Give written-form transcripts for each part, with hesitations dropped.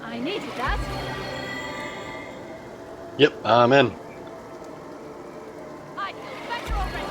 I needed that. Yep, I'm in. I feel better already.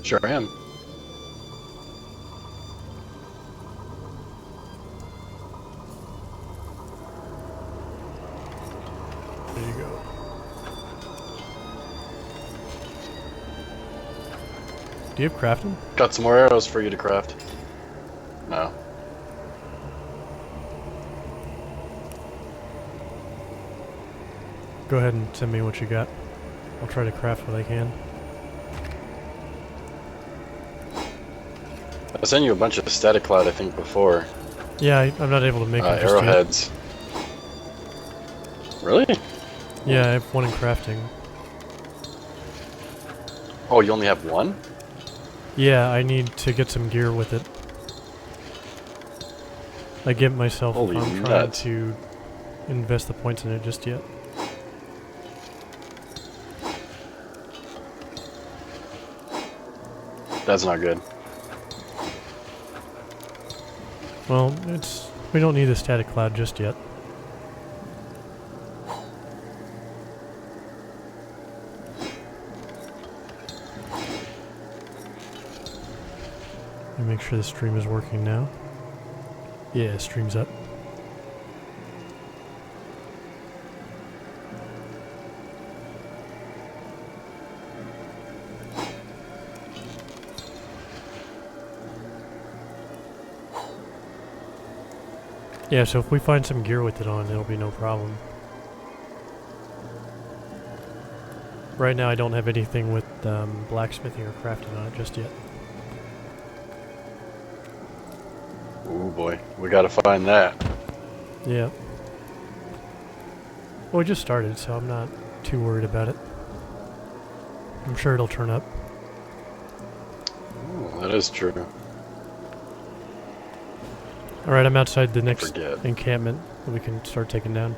Sure am. There you go. Do you have crafting? Got some more arrows for you to craft. No. Go ahead and send me what you got. I'll try to craft what I can. I sent you a bunch of static cloud, I think, before. Yeah, I'm not able to make them just yet. Arrowheads. Really? Yeah, I have one in crafting. Oh, you only have one? Yeah, I need to get some gear with it. I give myself Holy I'm trying nuts. to invest the points in it just yet. That's not good. Well, we don't need a static cloud just yet. Let me make sure the stream is working now. Yeah, stream's up. Yeah, so if we find some gear with it on, it'll be no problem. Right now I don't have anything with blacksmithing or crafting on it just yet. Oh boy, we gotta find that. Yeah. Well, we just started, so I'm not too worried about it. I'm sure it'll turn up. Ooh, that is true. Alright, I'm outside the next Forget. encampment that we can start taking down.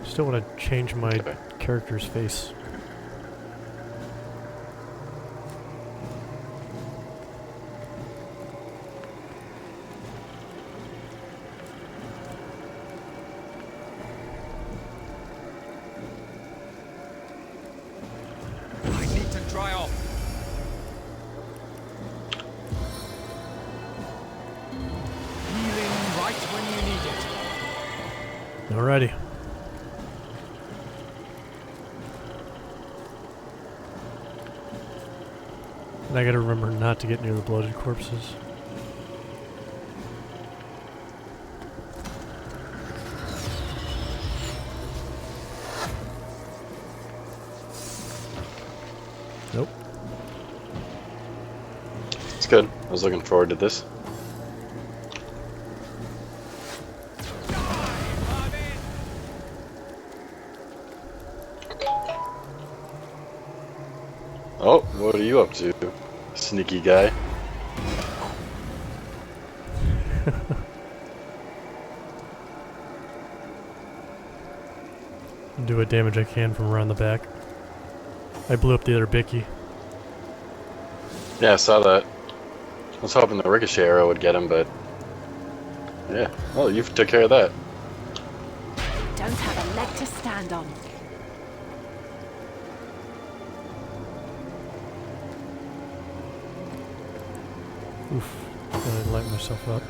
Still want to change my character's face. I need to dry off. Healing right when you need it. Alrighty. And I gotta remember not to get near the bloated corpses. Nope. It's good. I was looking forward to this. Oh, what are you up to, sneaky guy? Do what damage I can from around the back. I blew up the other Bicky. Yeah, I saw that. I was hoping the ricochet arrow would get him, but yeah. Well, you took care of that. Don't have a leg to stand on. Oof. I light myself up.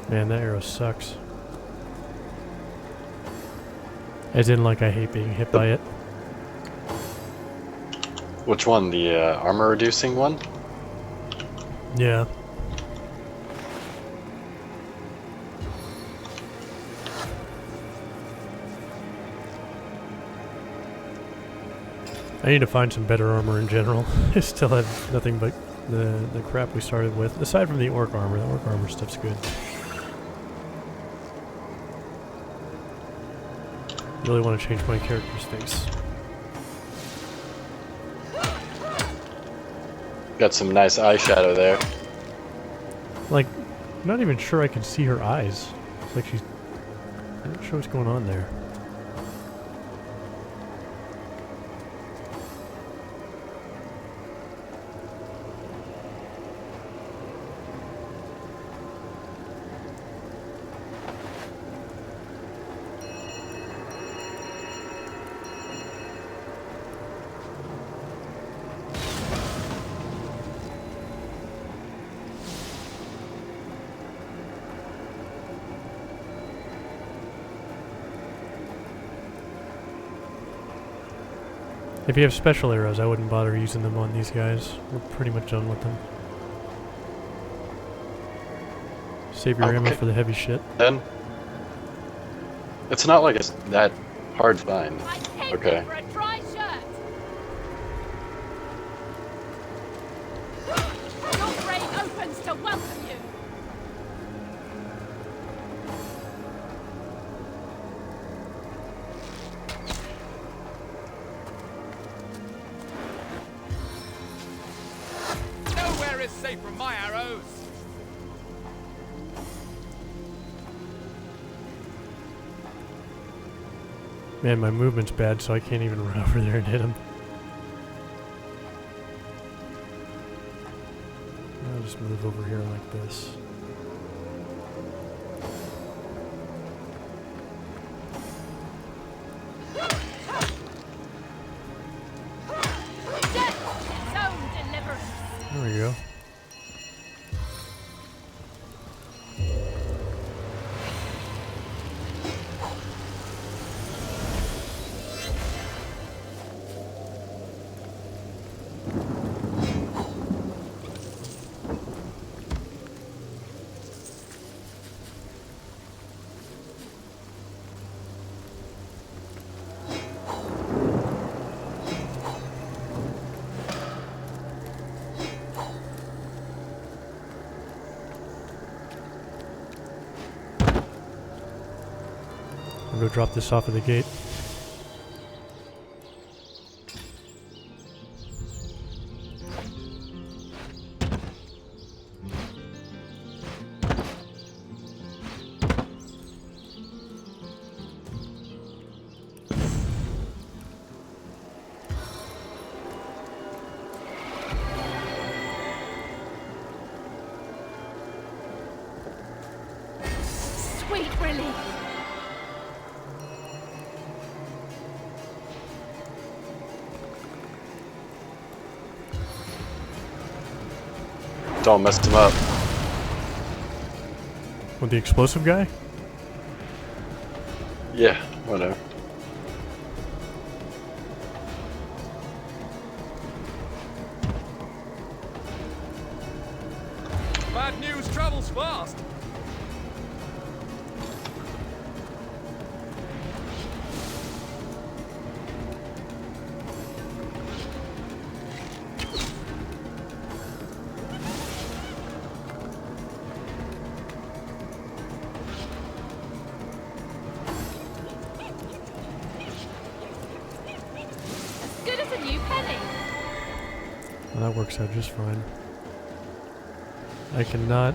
Man, that arrow sucks. As in, like, I hate being hit by it. Which one? The armor reducing one? Yeah. I need to find some better armor in general. I still have nothing but the crap we started with. Aside from the orc armor. The orc armor stuff's good. Really want to change my character's face. Got some nice eyeshadow there. Like, I'm not even sure I can see her eyes. It's like she's... I'm not sure what's going on there. If you have special arrows, I wouldn't bother using them on these guys. We're pretty much done with them. Save your ammo for the heavy shit. Then it's not like it's that hard to find. I came Okay. for a dry shirt. Your brain opens to welcome you. safe from my arrows. Man, my movement's bad, so I can't even run over there and hit him. I'll just move over here like this. There we go. I'll go drop this off at the gate. Sweet relief. Don't mess him up. With the explosive guy? Yeah, whatever. Bad news travels fast. Good as a new penny. Well, that works out just fine. I cannot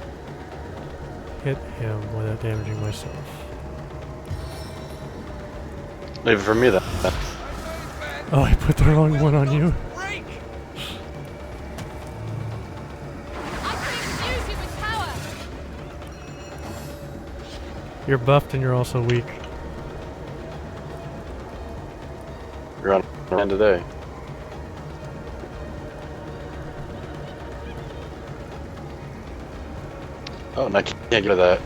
hit him without damaging myself. Leave it for me then. Oh, I put the wrong one on you. Break! I can infuse you with power. You're buffed and you're also weak. You're on hand today. Oh, and I can't get rid of that.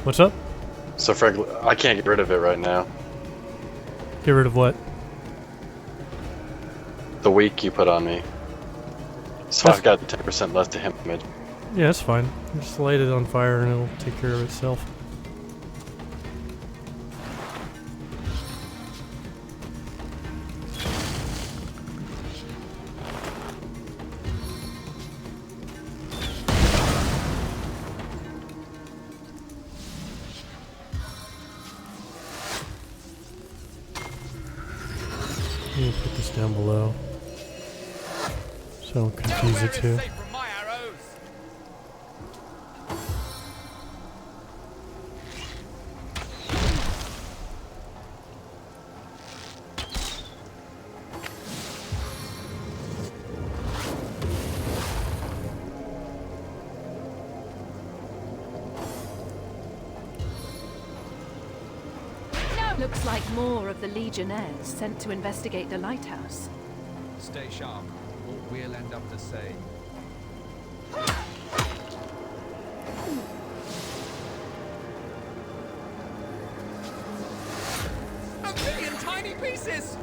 What's up? So frankly, I can't get rid of it right now. Get rid of what? The weak you put on me. So That's- I've got 10% less to damage. Yeah, that's fine. Just light it on fire and it'll take care of itself. Let me put this down below so I don't confuse Nowhere it is too. safe from my arrows. Looks like more of the Legionnaires sent to investigate the lighthouse. Stay sharp, or we'll end up the same. A million tiny pieces!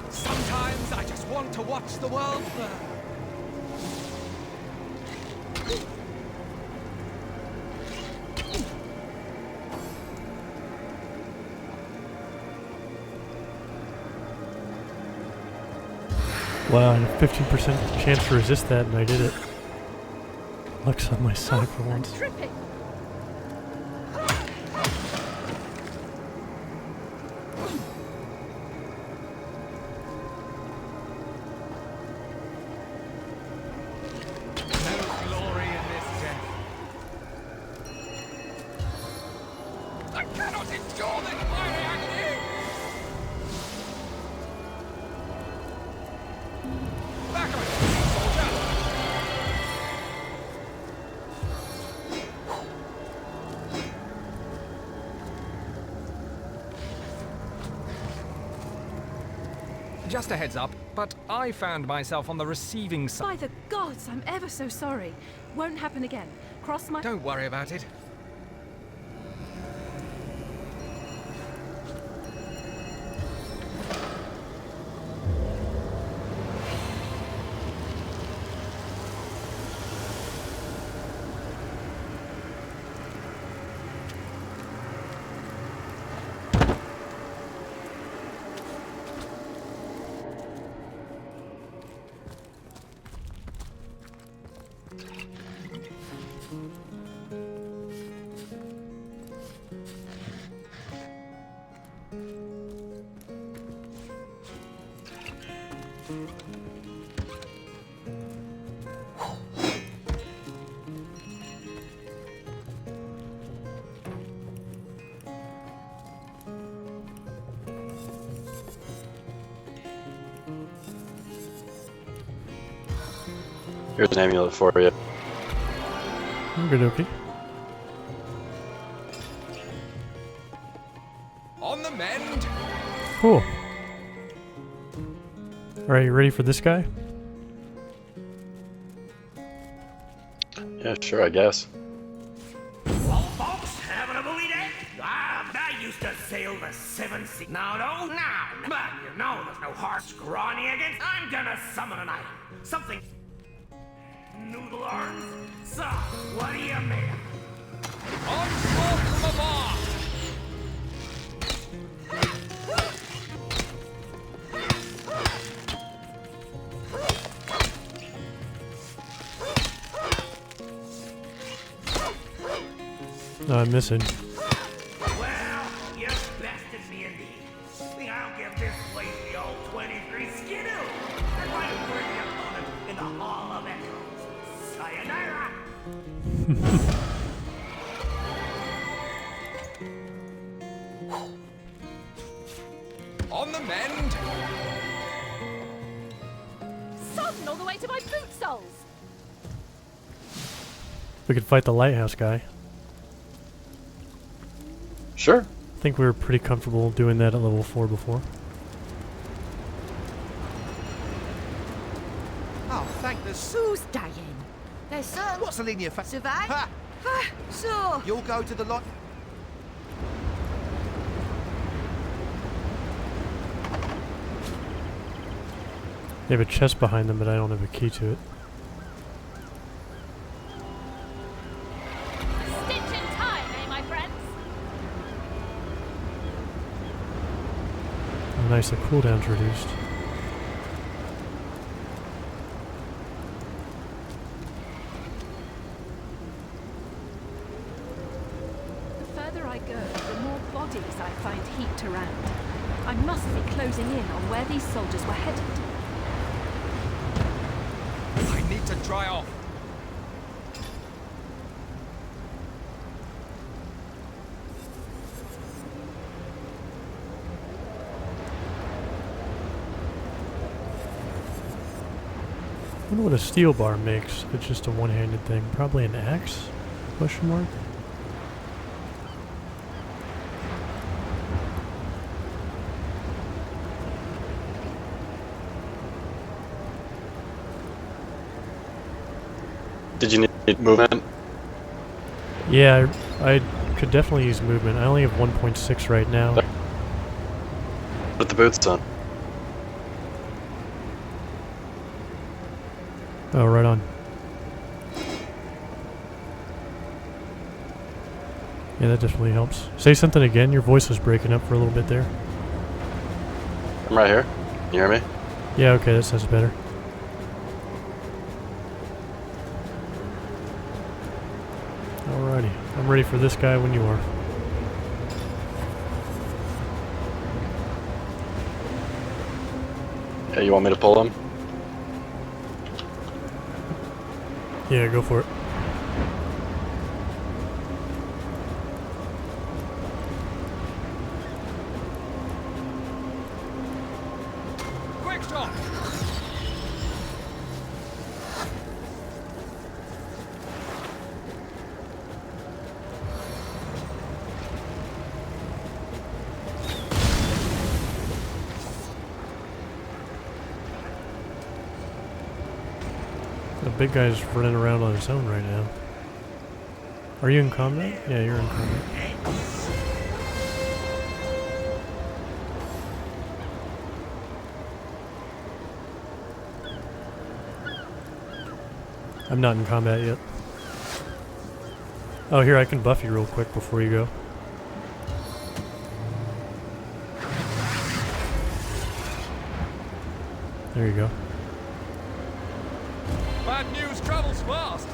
Sometimes I just want to watch the world burn. Wow, and a 15% chance to resist that, and I did it. Luck's on my side for once. Tripping. cannot endure this fiery agony! Back on your feet, soldier! Just a heads up, but I found myself on the receiving side. By the gods, I'm ever so sorry. Won't happen again. Cross my... Don't worry about it. Here's an amulet for you. Good, okay. On the mend! Cool. Alright, you ready for this guy? Yeah, sure, I guess. Well, folks, having a bully day? I used to sail the seven seas. Now, no, now. But you know there's no horse scrawny against. I'm gonna summon an item. Something. Noodle arms? So, what do you make? Onslaught from above! No, I'm missing. Well, you bested me indeed. I'll give this place the old 23 skidoo. And my worthy opponent in the Hall of Echoes. Sayonara! On the mend! Sodden all the way to my boot soles! We could fight the lighthouse guy. Sure. I think we were pretty comfortable doing that at level 4 before. Oh, thank the Who's dying? There's some. What's the linear fact? Survive? Ha! So, You'll go to the lot. They have a chest behind them, but I don't have a key to it. Stitch in time, eh, my friends? Oh, nice, the cooldown's reduced. The further I go, the more bodies I find heaped around. I must be closing in on where these soldiers were headed. I need to dry off. I wonder what a steel bar makes if it's just a one-handed thing. Probably an axe? Question mark? Did you need movement? Yeah, I could definitely use movement. I only have 1.6 right now. Put the boots on. Oh, right on. Yeah, that definitely helps. Say something again. Your voice was breaking up for a little bit there. I'm right here. You hear me? Yeah, okay, that sounds better. Alrighty. I'm ready for this guy when you are. Yeah, you want me to pull him? Yeah, go for it. Locked on. The big guy's running around on his own right now. Are you in combat? Yeah, you're in combat. I'm not in combat yet. Oh, here, I can buff you real quick before you go. There you go. Bad news travels fast.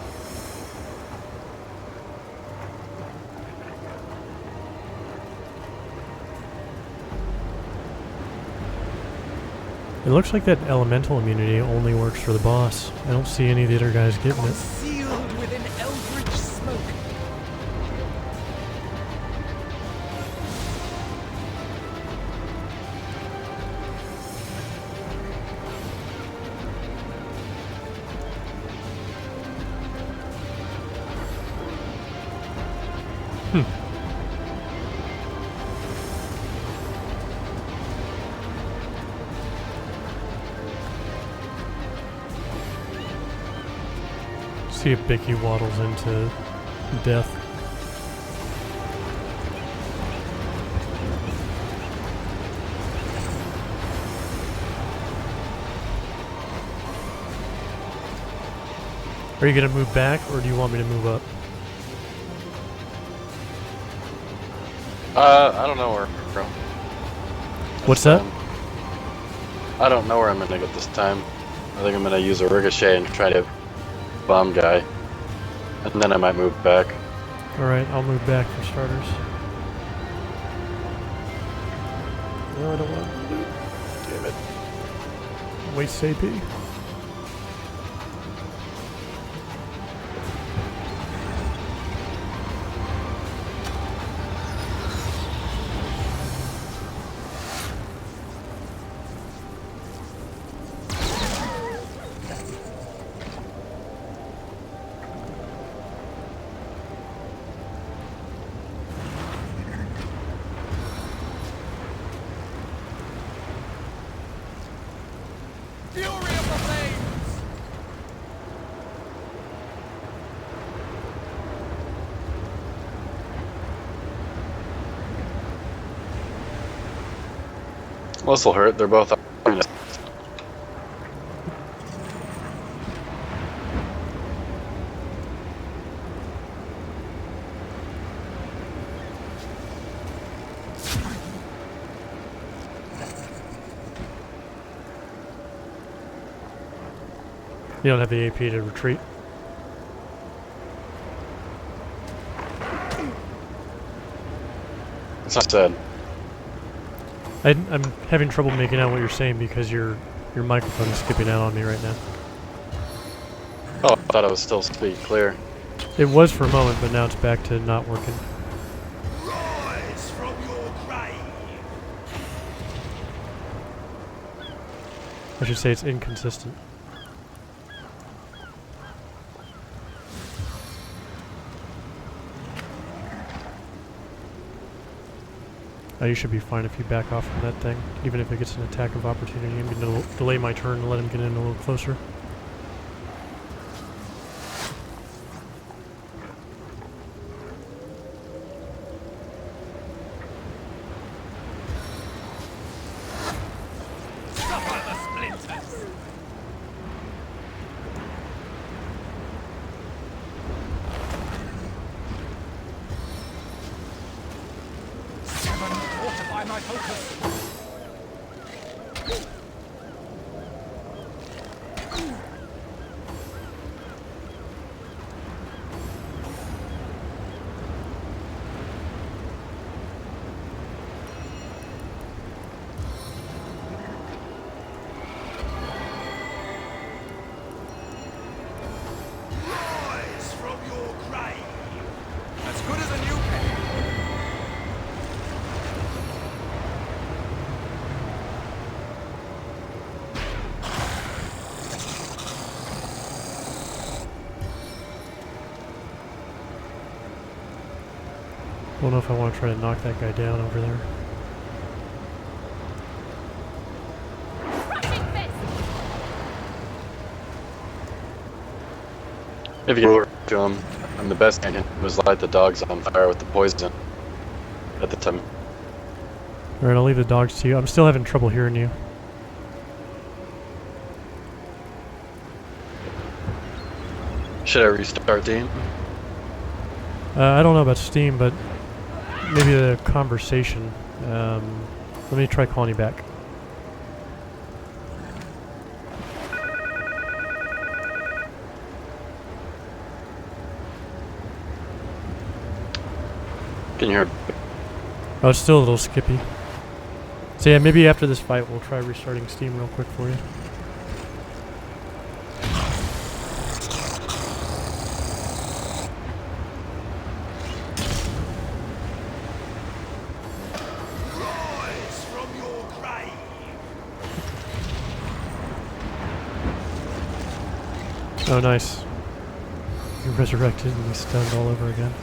It looks like that elemental immunity only works for the boss. I don't see any of the other guys getting it. Concealed within eldritch smoke. See if Bicky waddles into death. Are you gonna move back, or do you want me to move up? I don't know where I'm from. What's that? I don't know where I'm gonna get this time. I think I'm gonna use a ricochet and try to bomb guy, and then I might move back. Alright, I'll move back for starters. No, I don't want to do it. Damn it. Waste AP. Fury of the flames. Well, this'll hurt. They're both. You don't have the AP to retreat. It's not said. I'm having trouble making out what you're saying because your microphone is skipping out on me right now. Oh, I thought I was still speak clear. It was for a moment, but now it's back to not working. Rise from your grave. I should say it's inconsistent. You should be fine if you back off from that thing, even if it gets an attack of opportunity. I'm going to delay my turn and let him get in a little closer. Suffer the splinters. Fortify my focus. Rise from your grave. As good as a new pen. Don't know if I want to try to knock that guy down over there. Crushing fist! If you were to him, I'm the best thing was light the dogs on fire with the poison at the time. Alright, I'll leave the dogs to you. I'm still having trouble hearing you. Should I restart the game? I don't know about Steam, but maybe the conversation. Let me try calling you back. Can you hear? Oh, it's still a little skippy. So yeah, maybe after this fight we'll try restarting Steam real quick for you. Rise from your grave. Oh, nice. You're resurrected and he's stunned all over again.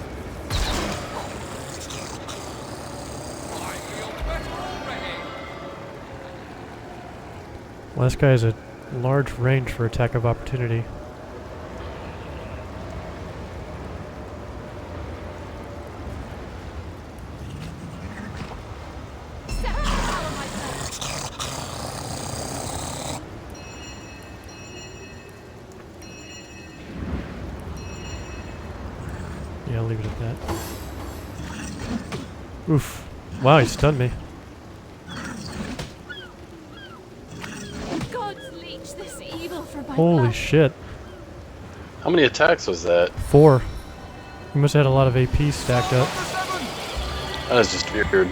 I feel better already. Well, this guy has a large range for attack of opportunity. Set the power myself! Yeah, I'll leave it at that. Oof. Wow, he stunned me. Gods leech this evil from my Holy blood. shit. How many attacks was that? 4. He must have had a lot of AP stacked up. That was just weird.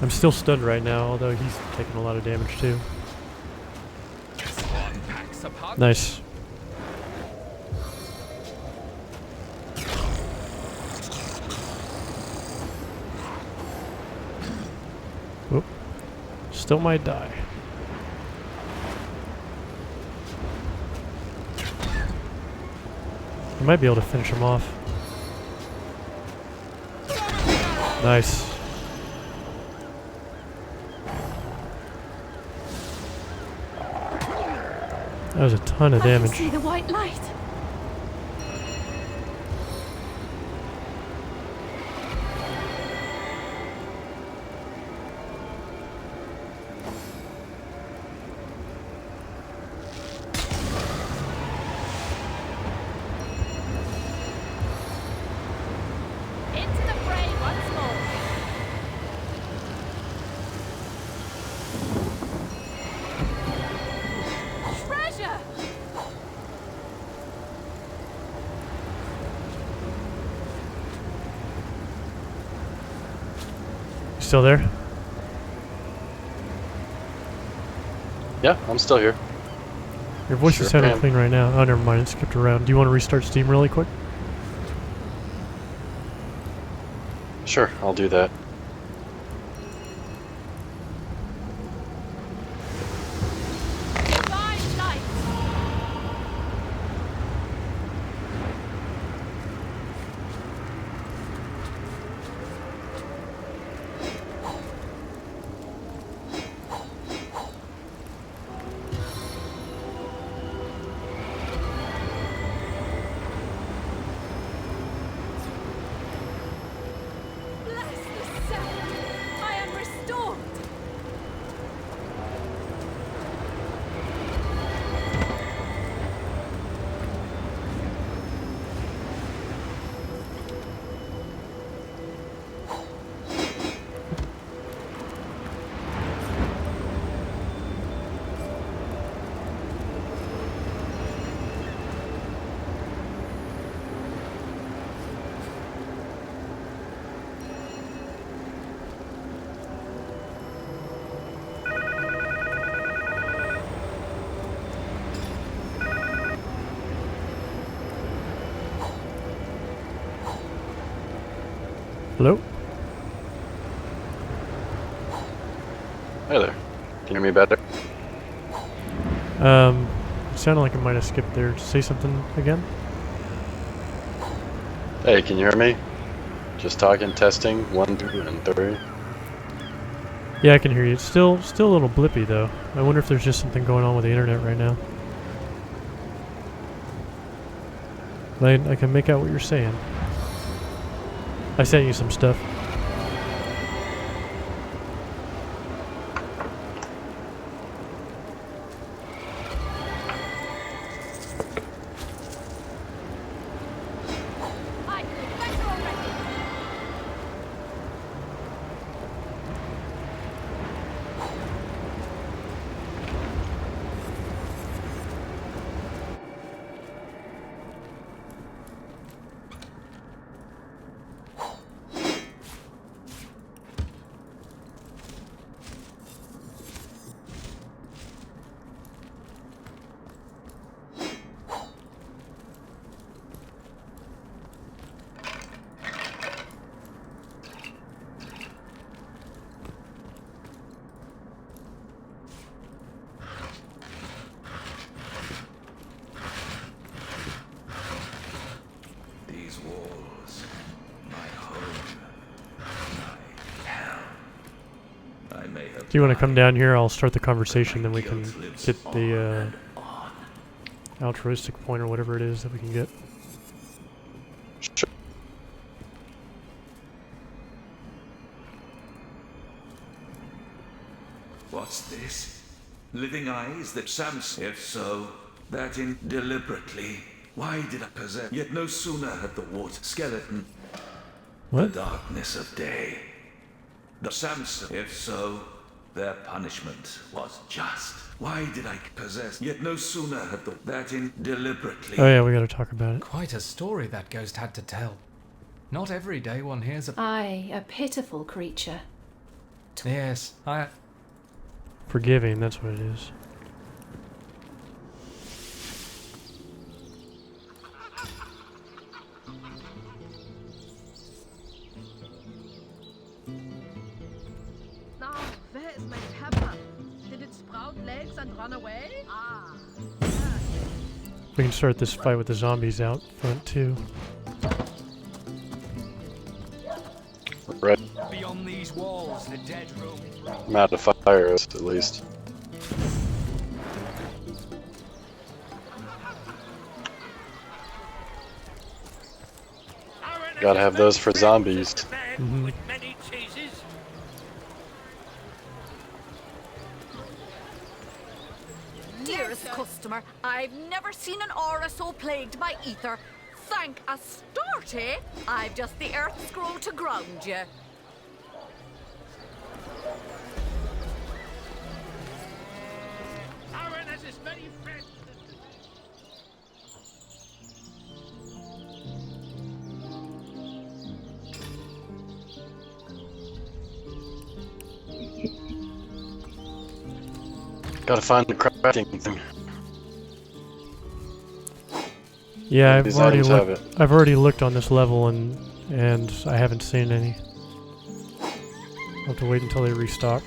I'm still stunned right now, although he's taking a lot of damage too. This one packs a punch. Nice. Oop. Still might die. I might be able to finish him off. Nice. That was a ton of I can damage. see the white light. Into the fray once more. Treasure! You still there? Yeah, I'm still here. Your voice Sure is sounding am. clean right now. Oh, never mind. It skipped around. Do you want to restart Steam really quick? Sure, I'll do that. Divine light! Bless the sound! I am restored! Hello? Hey there. Can you hear me better? It sounded like it might have skipped there. Say something again? Hey, can you hear me? Just talking, testing, 1, 2, and 3. Yeah, I can hear you. It's still a little blippy though. I wonder if there's just something going on with the internet right now. But I can make out what you're saying. I sent you some stuff. These walls, my home, my hell. I may have. Do you want to come down here? I'll start the conversation, then we can get the altruistic point or whatever it is that we can get. Sure. What's this? Living eyes that Samson? If so, that in deliberately. Why did I possess? Yet no sooner had the water skeleton. What? The darkness of day. The Samson. If so, their punishment was just. Why did I possess? Yet no sooner had the that in deliberately. Oh yeah, we gotta talk about it. Quite a story that ghost had to tell. Not every day one hears a... Aye, a pitiful creature. Yes, I... Forgiving, that's what it is. Now, where is my pepper? Did it sprout legs and run away? Ah. We can start this fight with the zombies out front too. Right. Beyond these walls, the dead room. I'm out of fire, at least. Gotta have those for zombies. Mhm. Dearest customer, I've never seen an aura so plagued by ether. Thank Astarte, I've just the earth scroll to ground you. Gotta find the crafting thing. Yeah, These items have it. I've already looked on this level and I haven't seen any. I'll have to wait until they restock.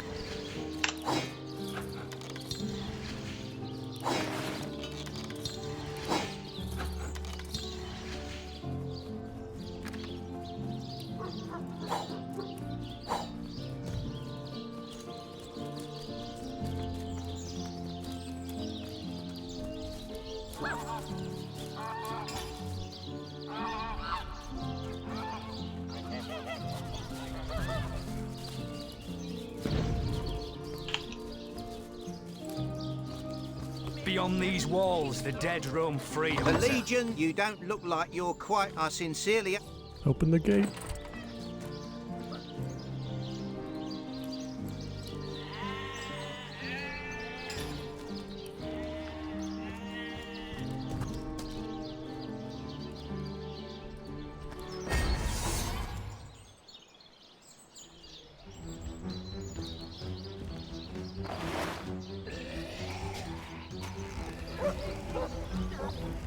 Beyond these walls, the dead roam free. The Legion, you don't look like you're quite sincerely. Open the gate.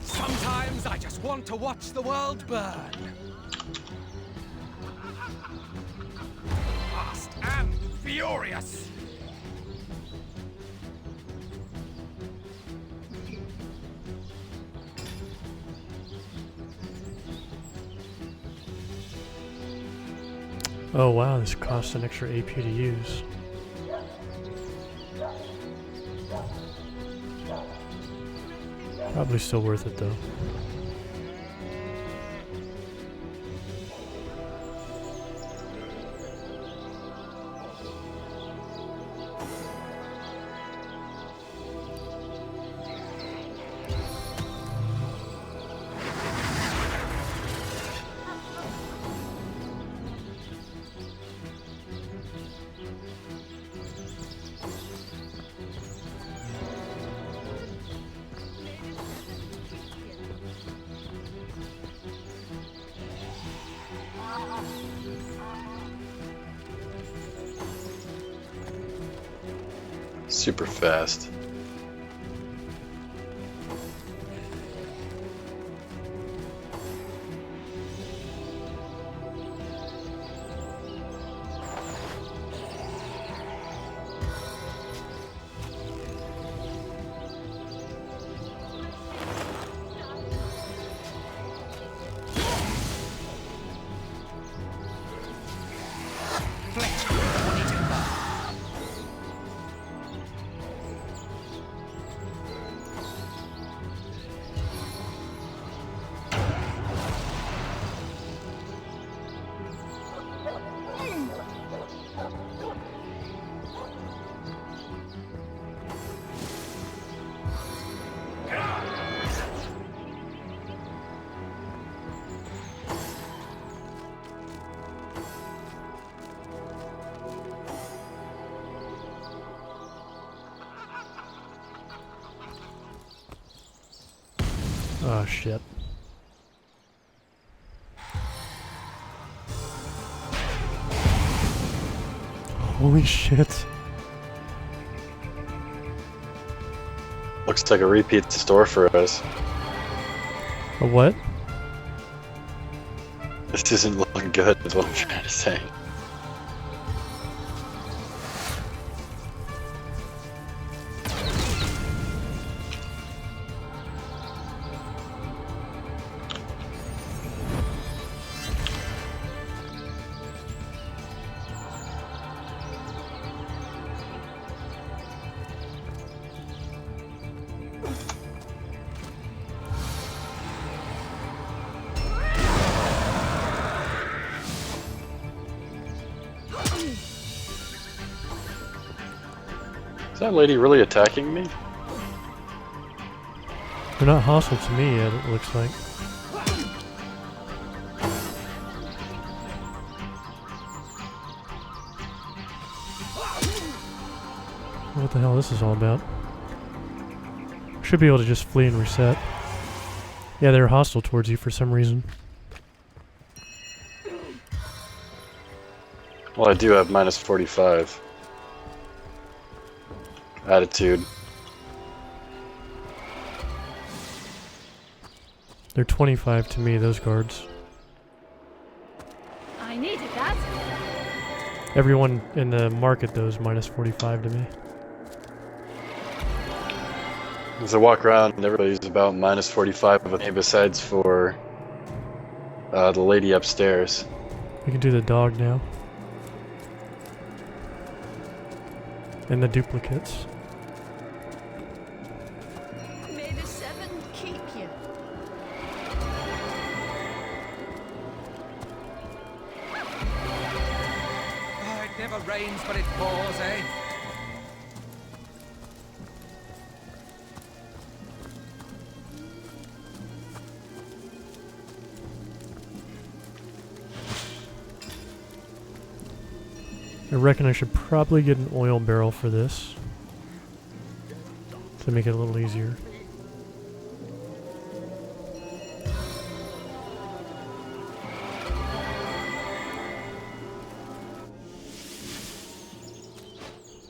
Sometimes I just want to watch the world burn. Fast and furious. Oh wow, this costs an extra AP to use. Probably still worth it though. Super fast. Oh shit. Holy shit. Looks like a repeat store for us. A what? This isn't looking good, is what I'm trying to say. Is that lady really attacking me? They're not hostile to me yet, it looks like. What the hell this is all about? Should be able to just flee and reset. Yeah, they're hostile towards you for some reason. Well, I do have minus 45. Attitude. They're 25 to me, those guards. I needed that. Everyone in the market, though, is minus 45 to me. As I walk around, everybody's about minus 45 with me, besides for the lady upstairs. We can do the dog now. And the duplicates. May the seven keep you. Oh, it never rains, but it pours, eh? I reckon I should probably get an oil barrel for this to make it a little easier.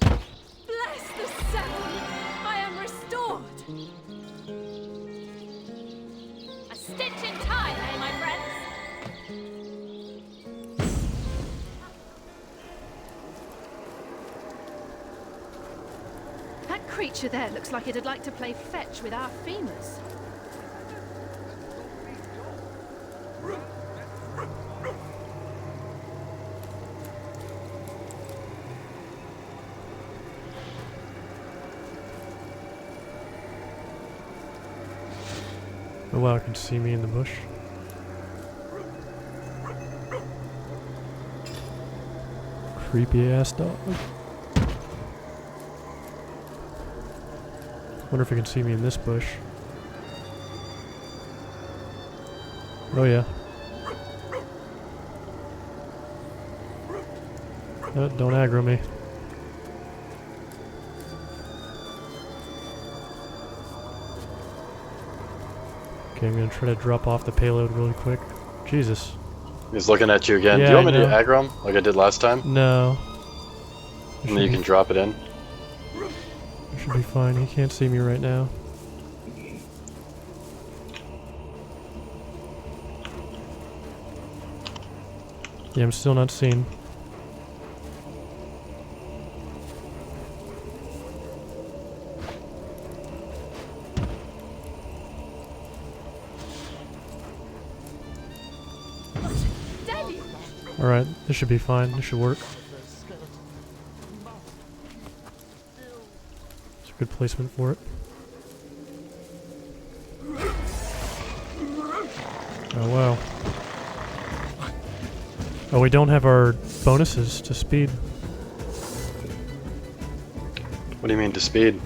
Bless the seven! I am restored! A stitch in time, eh, my friends? That creature there looks like it'd like to play fetch with our femurs. wow, it can see me in the bush. Creepy ass dog. Wonder if it can see me in this bush. Oh yeah. Don't aggro me. Okay, I'm gonna try to drop off the payload really quick. Jesus. He's looking at you again. Yeah, Do you want me I to know. aggro him like I did last time? No. And then you can drop it in. It should be fine. He can't see me right now. Yeah, I'm still not seen. Daddy! Alright, this should be fine. This should work. It's a good placement for it. Oh wow. Oh, we don't have our bonuses to speed. What do you mean to speed?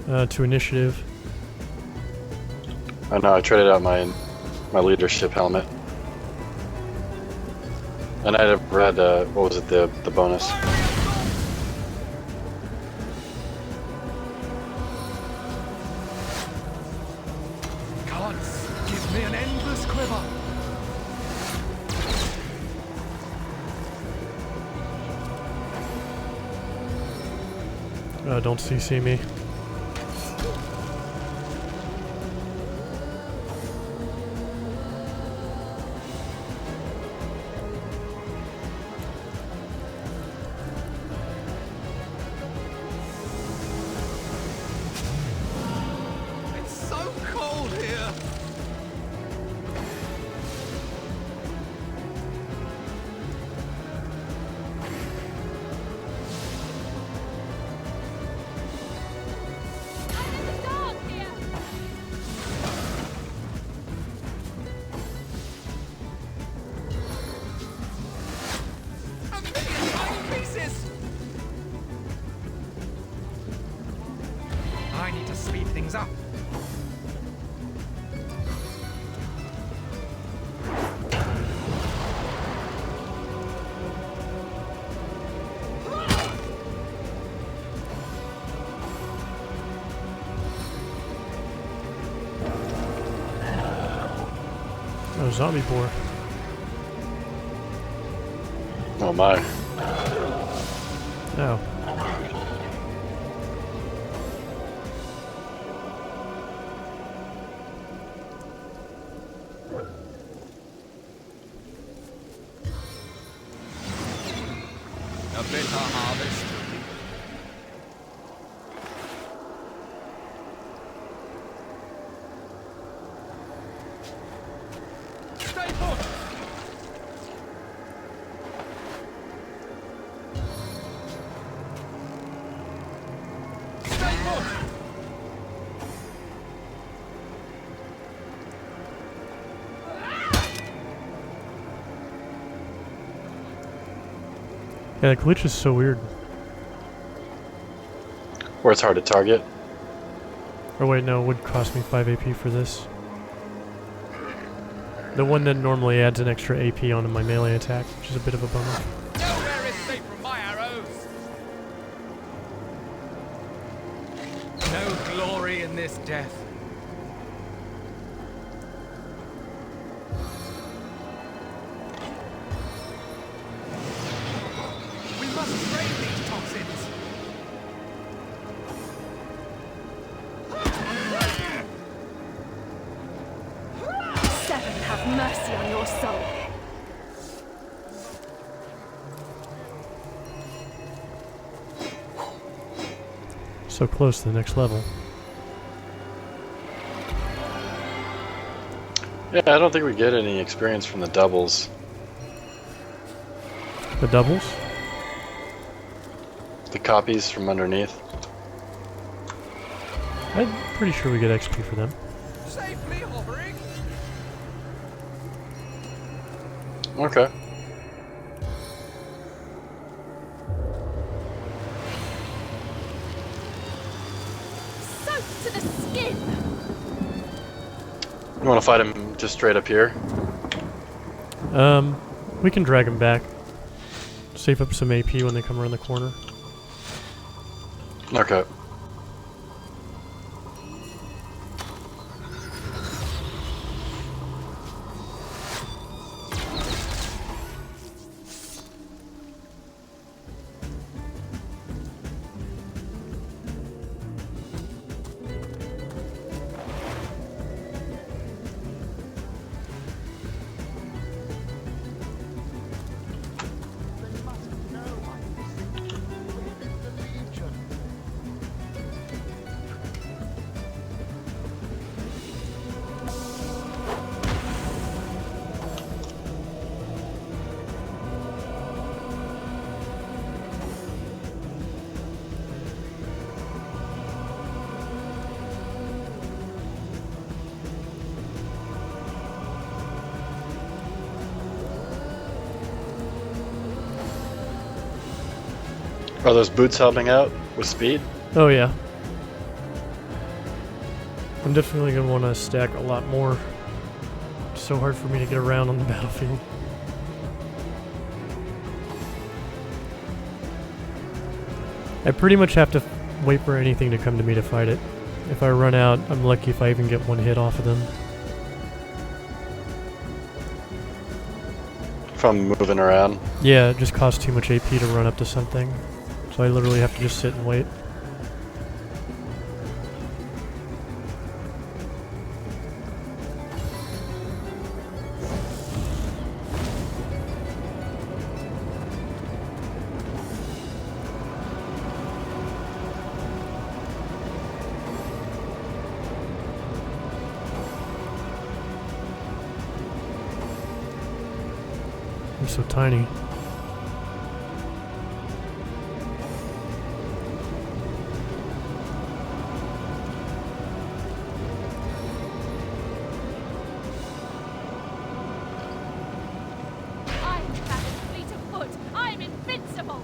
To initiative. Oh no, I traded out my leadership helmet. And I never had, what was it, the bonus? Gods, give me an endless quiver. Don't CC me. It's so cold here. I'm in the dark here! A million tiny pieces. I need to speed things up. Oh, zombie boar. Oh my. Oh. A bitter harvest. Stay put. Stay put. Yeah, the glitch is so weird. Or it's hard to target. Oh wait, no, it would cost me 5 AP for this. The one that normally adds an extra AP onto my melee attack, which is a bit of a bummer. Nowhere is safe from my arrows. No glory in this death. We must drain these toxins. Seven, have mercy on your soul. So close to the next level. Yeah, I don't think we get any experience from the doubles. The doubles? The copies from underneath. I'm pretty sure we get XP for them. Save me, hovering. Okay. Soaked to the skin! You want to fight him just straight up here? We can drag him back. Save up some AP when they come around the corner. Okay. Are those boots helping out with speed? Oh yeah. I'm definitely going to want to stack a lot more. It's so hard for me to get around on the battlefield. I pretty much have to wait for anything to come to me to fight it. If I run out, I'm lucky if I even get one hit off of them. If I'm moving around. Yeah, it just costs too much AP to run up to something. So I literally have to just sit and wait. I'm so tiny. I have a fleet of foot! I'm invincible!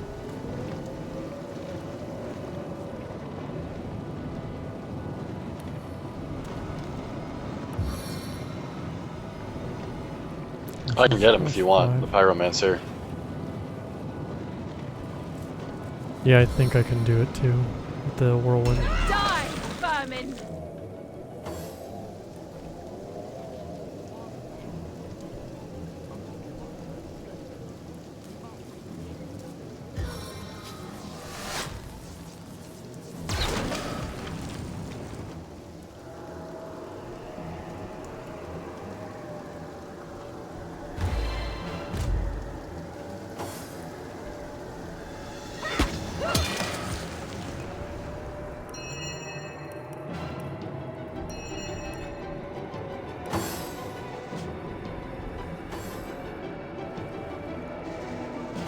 I can get him if you want, the Pyromancer. Yeah, I think I can do it too. With the whirlwind. Die, vermin!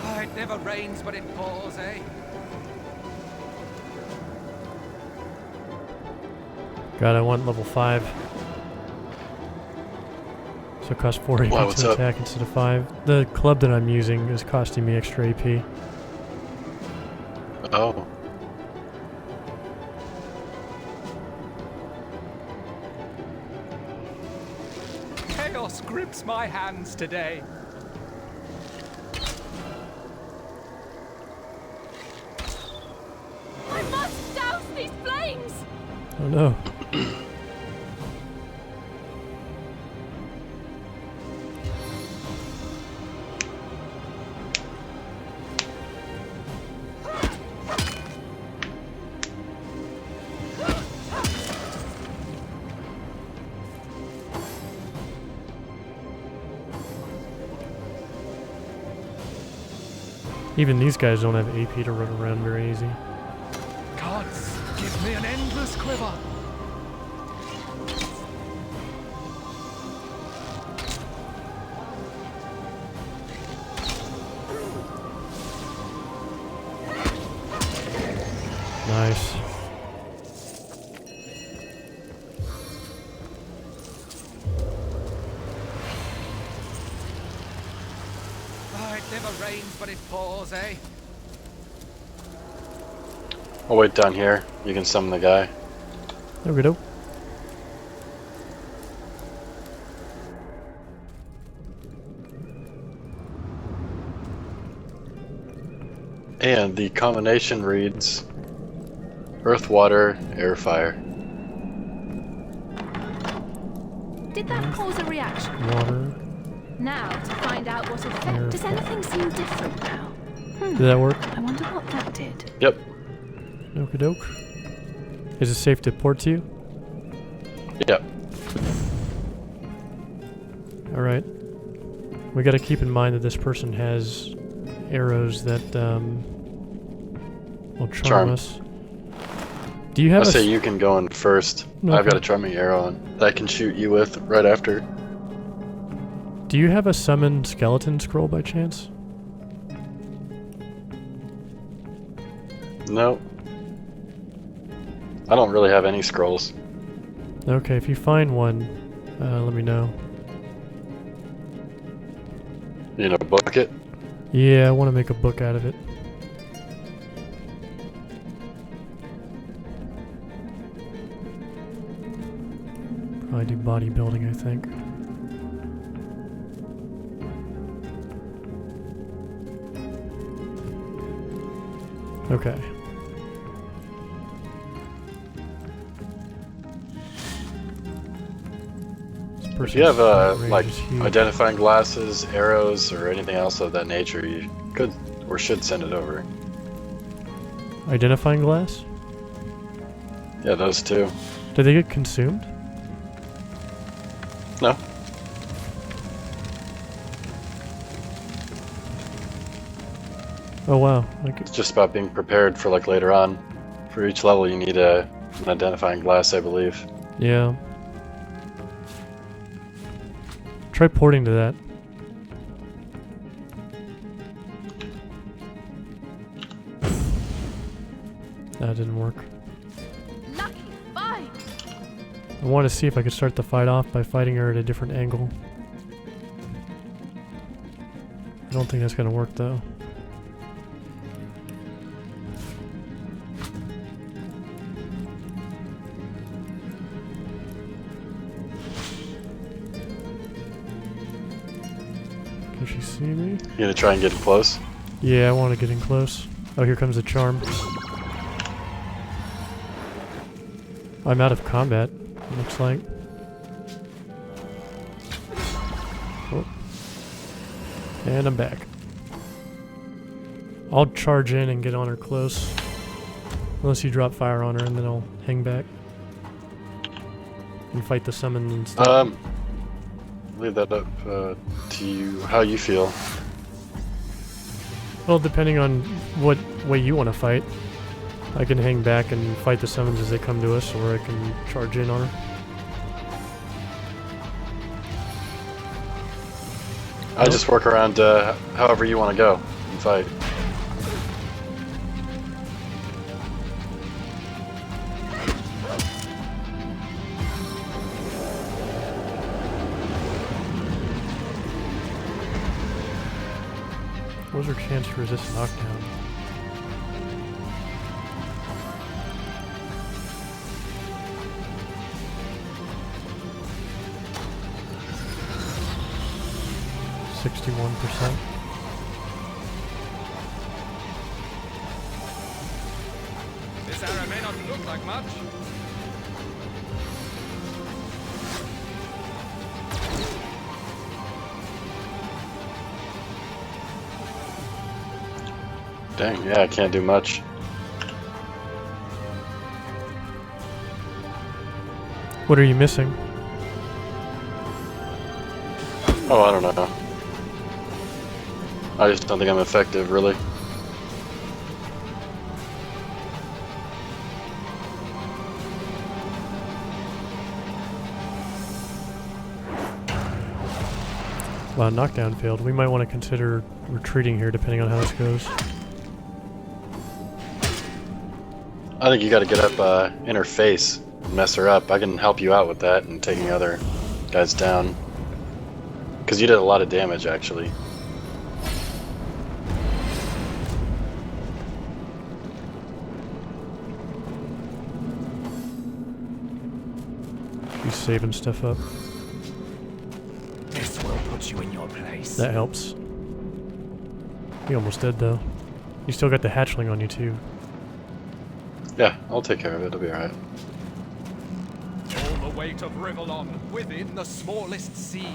Ah, it never rains, but it pours, eh? God, I want level 5. So it costs 4 AP Why, what's to up? attack instead of 5. The club that I'm using is costing me extra AP. Oh. Chaos grips my hands today. I must douse these flames! Oh no. Even these guys don't have AP to run around very easy. Gods, give me an endless quiver. Nice. Oh, it never rains, but it pours, eh? I'll wait down here. You can summon the guy. There we go. And the combination reads Earth, Water, Air, Fire. Did that cause a reaction? Water. Now, to find out what effect... Air. Does anything seem different now? Did that work? I wonder what that did. Yep. Okie doke. Is it safe to port to you? Yep. Alright. We gotta keep in mind that this person has arrows that will charm us. Do you have I say you can go in first. Okay. I've got a charming arrow that I can shoot you with right after. Do you have a summon skeleton scroll by chance? No. I don't really have any scrolls. Okay, if you find one, let me know. You know, bucket. Yeah, I want to make a book out of it. Probably do bodybuilding, I think. Okay. If you have Range like is huge. identifying glasses, arrows, or anything else of that nature, you could or should send it over. Identifying glass? Yeah, those two. Did they get consumed? No. Oh wow. Like, It's just about being prepared for like later on. For each level, you need an identifying glass, I believe. yeah. Try porting to that. That didn't work. Lucky find. I want to see if I could start the fight off by fighting her at a different angle. I don't think that's gonna work though. Can she see me? You gonna try and get close? Yeah, I want to get in close. Oh, here comes the charm. I'm out of combat, it looks like. Oh. And I'm back. I'll charge in and get on her close. Unless you drop fire on her, and then I'll hang back. And fight the summon and stuff. Leave that up to you, how you feel. Well, depending on what way you want to fight. I can hang back and fight the summons as they come to us, or I can charge in on her. I just work around however you want to go and fight. What was her chance to resist knockdown? %. This arrow may not look like much. Dang, yeah, I can't do much. What are you missing? Oh, I don't know. I just don't think I'm effective, really. Wow, knockdown failed. We might want to consider retreating here depending on how this goes. I think you gotta get up in her face and mess her up. I can help you out with that and taking other guys down. Because you did a lot of damage, actually. He's saving stuff up. This will put you in your place. That helps. You almost dead though. You still got the hatchling on you too. Yeah, I'll take care of it. It'll be alright. All the weight of Rivellon within the smallest seed.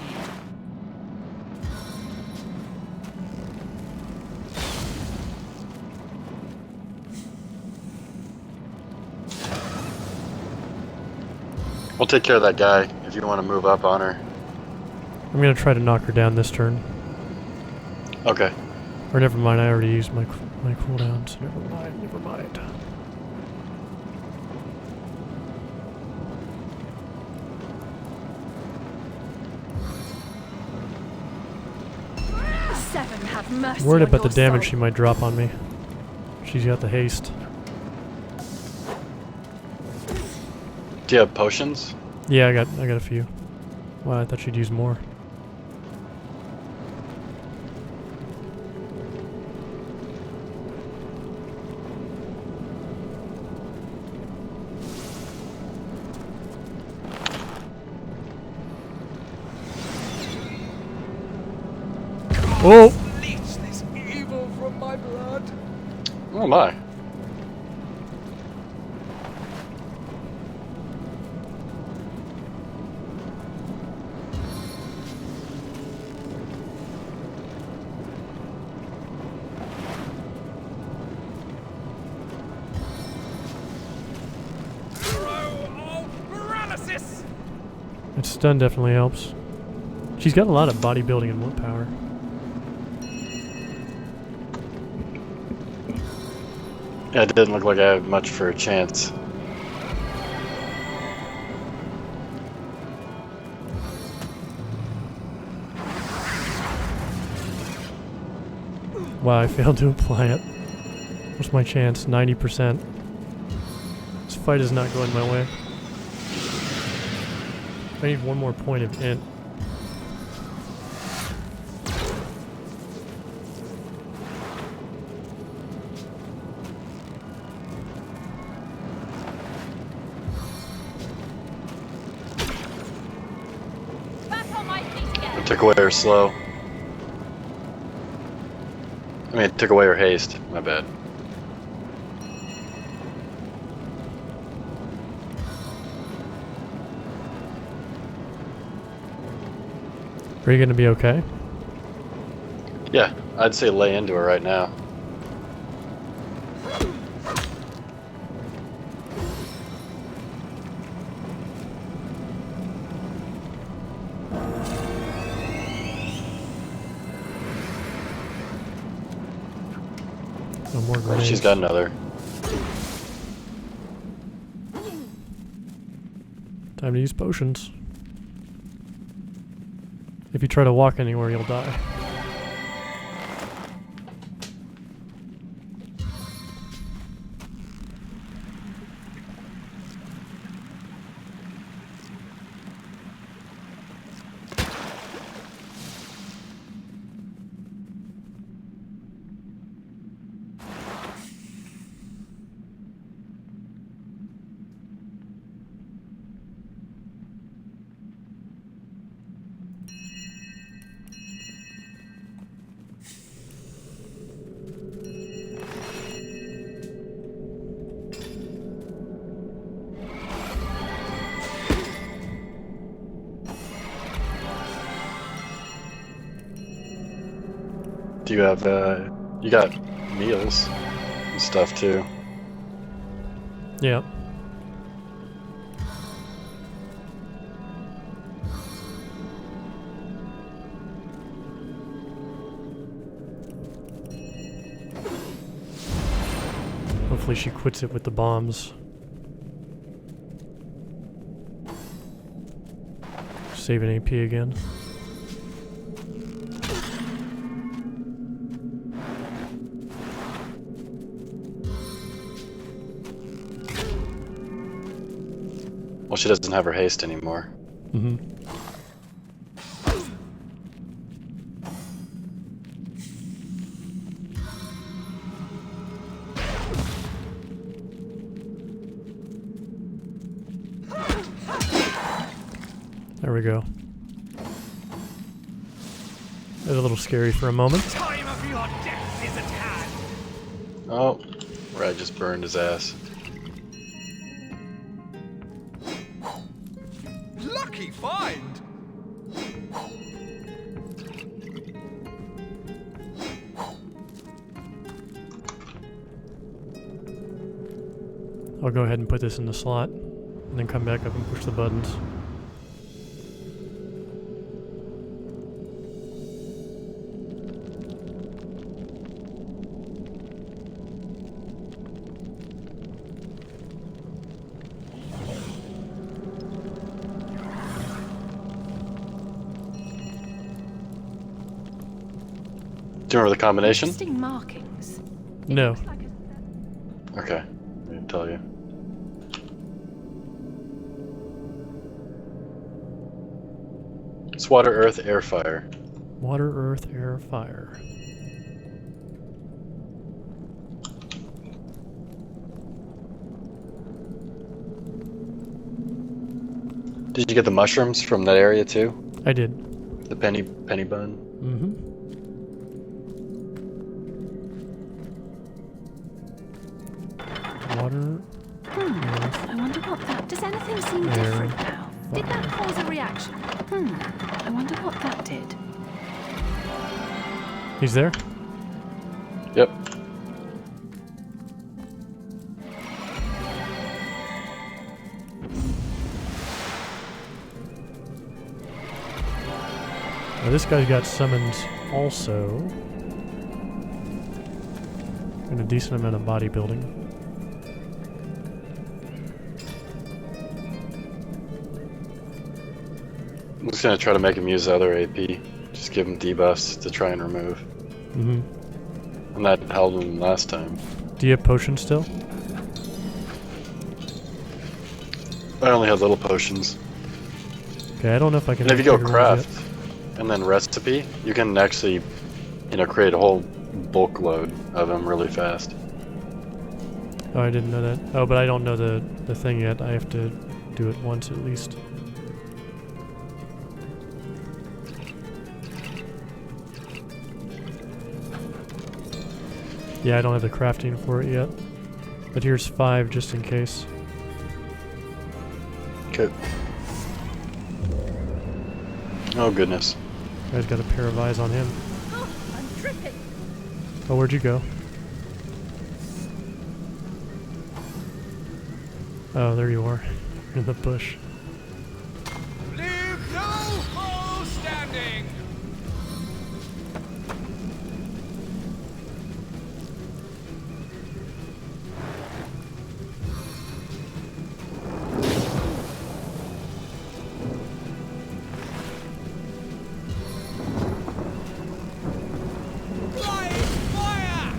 We'll take care of that guy if you want to move up on her. I'm gonna try to knock her down this turn. Okay. Or never mind, I already used my cooldown, so never mind, never mind. Seven, have mercy Worried on about the your damage soul. she might drop on me. She's got the haste. Do you have potions? Yeah, I got a few. Well, I thought she'd use more. Oh! Leech this evil from my blood. Oh my. Paralysis! That stun definitely helps. She's got a lot of bodybuilding and willpower. Yeah, it didn't look like I had much for a chance. Wow, I failed to apply it. What's my chance? 90%. This fight is not going my way. I need one more point of int. Back on my feet I again. took away her slow. I mean, it took away her haste. My bad. Are you gonna be okay? Yeah, I'd say lay into her right now. No more Oh, grenades. she's got another. Time to use potions. If you try to walk anywhere, you'll die. Do you have, you got meals and stuff too. Yeah. Hopefully she quits it with the bombs. Saving AP again. Well, she doesn't have her haste anymore. Mm-hmm. There we go. It was a little scary for a moment. Time of your death is at hand. Oh, Rad just burned his ass. Lucky find! I'll go ahead and put this in the slot, and then come back up and push the buttons. Do you remember the combination? Interesting markings. No. Looks like a Okay, I can tell you. It's water, earth, air, fire. Water, earth, air, fire. Did you get the mushrooms from that area too? I did. The penny bun? Mm-hmm. Water, I wonder what that... Does anything seem Air. different now? Did that cause a reaction? I wonder what that did. he's there? Yep. Now this guy's got summoned also. And a decent amount of bodybuilding. I'm just gonna try to make him use the other AP. Just give him debuffs to try and remove. Mm-hmm. And that held him last time. Do you have potions still? I only had little potions. Okay, I don't know if I can... And if you go figure one out craft and then recipe, you can actually, create a whole bulk load of them really fast. yet. Oh, I didn't know that. Oh, but I don't know the thing yet. I have to do it once at least. Yeah, I don't have the crafting for it yet. But here's 5 just in case. Okay. Oh goodness. Guy's got a pair of eyes on him. Oh, I'm dripping. Oh, where'd you go? Oh, there you are. In the bush. Leave no foe standing! Blind fire!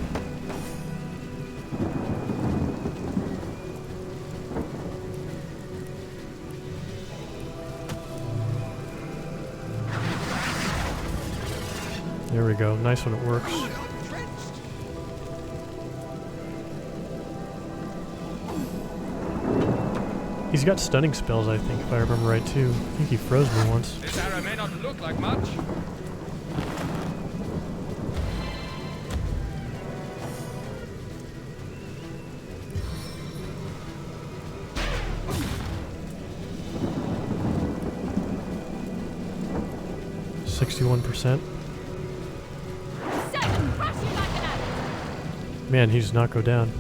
There we go. Nice when it works. He's got stunning spells, I think, if I remember right, too. I think he froze me once. This arrow may not look like much. %. Seven, crush you like an apple. Man, he does not go down.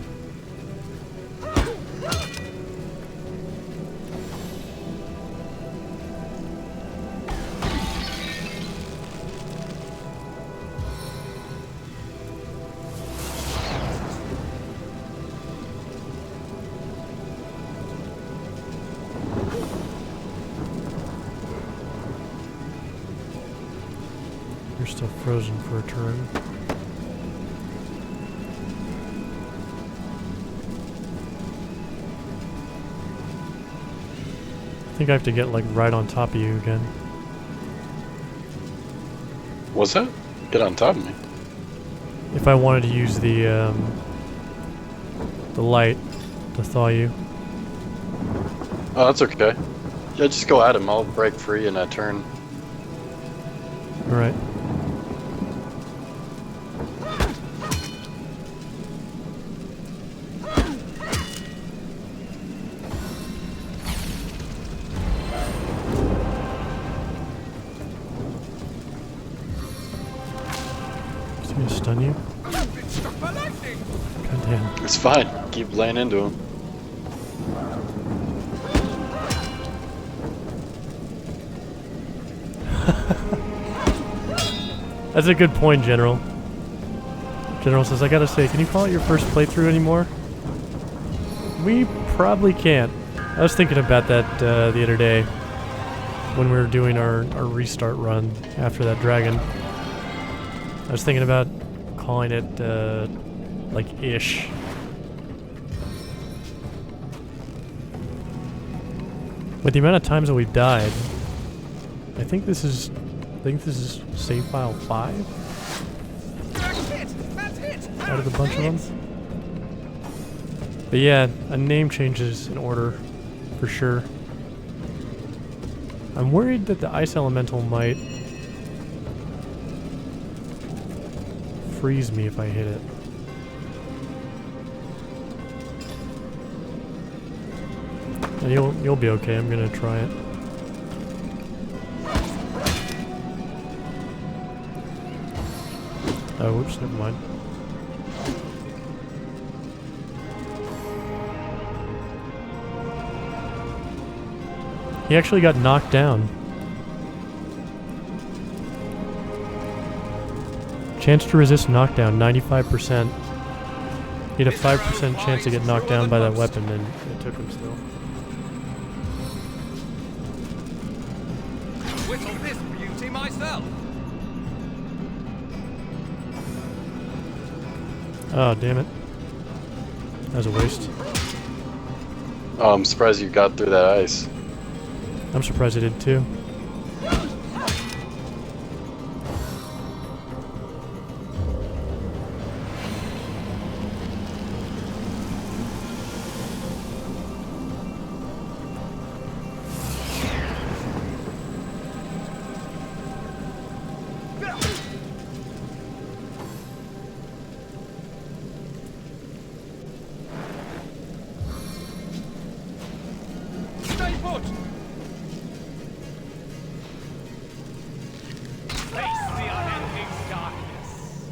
You're still frozen for a turn. I think I have to get like right on top of you again. What's that? Get on top of me. If I wanted to use the light to thaw you. Oh, that's okay. Yeah, just go at him. I'll break free in that turn. Alright. Is he gonna stun you? I've been struck by lightning! God damn. It's fine. Keep laying into him. That's a good point, General. General says, I gotta say, can you call it your first playthrough anymore? We probably can't. I was thinking about that the other day when we were doing our restart run after that dragon. I was thinking about calling it, like, ish. With the amount of times that we've died, I think this is save file 5 That's it! That's it! out of the bunch of them. But yeah, a name change is in order for sure. I'm worried that the ice elemental might freeze me if I hit it. And you'll be okay. I'm gonna try it. Oh, whoops, never mind. He actually got knocked down. Chance to resist knockdown, 95%. He had a 5% chance to get knocked down by that weapon, and it took him still. Whittle this beauty myself! Oh, damn it. That was a waste. Oh, I'm surprised you got through that ice. I'm surprised I did too. Stay put! Face the unending darkness!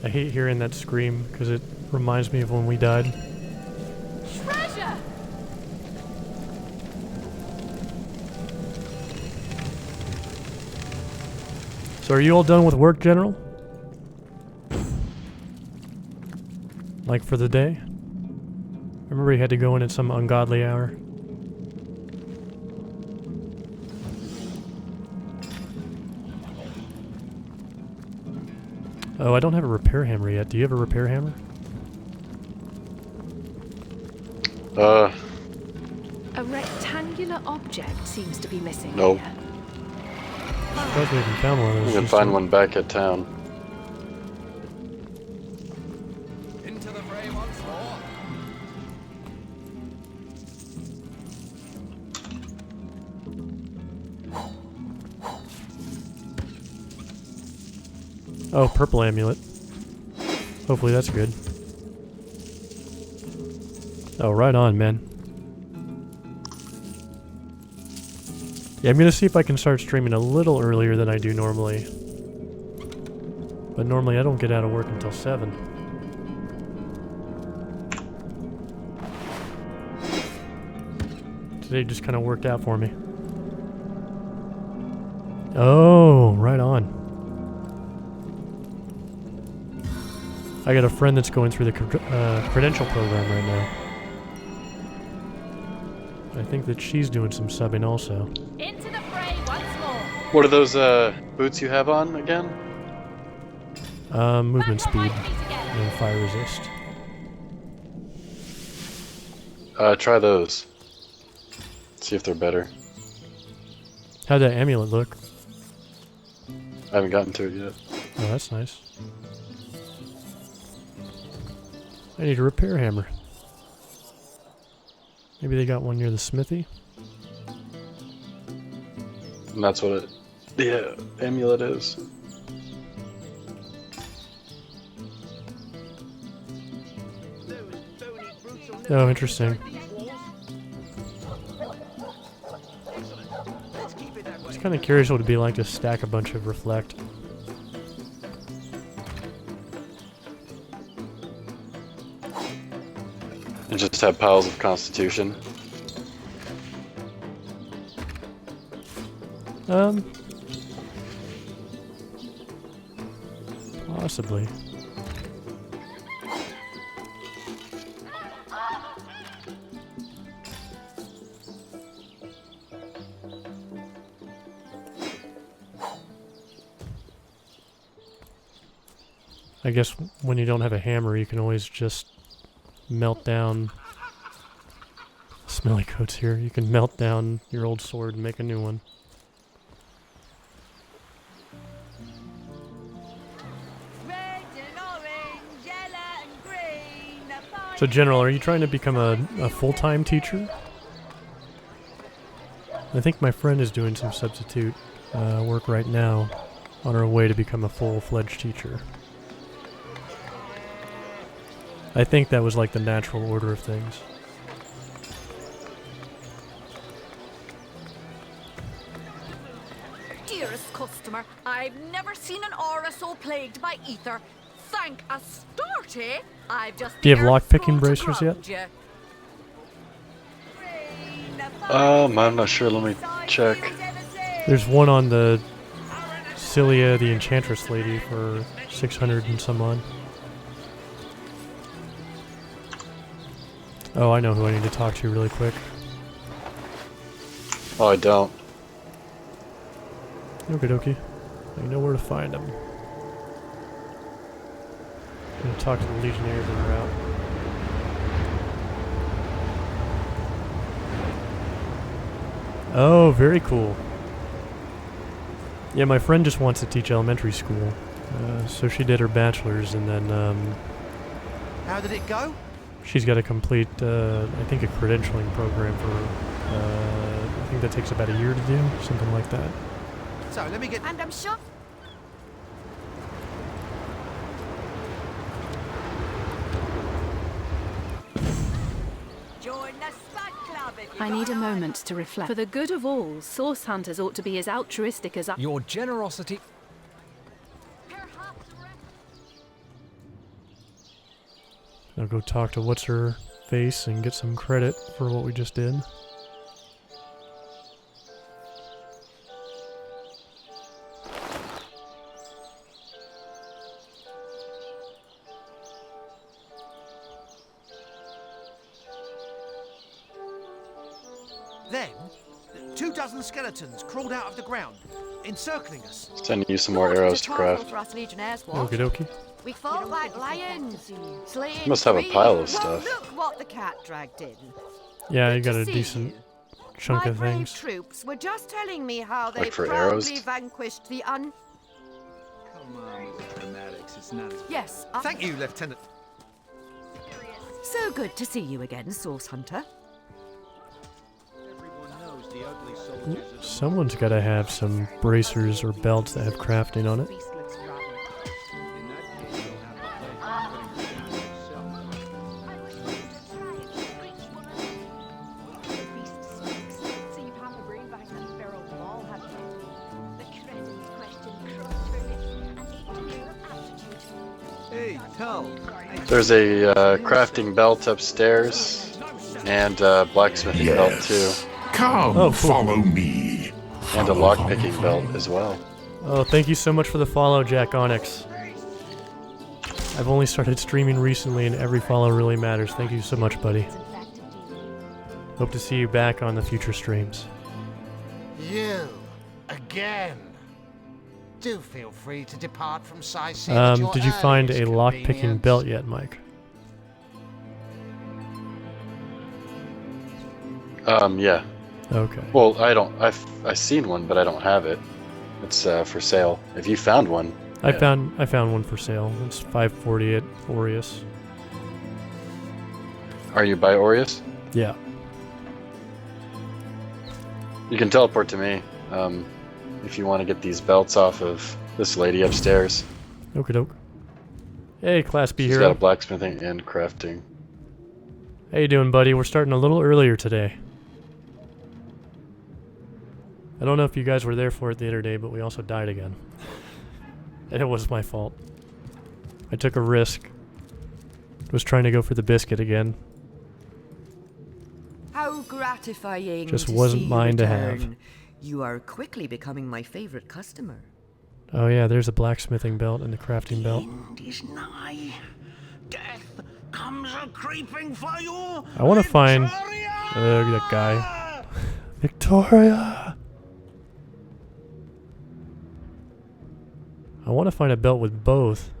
I hate hearing that scream because it reminds me of when we died. Treasure! So are you all done with work, General? Like for the day? Remember you had to go in at some ungodly hour? Oh, I don't have a repair hammer yet. Do you have a repair hammer? A rectangular object seems to be missing Nope. here. I'm surprised we haven't found one of You those. can just find yet. one back at town. Into the fray once more! Oh, purple amulet. Hopefully that's good. Oh, right on, man. Yeah, I'm gonna see if I can start streaming a little earlier than I do normally. But normally I don't get out of work until 7. Today just kind of worked out for me. Oh, right on. I got a friend that's going through the credential program right now. I think that she's doing some subbing also. Into the fray once more. What are those boots you have on again? Movement Back on my speed feet again. and fire resist. Try those. See if they're better. How'd that amulet look? I haven't gotten to it yet. Oh, that's nice. I need a repair hammer. Maybe they got one near the smithy? And that's what the amulet is. Oh, interesting. Just kind of curious what it'd be like to stack a bunch of reflect. And just have piles of constitution. Possibly. I guess when you don't have a hammer, you can always just melt down. Smelly coats here. You can melt down your old sword and make a new one. So, General, are you trying to become a full-time teacher? I think my friend is doing some substitute work right now on her way to become a full-fledged teacher. I think that was like the natural order of things. Dearest customer, I've never seen an aura so plagued by ether. Thank Astarte, I've just... Do you have lock-picking bracers yet? I'm not sure. Let me check. There's one on the Cilia, the Enchantress lady, for 600 and some odd. Oh, I know who I need to talk to really quick. Oh, I don't. Okie dokie. You know where to find them. I'm gonna talk to the Legionnaires en route. Oh, very cool. Yeah, my friend just wants to teach elementary school. So she did her bachelor's and then How did it go? she's got to complete, I think, a credentialing program for, I think that takes about a year to do, something like that. So, let me get... And I'm sure... Join the Spud Club if you I need a got moment to reflect. For the good of all, source hunters ought to be as altruistic as I... Your generosity... I'll go talk to what's-her-face and get some credit for what we just did. Then, 24 skeletons crawled out of the ground, encircling us. Sending you some more arrows to craft. Okie dokie. We fought like lions. Slaying Must have a pile of trees. stuff. Well, look what the cat dragged in. Yeah, you Good got a to see decent you. chunk My of brave things. troops were just telling me how they Like for proudly arrows? vanquished the Come on with the dramatics. It's not as Yes. Thank you, Lieutenant. So good to see you again, Source Hunter. everyone knows the ugly soldiers of the Someone's got to have some bracers or belts that have crafting on it. In that case, you'll have the pleasure of putting it yourself. Hey, Tull. There's a crafting belt upstairs, and a blacksmithing belt too, Come, Oh, cool. follow me. and a lockpicking belt as well. Oh, thank you so much for the follow, Jack Onyx. I've only started streaming recently, and every follow really matters. Thank you so much, buddy. Hope to see you back on the future streams. You again. Do feel free to depart from sightseeing at your Did you find a earliest lock-picking convenience. belt yet, Mike? Yeah. Okay. Well, I've seen one, but I don't have it. It's for sale. If you found one, I yeah. found one for sale. It's 540 at Aureus. Are you by Aureus? Yeah. You can teleport to me. if you want to get these belts off of this lady upstairs. Okie doke. Hey, Class B She's hero. got a blacksmithing and crafting. How you doing, buddy? We're starting a little earlier today. I don't know if you guys were there for it the other day, but we also died again. And it was my fault. I took a risk. Was trying to go for the biscuit again. How gratifying Just to wasn't see mine you to have. return. You are quickly becoming my favorite customer. Oh yeah, there's a blacksmithing belt and the crafting belt. End is nigh. Death comes a creeping for you. I want to find Victoria! that guy. Victoria. I want to find a belt with both.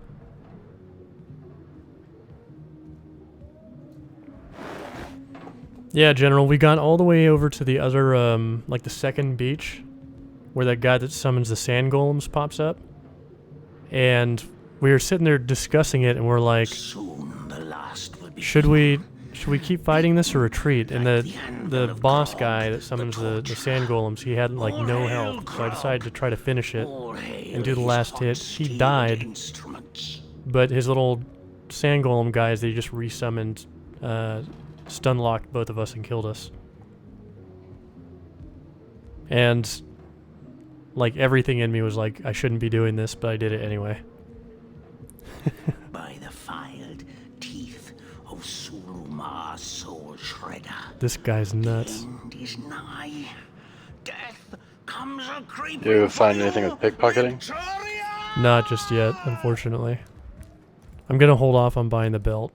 Yeah, General, we got all the way over to the other, like the second beach, where that guy that summons the sand golems pops up. And we were sitting there discussing it, and we're like, Soon the last will be should we keep fighting this or retreat? And the boss guy that summons the sand golems, he had like no health, so I decided to try to finish it and do the last hit. He died, but his little sand golem guys, they just resummoned, stun locked both of us and killed us. And like everything in me was like, I shouldn't be doing this, but I did it anyway. by the filed teeth of Suluma's soul shredder. This guy's nuts. End is nigh. Death comes a creeping. You find for anything you, with pickpocketing? Victoria! Not just yet, unfortunately. I'm gonna hold off on buying the belt.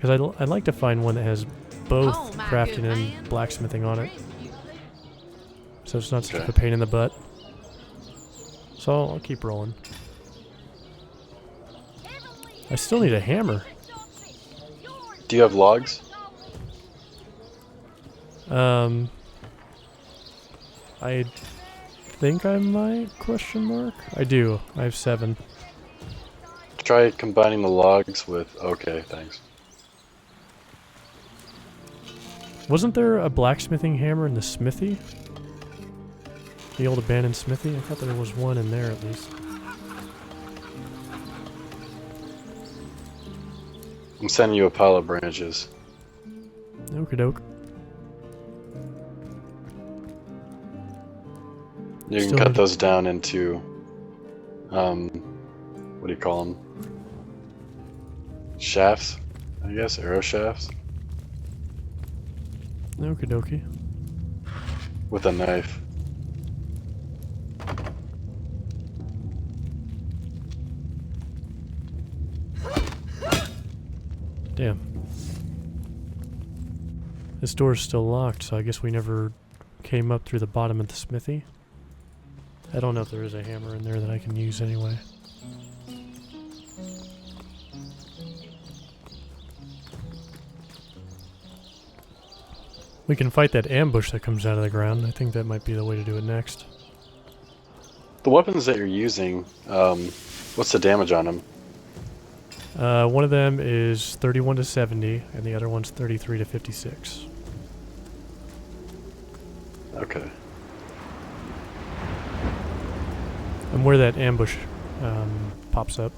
Because I'd like to find one that has both Oh, my crafting good and man. blacksmithing on it. So it's not such Okay. a pain in the butt. So I'll keep rolling. I still need a hammer. Do you have logs? I think I might, question mark? I do. I have 7. Try combining the logs with... Okay, thanks. Wasn't there a blacksmithing hammer in the smithy? The old abandoned smithy? I thought there was one in there at least. I'm sending you a pile of branches. Okie doke. You can Still cut need- those down into... what do you call them? Shafts, I guess? Arrow shafts? Okie dokie. With a knife. Damn. This door's still locked, so I guess we never came up through the bottom of the smithy. I don't know if there is a hammer in there that I can use anyway. We can fight that ambush that comes out of the ground. I think that might be the way to do it next. The weapons that you're using, what's the damage on them? One of them is 31 to 70, and the other one's 33 to 56. Okay. And where that ambush pops up.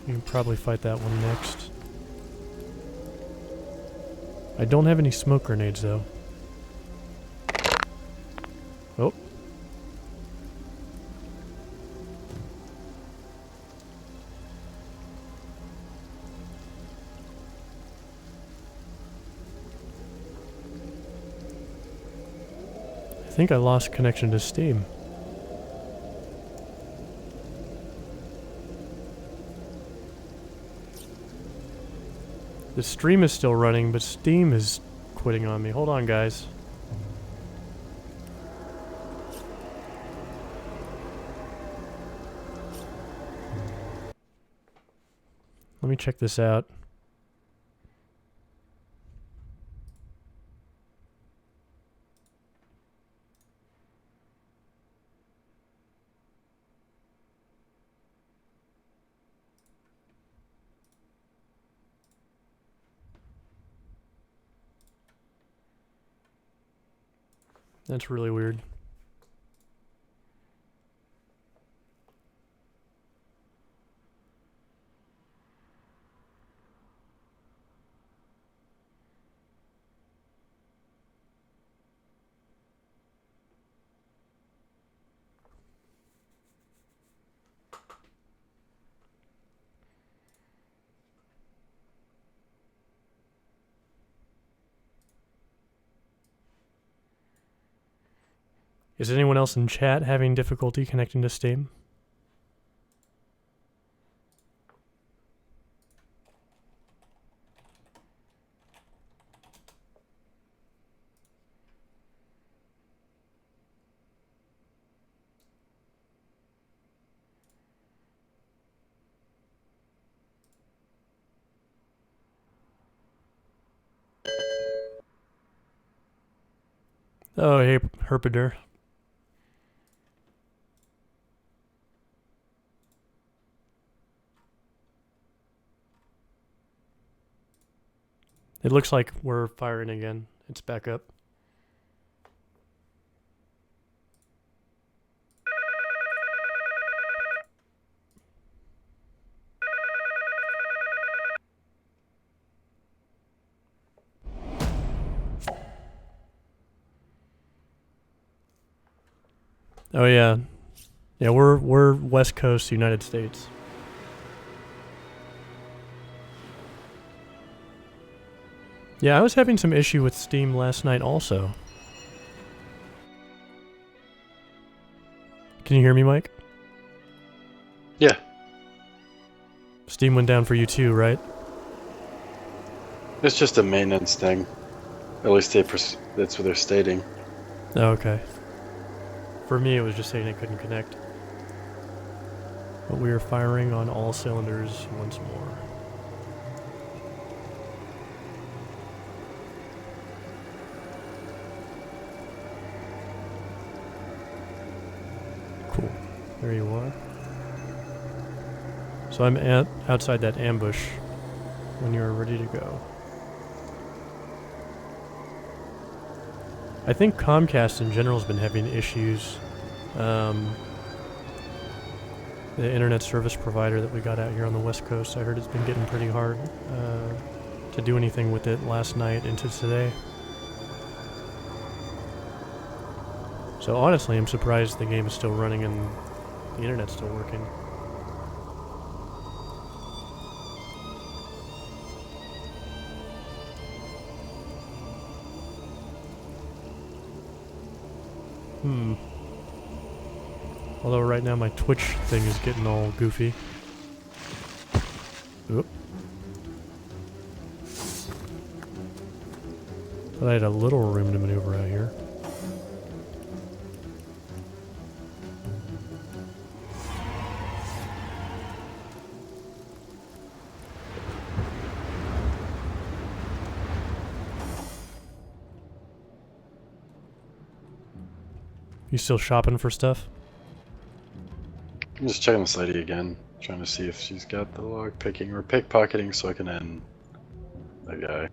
You can probably fight that one next. I don't have any smoke grenades though. Oh. I think I lost connection to Steam. The stream is still running, but Steam is quitting on me. Hold on, guys. Let me check this out. That's really weird. Is anyone else in chat having difficulty connecting to Steam? Oh, hey, Herpider. It looks like we're firing again. It's back up. Oh yeah. Yeah, we're West Coast, United States. Yeah, I was having some issue with Steam last night also. Can you hear me, Mike? Yeah. Steam went down for you too, right? It's just a maintenance thing. At least that's what they're stating. Oh, okay. For me, it was just saying it couldn't connect. But we are firing on all cylinders once more. Cool. There you are. So I'm outside that ambush when you're ready to go. I think Comcast in general has been having issues. The internet service provider that we got out here on the West Coast, I heard it's been getting pretty hard to do anything with it last night into today. So honestly, I'm surprised the game is still running and the internet's still working. Although right now my Twitch thing is getting all goofy. Oop. Thought I had a little room to maneuver out here. You still shopping for stuff? I'm just checking this lady again, trying to see if she's got the log picking or pickpocketing so I can end that guy.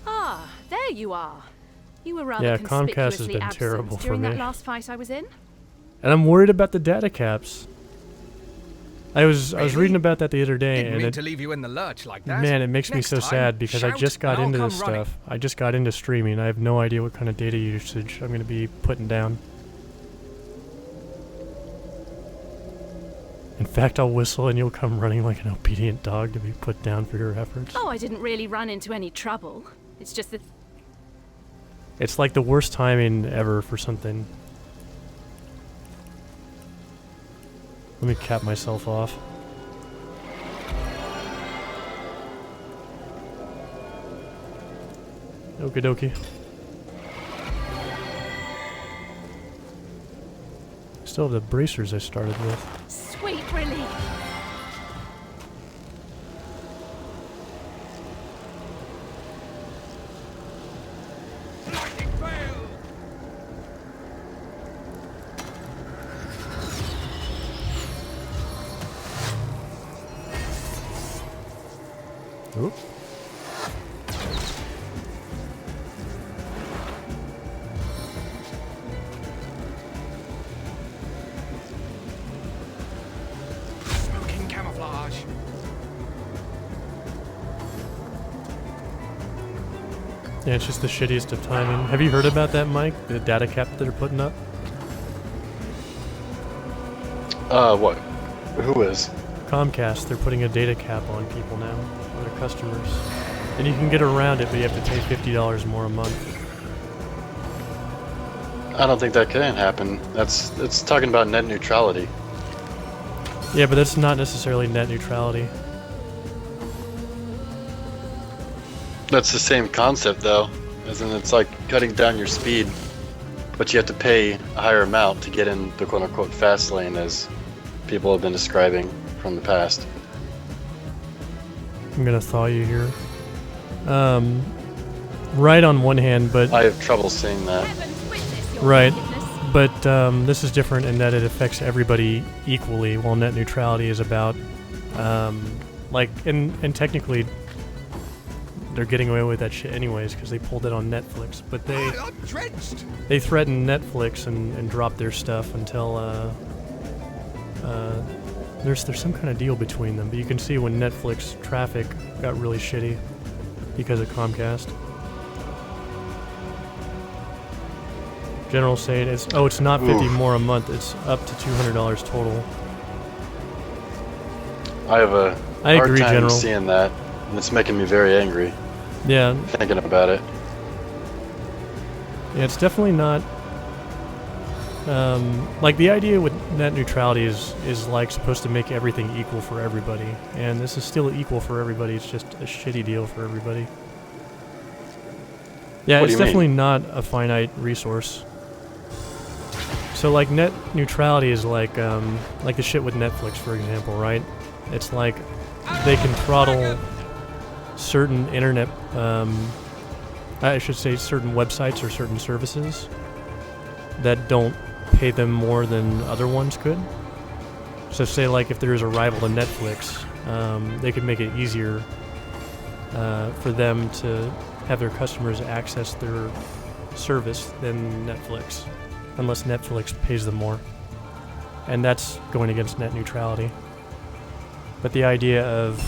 Ah, there you are. You were rather Yeah, Comcast has conspicuously been absent terrible for during me. that last fight I was in. And I'm worried about the data caps. I was Really? reading about that the other day, Didn't and mean it, to leave you in the lurch like that. man, it makes me Next so time, sad because I shout just got and I'll into come this running. stuff. I just got into streaming. I have no idea what kind of data usage I'm going to be putting down. In fact, I'll whistle and you'll come running like an obedient dog to be put down for your efforts. Oh, I didn't really run into any trouble. It's just that It's like the worst timing ever for something. Let me cap myself off. Okie dokie. Still have the bracers I started with. sweet relief. Oop. Smoking camouflage. Yeah, it's just the shittiest of timing. Have you heard about that, Mike? The data cap that they're putting up? What? Who is? Comcast, they're putting a data cap on people now, on their customers. And you can get around it, but you have to pay $50 more a month. I don't think that can happen. It's talking about net neutrality. Yeah, but that's not necessarily net neutrality. That's the same concept, though. As in, it's like cutting down your speed, but you have to pay a higher amount to get in the quote-unquote fast lane, as people have been describing from the past. I'm gonna thaw you here. Right on one hand, but... I have trouble seeing that. Right, but this is different in that it affects everybody equally, while net neutrality is about, like, and technically they're getting away with that shit anyways because they pulled it on Netflix, but they threatened Netflix and dropped their stuff until there's some kind of deal between them. But you can see when Netflix traffic got really shitty because of Comcast. General saying it's not 50 more a month, it's up to $200 total. I have a I hard agree, time General. seeing that, and it's making me very angry. Yeah. Thinking about it. Yeah, it's definitely not. Like the idea with net neutrality is like supposed to make everything equal for everybody, and this is still equal for everybody. It's just a shitty deal for everybody. Yeah, What do it's you definitely mean? not a finite resource. So like net neutrality is like the shit with Netflix, for example, right? It's like they can throttle certain internet, I should say certain websites or certain services that don't pay them more than other ones could. So say like if there's a rival to Netflix, they could make it easier for them to have their customers access their service than Netflix, unless Netflix pays them more. And that's going against net neutrality. But the idea of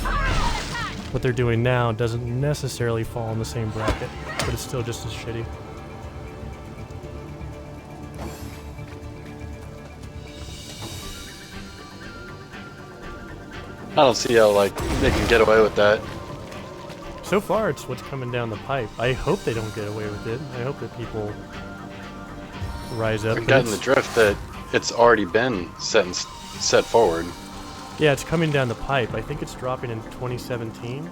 what they're doing now doesn't necessarily fall in the same bracket, but it's still just as shitty. I don't see how, like, they can get away with that. So far, it's what's coming down the pipe. I hope they don't get away with it. I hope that people rise up. I've gotten the drift that it's already been set forward. Yeah, it's coming down the pipe. I think it's dropping in 2017,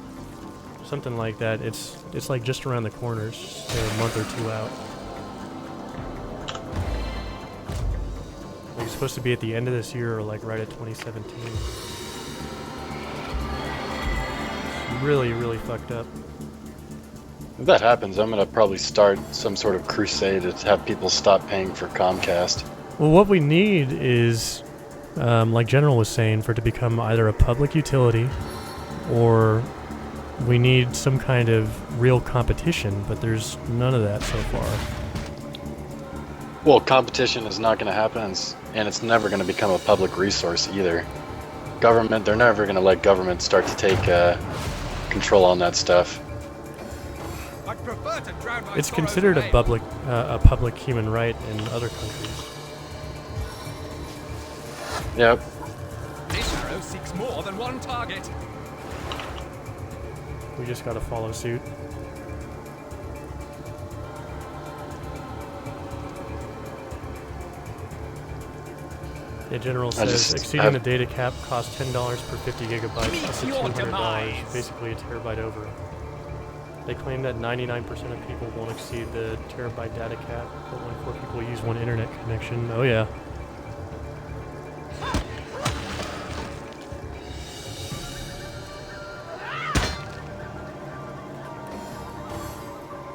something like that. It's like just around the corner, it's just a month or two out. Like it's supposed to be at the end of this year or like right at 2017. It's really, really fucked up. If that happens, I'm gonna probably start some sort of crusade to have people stop paying for Comcast. Well, what we need is, like General was saying, for it to become either a public utility or we need some kind of real competition, but there's none of that so far. Well, competition is not gonna happen, and it's never gonna become a public resource either. Government, they're never gonna let government start to take control on that stuff. I'd prefer to drown my It's sorrows considered in a ale. public human right in other countries. Yep. This arrow seeks more than one target. We just gotta follow suit. Yeah, General says exceeding the data cap costs $10 per 50 gigabytes, up to your $200, demise. basically a terabyte over. They claim that 99% of people won't exceed the terabyte data cap, but when 4 people use one internet connection, oh yeah.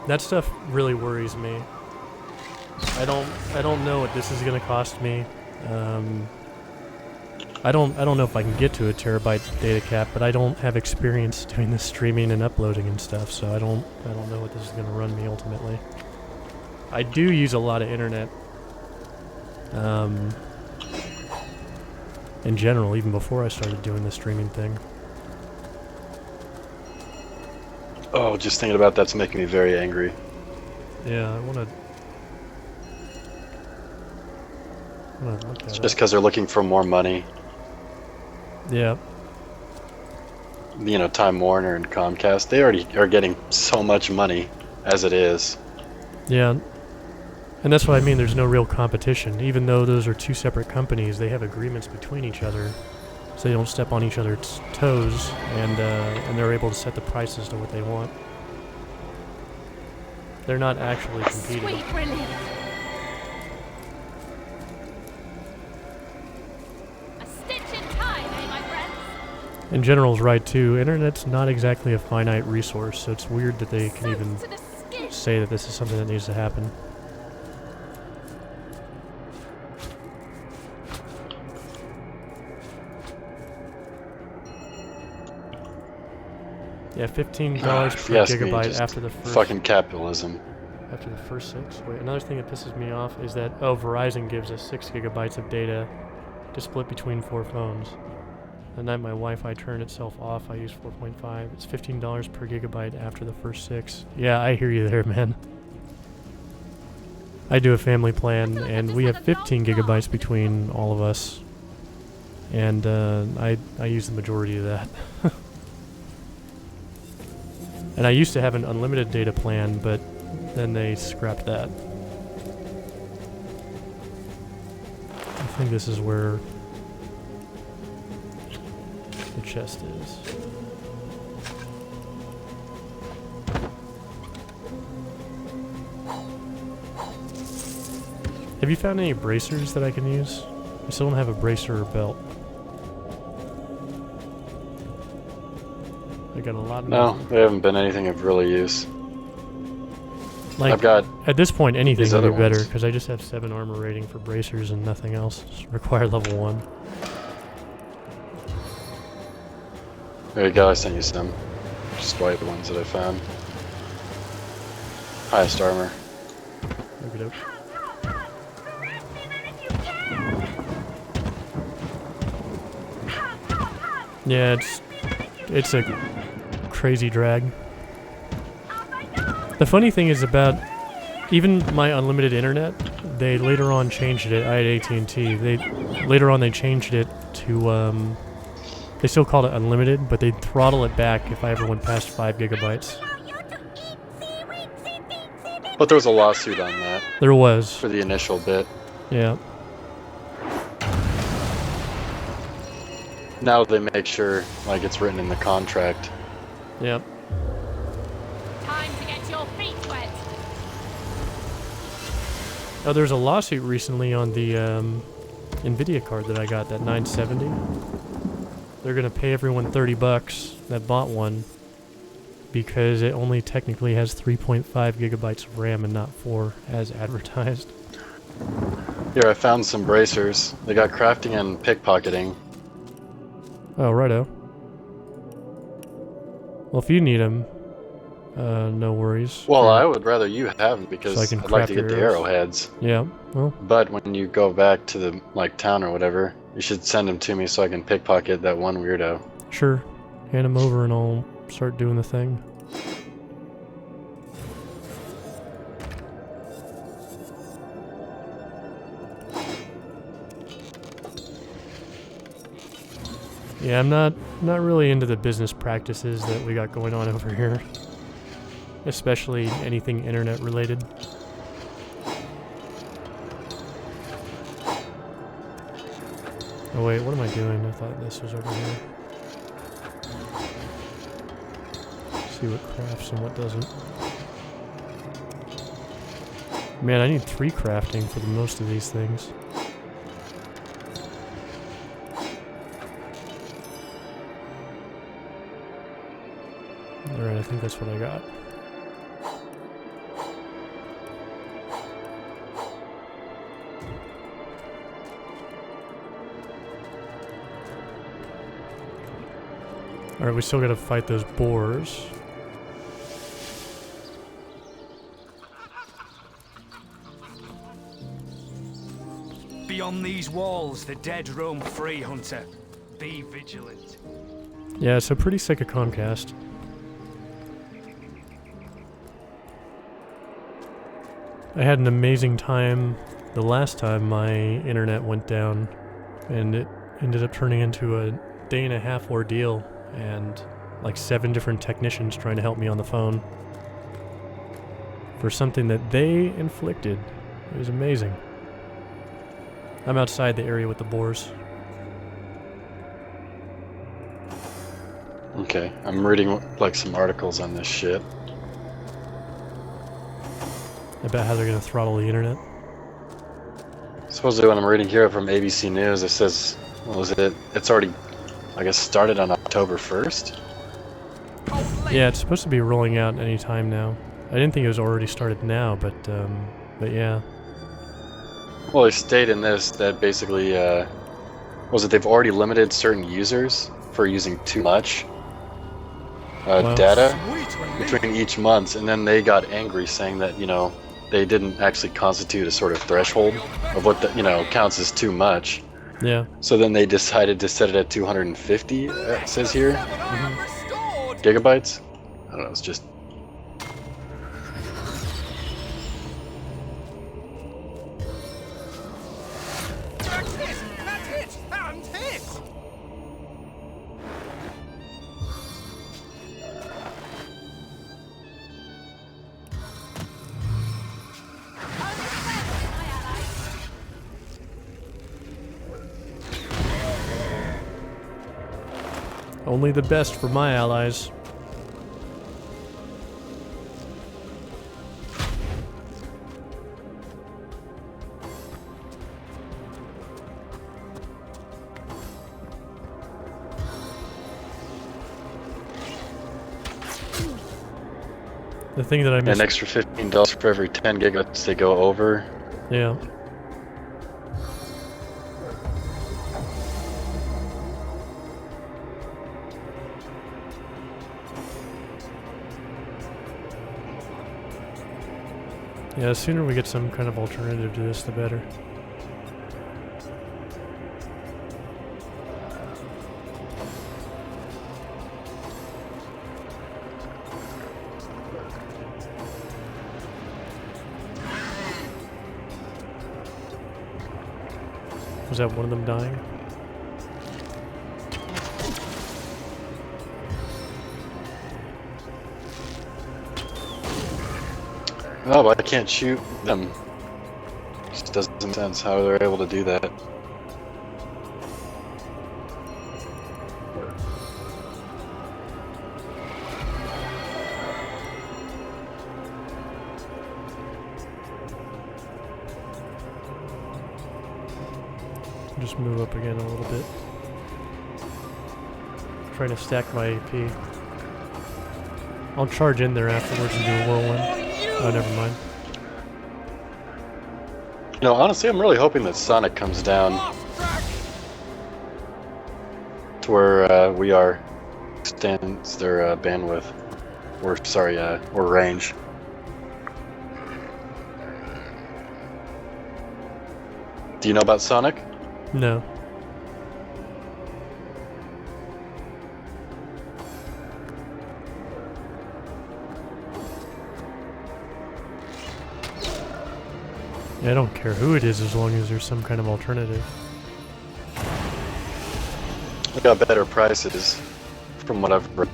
That stuff really worries me. I don't know what this is gonna cost me. I don't know if I can get to a terabyte data cap, but I don't have experience doing this streaming and uploading and stuff, so I don't know what this is gonna run me ultimately. I do use a lot of internet. In general, even before I started doing the streaming thing. Oh, just thinking about that's making me very angry. Yeah, I wanna look at It's it. just because they're looking for more money. Yeah. You know, Time Warner and Comcast, they already are getting so much money as it is. Yeah. And that's what I mean, there's no real competition. Even though those are two separate companies, they have agreements between each other, so they don't step on each other's toes, and they're able to set the prices to what they want. They're not actually competing. Sweet relief. A stitch in time, eh, my friends? And General's right too, internet's not exactly a finite resource, so it's weird that they can even To the skin. say that this is something that needs to happen. Yeah, $15 per Yes, me, gigabyte just after the first. fucking capitalism. After the first 6. Wait, another thing that pisses me off is that Verizon gives us 6 gigabytes of data to split between 4 phones. The night my Wi-Fi turned itself off, I used 4.5. It's $15 per gigabyte after the first 6. Yeah, I hear you there, man. I do a family plan, and we have 15 gigabytes between all of us, and I use the majority of that. And I used to have an unlimited data plan, but then they scrapped that. I think this is where the chest is. Have you found any bracers that I can use? I still don't have a bracer or belt. I got a lot of No, they haven't been anything of really use. Like, I've got at this point, anything these would be other better, ones. because I just have 7 armor rating for bracers and nothing else. Just require level 1. There you go, I sent you some. Just white ones that I found. Highest armor. Okey-doke. Yeah, it's a crazy drag. The funny thing is about even my unlimited internet, they later on changed it. I had AT&T. Later on they changed it to they still called it unlimited, but they'd throttle it back if I ever went past 5 gigabytes. But there was a lawsuit on that There was. for the initial bit. Yeah. Now they make sure like it's written in the contract. Yep. Time to get your feet wet. Oh, there's a lawsuit recently on the Nvidia card that I got, that 970. They're gonna pay everyone $30 that bought one because it only technically has 3.5 gigabytes of RAM and not 4 as advertised. Here, I found some bracers. They got crafting and pickpocketing. Oh, righto. Well, if you need them, no worries. Well, I would rather you have them because So I can I'd like to craft get the your arrowheads. Yeah, well, But when you go back to the town or whatever, you should send them to me so I can pickpocket that one weirdo. sure. Hand them over and I'll start doing the thing. Yeah, I'm not really into the business practices that we got going on over here. Especially anything internet related. Oh wait, what am I doing? I thought this was over here. See what crafts and what doesn't. Man, I need 3 crafting for the most of these things. Alright, I think that's what I got. Alright, we still gotta fight those boars. Beyond these walls, the dead roam free, Hunter. Be vigilant. Yeah, so pretty sick of Comcast. I had an amazing time the last time my internet went down, and it ended up turning into a day-and-a-half ordeal, and like 7 different technicians trying to help me on the phone for something that they inflicted. It was amazing. I'm outside the area with the boars. Okay, I'm reading like some articles on this shit. About how they're gonna throttle the internet. Supposedly, what I'm reading here from ABC News, it says, what was it? It's already, I guess, started on October 1st. Yeah, it's supposed to be rolling out any time now. I didn't think it was already started now, but yeah. Well, they state in this that basically, was it they've already limited certain users for using too much data between each month, and then they got angry saying that, you know, they didn't actually constitute a sort of threshold of what the, you know, counts as too much. Yeah. So then they decided to set it at 250, it says here. Gigabytes? I don't know, it's just... That's it! And hit! Only the best for my allies. The thing that I missed... An extra $15 for every 10 gigabytes they go over. Yeah. Yeah, the sooner we get some kind of alternative to this, the better. Was that one of them dying? Oh, but I can't shoot them. Just doesn't make sense how they're able to do that. Just move up again a little bit. Trying to stack my AP. I'll charge in there afterwards and do a whirlwind. Oh, never mind. You know, honestly, I'm really hoping that Sonic comes down to where we are, extends their bandwidth, or sorry, or range. Do you know about Sonic? No. Yeah, I don't care who it is as long as there's some kind of alternative. They got better prices from what I've read.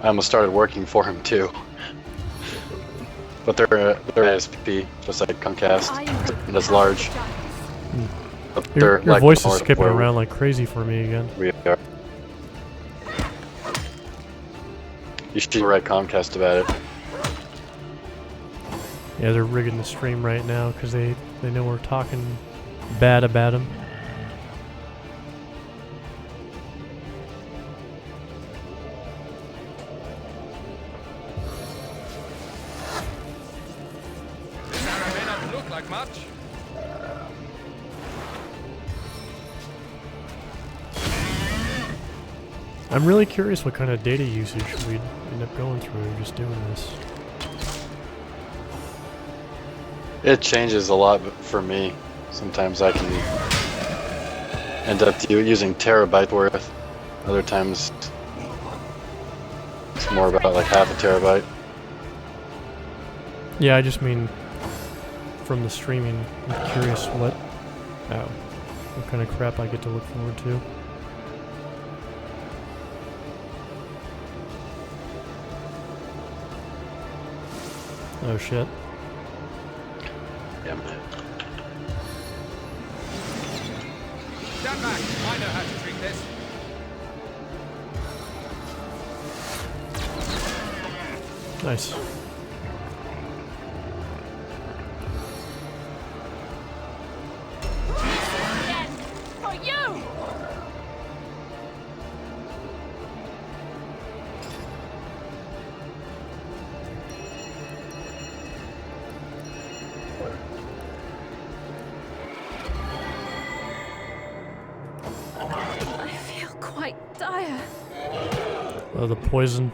I almost started working for him too. But they're ISP, just like Comcast, and as large. But Your like voice is north skipping where around like crazy for me again. we are. You should write Comcast about it. Yeah, they're rigging the stream right now because they know we're talking bad about them. Sarah may not look like much. I'm really curious what kind of data usage we'd end up going through just doing this. It changes a lot for me. Sometimes I can end up using terabyte worth. Other times it's more about like half a terabyte. Yeah, I just mean from the streaming. I'm curious what kind of crap I get to look forward to. Oh shit. Yeah. Stand back. I know how to treat this. Nice. For you! I feel quite dire. Oh, the poison.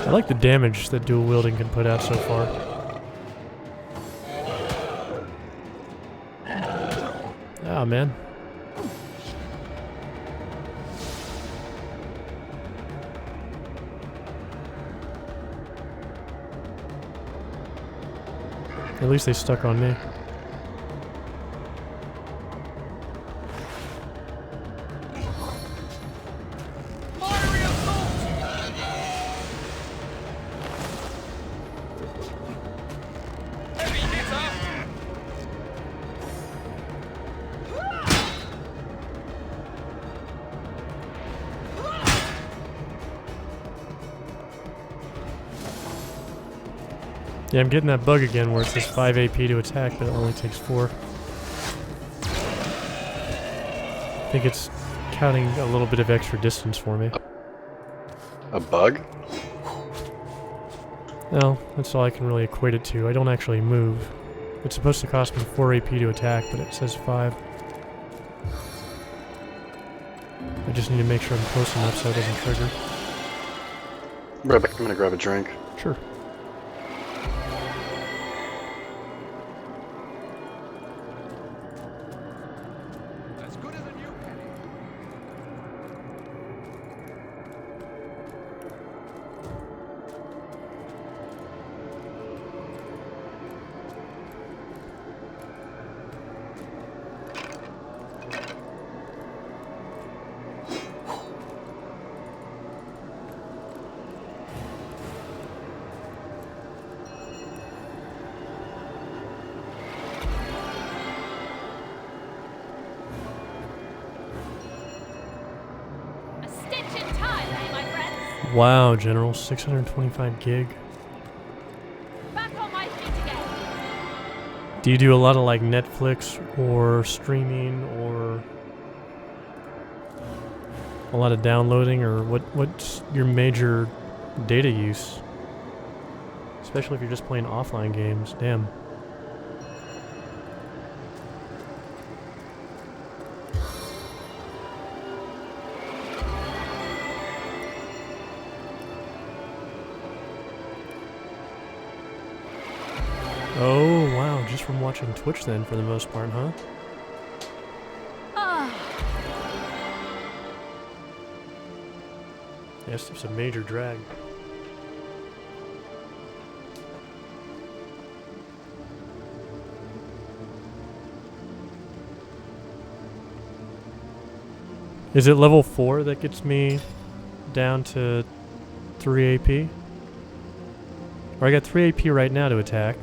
I like the damage that dual wielding can put out so far. Ah, man. At least they stuck on me. Yeah, I'm getting that bug again where it says 5 AP to attack, but it only takes 4. I think it's counting a little bit of extra distance for me. A bug? No, that's all I can really equate it to. I don't actually move. It's supposed to cost me 4 AP to attack, but it says 5. I just need to make sure I'm close enough so it doesn't trigger. Right back. I'm gonna grab a drink. Sure. Wow, General, 625 gig. Back on my feet again. Do you do a lot of like Netflix or streaming or a lot of downloading, or what's your major data use? Especially if you're just playing offline games. Damn. Oh, wow, just from watching Twitch then, for the most part, huh? Yes, it's a major drag. Is it level 4 that gets me down to 3 AP? Or I got 3 AP right now to attack.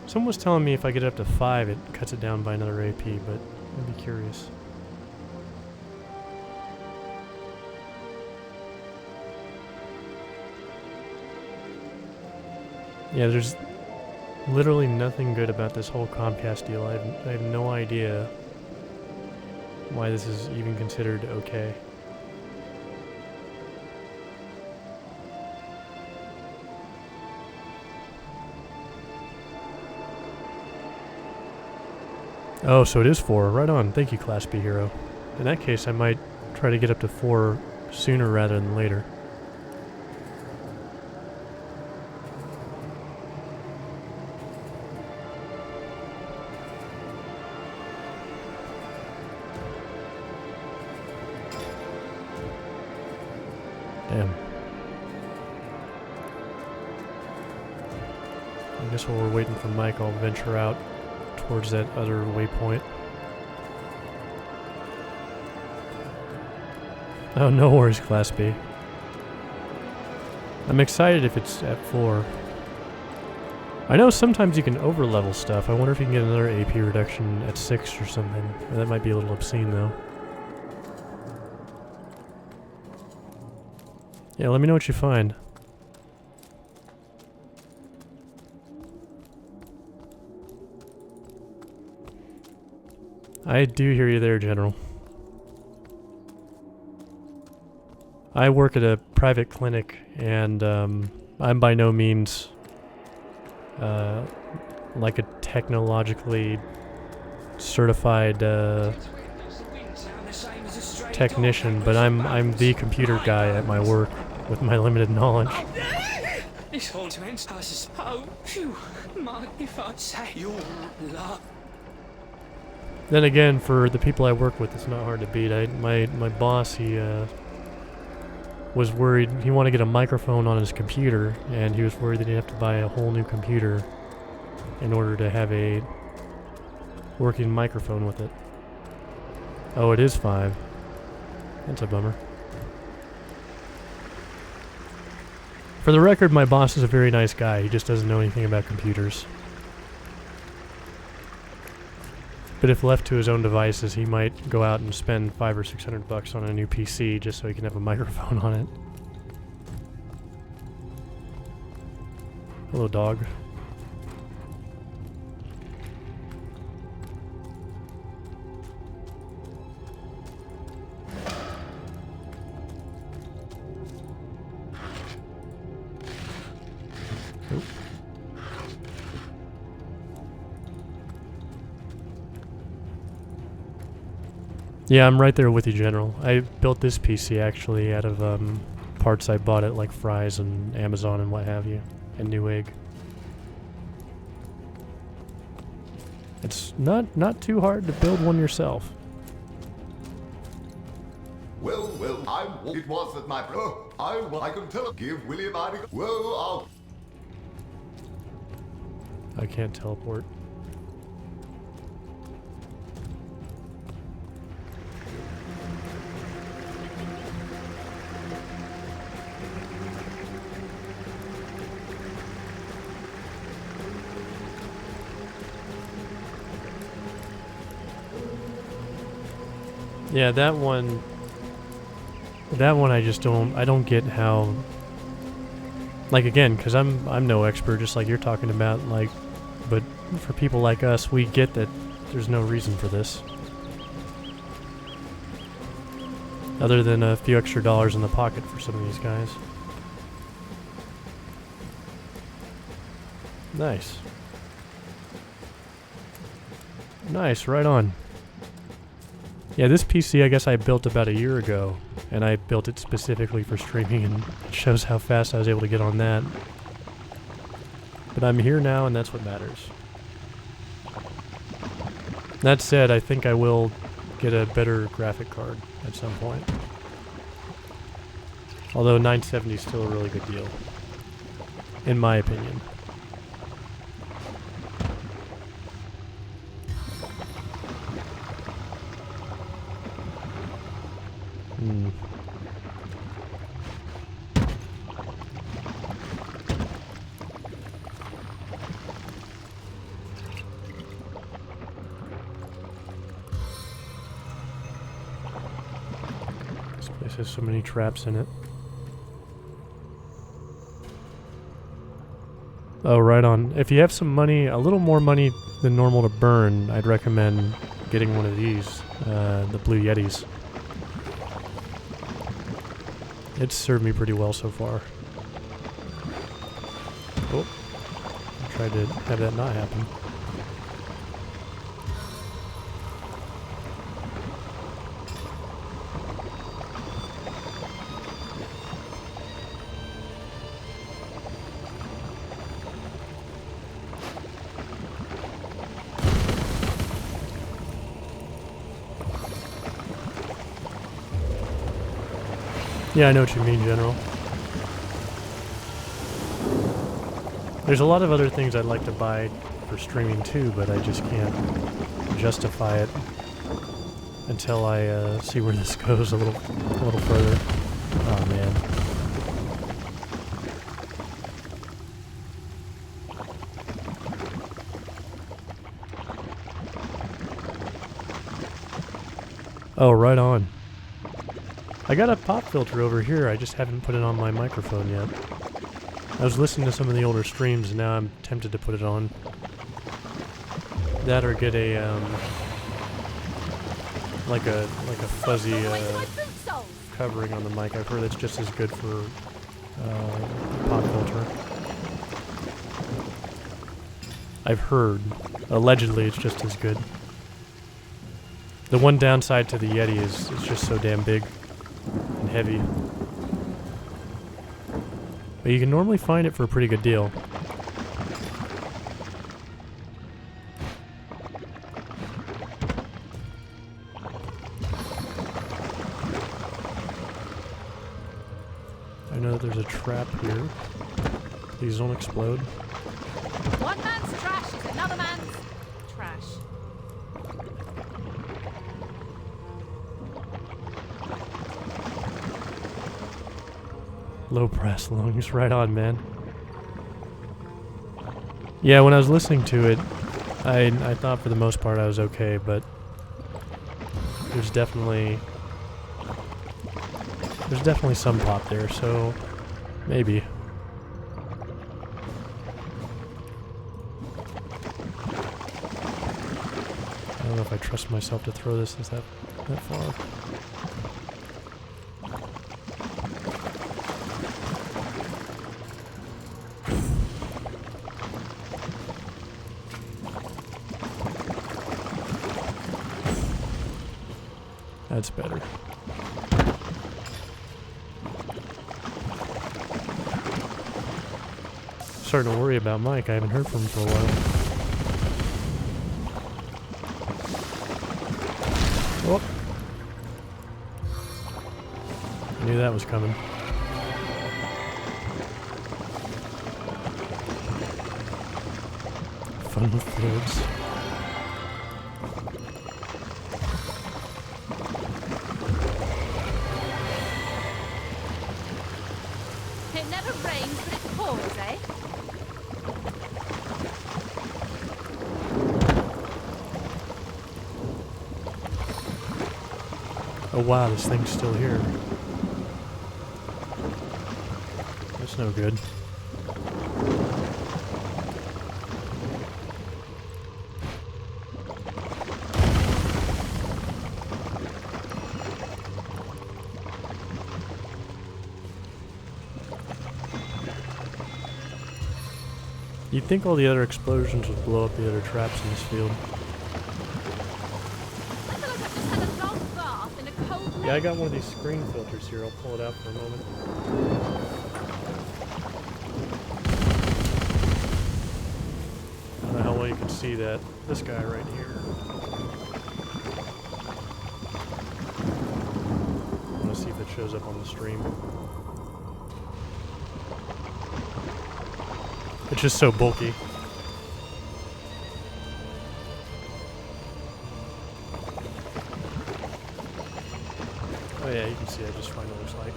Someone was telling me if I get it up to 5, it cuts it down by another AP, but I'd be curious. Yeah, there's literally nothing good about this whole Comcast deal. I have no idea why this is even considered okay. Oh, so it is 4. Right on. Thank you, Class B Hero. In that case, I might try to get up to 4 sooner rather than later. Damn. I guess while we're waiting for Mike, I'll venture out towards that other waypoint. Oh, no worries, Class B. I'm excited if it's at 4. I know sometimes you can overlevel stuff. I wonder if you can get another AP reduction at 6 or something. That might be a little obscene, though. Yeah, let me know what you find. I do hear you there, General. I work at a private clinic, and I'm by no means like a technologically certified technician, but I'm the computer guy at my work with my limited knowledge. This haunts, I suppose. Phew, mind if I say your luck. Then again, for the people I work with, it's not hard to beat. My boss, he was worried. He wanted to get a microphone on his computer, and he was worried that he'd have to buy a whole new computer in order to have a working microphone with it. Oh, it is 5. That's a bummer. For the record, my boss is a very nice guy. He just doesn't know anything about computers. But if left to his own devices, he might go out and spend $500 or $600 on a new PC just so he can have a microphone on it. Hello, dog. Nope. Yeah, I'm right there with you, General. I built this PC actually out of parts I bought at like Fry's and Amazon and what have you, and Newegg. It's not too hard to build one yourself. Well, it was that my I can tell. Give William I can't teleport. Yeah, that one I just don't get how, like, again, because I'm no expert, just like you're talking about, like, but for people like us, we get that there's no reason for this other than a few extra dollars in the pocket for some of these guys. Nice. Nice, right on. Yeah, this PC I guess I built about a year ago, and I built it specifically for streaming, and it shows how fast I was able to get on that. But I'm here now, and that's what matters. That said, I think I will get a better graphic card at some point. Although 970 is still a really good deal, in my opinion. Hmm. This place has so many traps in it. Oh, right on. If you have some money, a little more money than normal to burn, I'd recommend getting one of these, the Blue Yetis. It's served me pretty well so far. Oh, I tried to have that not happen. Yeah, I know what you mean, General. There's a lot of other things I'd like to buy for streaming too, but I just can't justify it until I see where this goes a little further. Oh man. Oh, right on. I got a pop filter over here, I just haven't put it on my microphone yet. I was listening to some of the older streams and now I'm tempted to put it on. That or get a, like a fuzzy, covering on the mic. I've heard it's just as good for, pop filter. I've heard. Allegedly it's just as good. The one downside to the Yeti is it's just so damn big and heavy. But you can normally find it for a pretty good deal. I know that there's a trap here. Please don't explode. One man's trash is another man's trash. Low brass lungs, right on, man. Yeah, when I was listening to it, I thought for the most part I was okay, but there's definitely some pop there, so maybe. I don't know if I trust myself to throw this that far. That's better. Starting to worry about Mike. I haven't heard from him for a while. Oh. I knew that was coming. Fun with fluids. It never rains, but it pours, eh? Oh wow, this thing's still here. That's no good. You'd think all the other explosions would blow up the other traps in this field. I feel like I've just had a long bath in a cold lake. Yeah, I got one of these screen filters here. I'll pull it out for a moment. I don't know how well you can see that. This guy right here. I want to see if it shows up on the stream. It's just so bulky. Oh yeah, you can see fancy, I just find it looks like.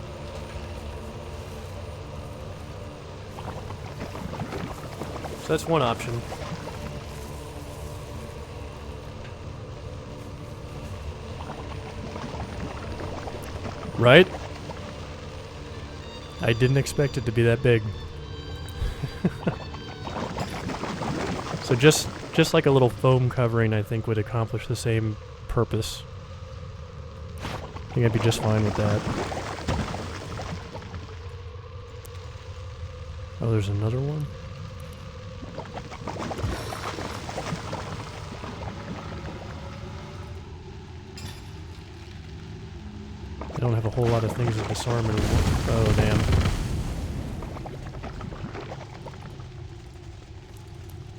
So that's one option. Right? I didn't expect it to be that big. So just like a little foam covering, I think would accomplish the same purpose. I think I'd be just fine with that. Oh, there's another one? I don't have a whole lot of things to disarm anymore. Oh, damn.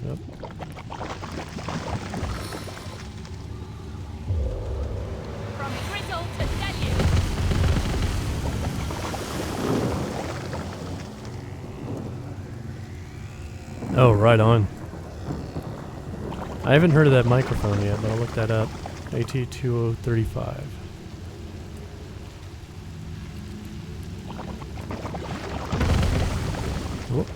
Yep. From grizzle to deluge. Oh, right on. I haven't heard of that microphone yet, but I'll look that up. AT2035. Whoop.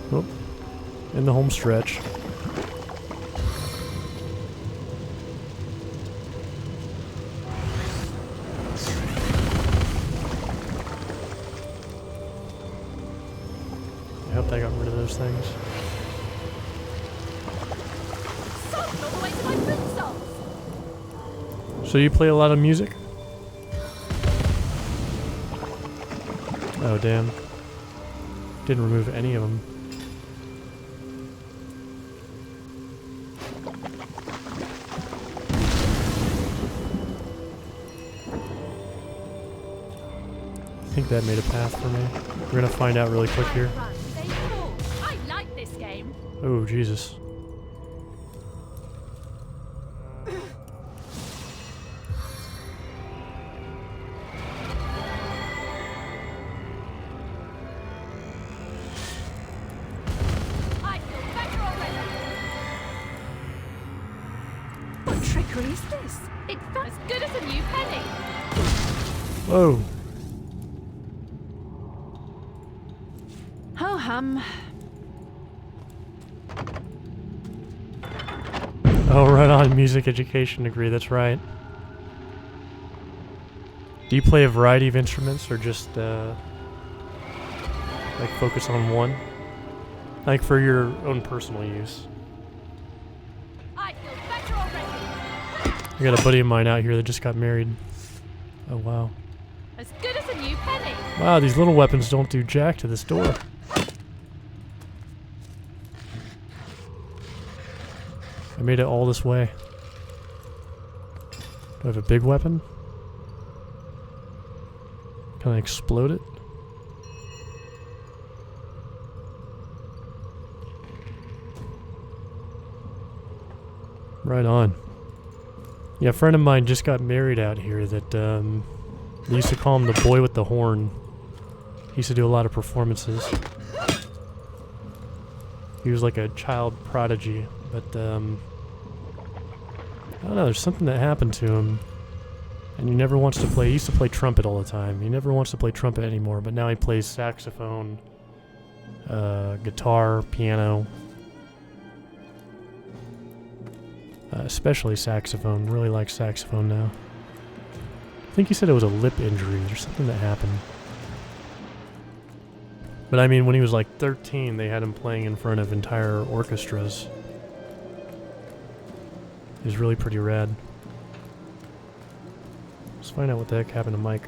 Oh, in the home stretch. I hope I got rid of those things. Soft all the way to my boot soles. So you play a lot of music? Oh, damn. Didn't remove any of them. I think that made a path for me. We're gonna find out really quick here. Run, they fall. I like this game. Oh, Jesus. I feel better already. What trickery is this? It felt as good as a new penny. Whoa. Ho hum. Oh, right on. Music education degree, that's right. Do you play a variety of instruments or just, like, focus on one? Like, for your own personal use? I feel better already. I got a buddy of mine out here that just got married. Oh, wow. As good as a new penny. Wow, these little weapons don't do jack to this door. I made it all this way. Do I have a big weapon? Can I explode it? Right on. Yeah, a friend of mine just got married out here that, they used to call him the boy with the horn. He used to do a lot of performances. He was like a child prodigy, but, I don't know, there's something that happened to him. And he never wants to play, he used to play trumpet all the time. He never wants to play trumpet anymore, but now he plays saxophone, guitar, piano. Especially saxophone, really likes saxophone now. I think he said it was a lip injury or something that happened. But I mean, when he was like 13, they had him playing in front of entire orchestras. It was really pretty rad. Let's find out what the heck happened to Mike.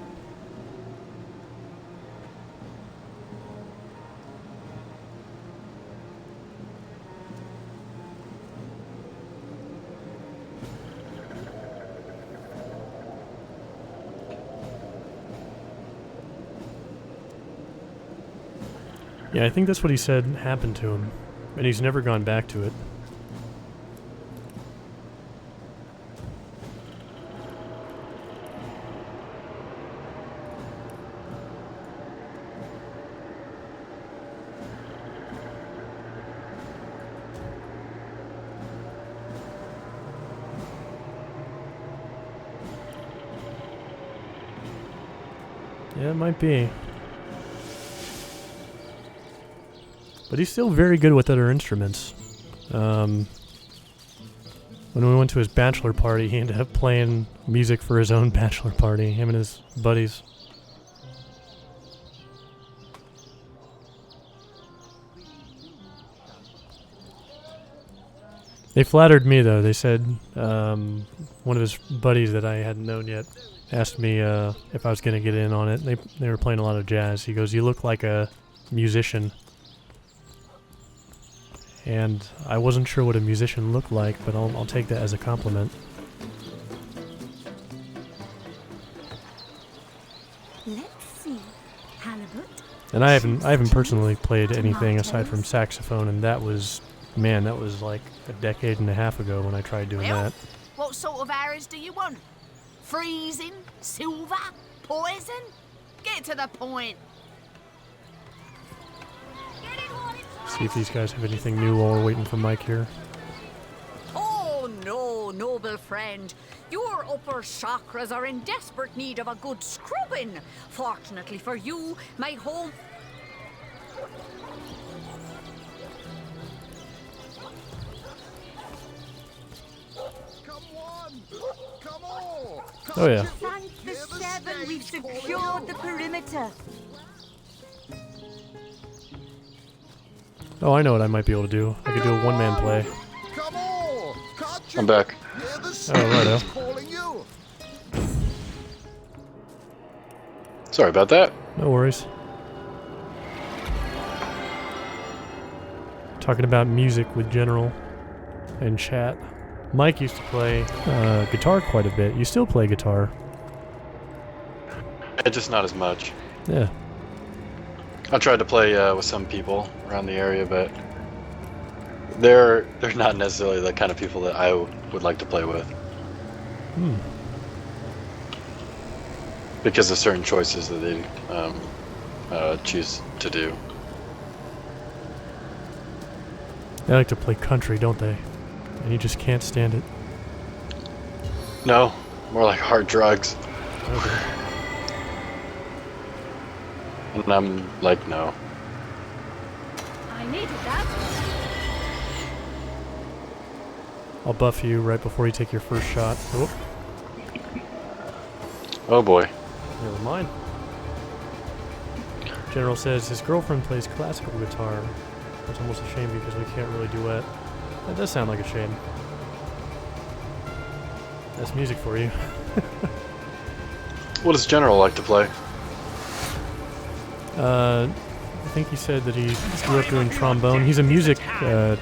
Yeah, I think that's what he said happened to him, and he's never gone back to it. Yeah, it might be. But he's still very good with other instruments. When we went to his bachelor party, he ended up playing music for his own bachelor party, him and his buddies. They flattered me, though. They said one of his buddies that I hadn't known yet asked me if I was going to get in on it. They were playing a lot of jazz. He goes, "You look like a musician." And I wasn't sure what a musician looked like, but I'll take that as a compliment. Let's see. Halibut. And I haven't personally played anything aside from saxophone, and that was, man, that was like a decade and a half ago when I tried doing that. What sort of arrows do you want? Freezing? Silver? Poison? Get to the point. See if these guys have anything new while we're waiting for Mike here. Oh no, noble friend. Your upper chakras are in desperate need of a good scrubbing. Fortunately for you, my home... Oh yeah. Thank the seven, we've secured the perimeter. Oh, I know what I might be able to do. I could do a one-man play. I'm back. Oh, righto. Sorry about that. No worries. Talking about music with General and chat. Mike used to play guitar quite a bit. You still play guitar? Yeah, just not as much. Yeah. I tried to play with some people around the area, but they're not necessarily the kind of people that I would like to play with. Hmm. Because of certain choices that they choose to do. They like to play country, don't they? And you just can't stand it. No, more like hard drugs. Okay. And I'm like, no. I needed that. I'll buff you right before you take your first shot. Oh, Oh boy. never mind. General says his girlfriend plays classical guitar. It's almost a shame because we can't really duet. That does sound like a shame. That's music for you. What does General like to play? I think he said that he grew up doing trombone. He's a music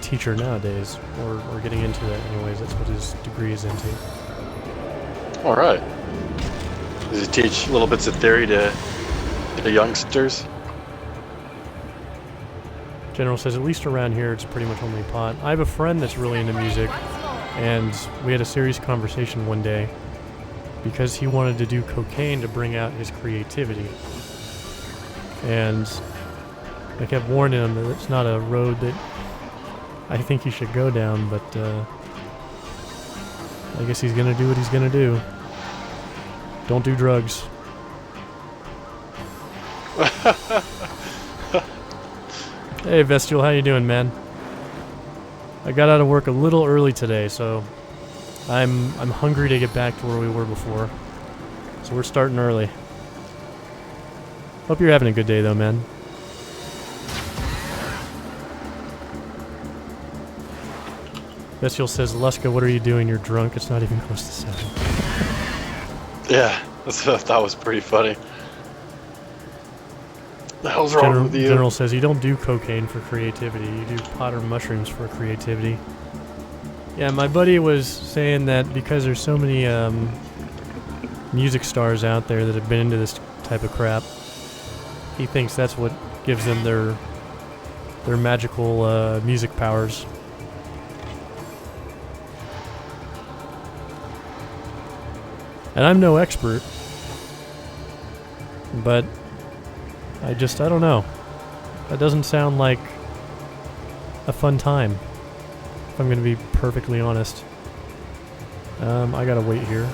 teacher nowadays, or getting into that anyways. That's what his degree is into. Alright. Does he teach little bits of theory to the youngsters? General says, at least around here, it's pretty much only pot. I have a friend that's really into music, and we had a serious conversation one day because he wanted to do cocaine to bring out his creativity. And I kept warning him that it's not a road that I think he should go down, but I guess he's gonna do what he's gonna do. Don't do drugs. Hey Vestial, how you doing, man? I got out of work a little early today, so I'm hungry to get back to where we were before. So we're starting early. Hope you're having a good day though, man. Vestial says, Luska, what are you doing? You're drunk. It's not even close to 7. Yeah, that's what I thought was pretty funny. The hell's wrong with you? General says, you don't do cocaine for creativity. You do pot or mushrooms for creativity. Yeah, my buddy was saying that because there's so many music stars out there that have been into this type of crap, he thinks that's what gives them their magical music powers. And I'm no expert, but I don't know. That doesn't sound like a fun time, if I'm going to be perfectly honest. I gotta wait here.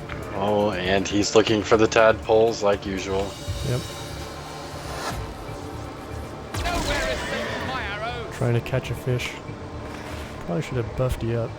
Come Oh, and he's looking for the tadpoles like usual. Yep. Trying to catch a fish. Probably should have buffed you up.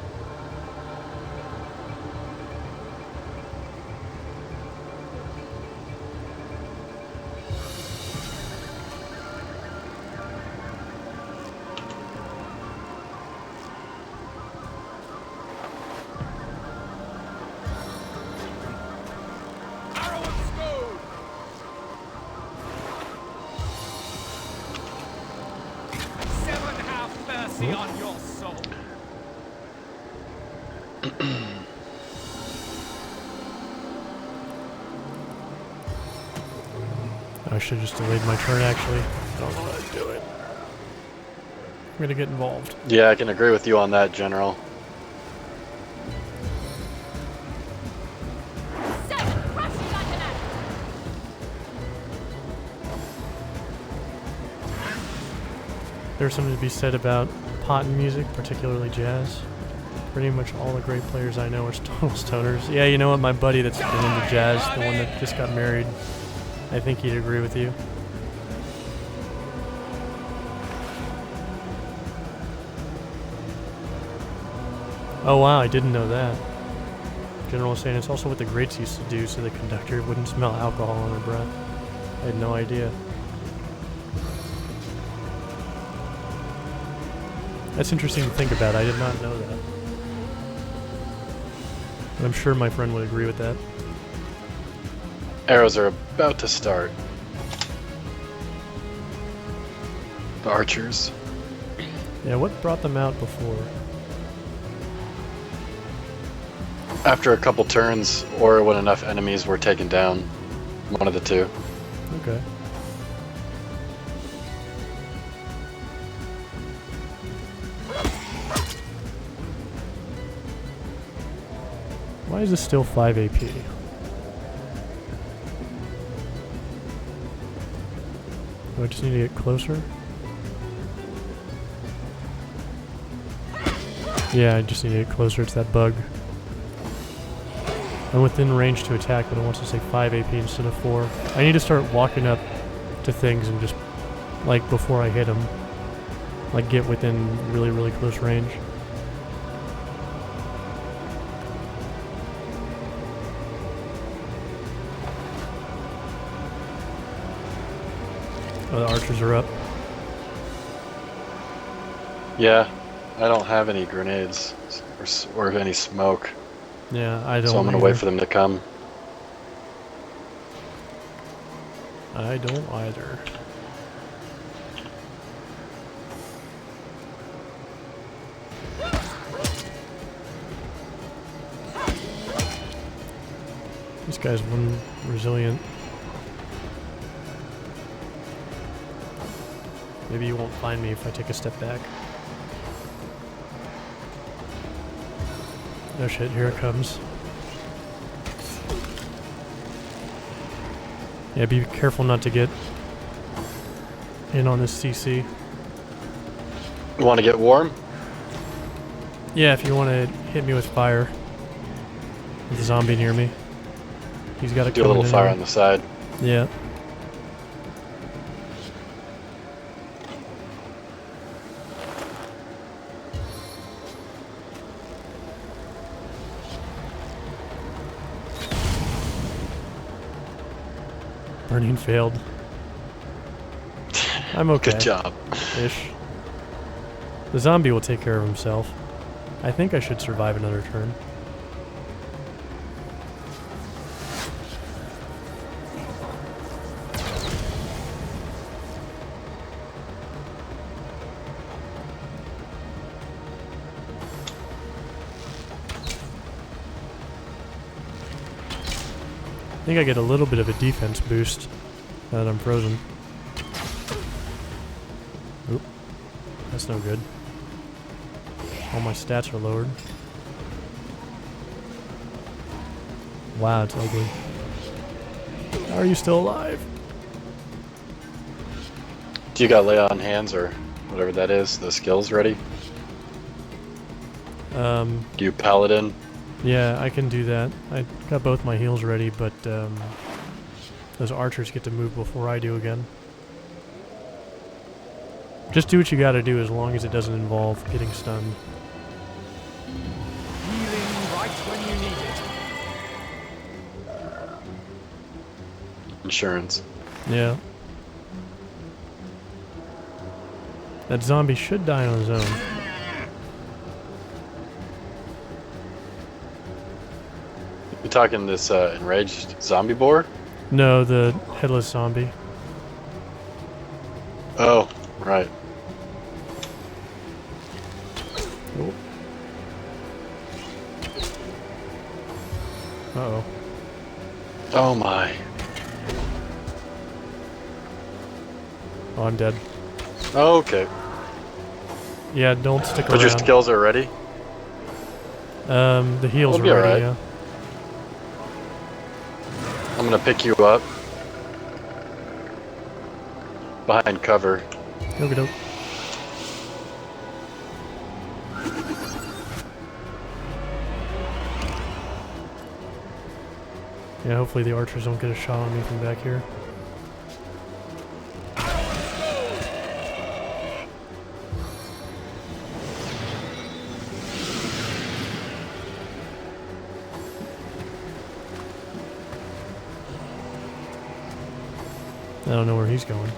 On your soul. I should have just delayed my turn, actually. I don't know how to do it. I'm gonna get involved. Yeah, I can agree with you on that, General. There's something to be said about pot and music, particularly jazz. Pretty much all the great players I know are total stoners. Yeah, you know what? My buddy that's been into jazz, the one that just got married, I think he'd agree with you. Oh wow, I didn't know that. General was saying it's also what the greats used to do so the conductor wouldn't smell alcohol on her breath. I had no idea. That's interesting to think about. I did not know that. And I'm sure my friend would agree with that. Arrows are about to start. The archers. Yeah, what brought them out before? After a couple turns, or when enough enemies were taken down. One of the two. Okay. Why is this still 5 AP? Do I just need to get closer? Yeah, I just need to get closer. It's that bug. I'm within range to attack, but it wants to say 5 AP instead of 4. I need to start walking up to things and just, like, before I hit them, like, get within really, really close range. Oh, the archers are up. Yeah, I don't have any grenades or any smoke. Yeah, I don't. So I'm gonna wait for them to come. I don't either. This guy's one resilient. Maybe you won't find me if I take a step back. No shit, here it comes. Yeah, be careful not to get in on this CC. You want to get warm? Yeah, if you want to hit me with fire. With a zombie near me. He's got to do a little fire on the side. Yeah. Burning failed. I'm okay. Good job. Ish. The zombie will take care of himself. I think I should survive another turn. I think I get a little bit of a defense boost now that I'm frozen. Oop. That's no good. All my stats are lowered. Wow, it's ugly. How are you still alive? Do you got lay on hands or whatever that is, the skills ready? You paladin? Yeah, I can do that. I got both my heals ready, but those archers get to move before I do again. Just do what you gotta do as long as it doesn't involve getting stunned. Healing right when you need it. Insurance. Yeah. That zombie should die on his own. You talking this enraged zombie boar? No, the headless zombie. Oh, right. Oh. Uh-oh. Oh my. Oh, I'm dead. Oh, okay. Yeah, don't stick But around. your skills are ready? The heals We'll are be ready, alright. yeah. I'm gonna pick you up. Behind cover. Okie doke. Yeah, hopefully the archers don't get a shot on me from back here. I don't know where he's going.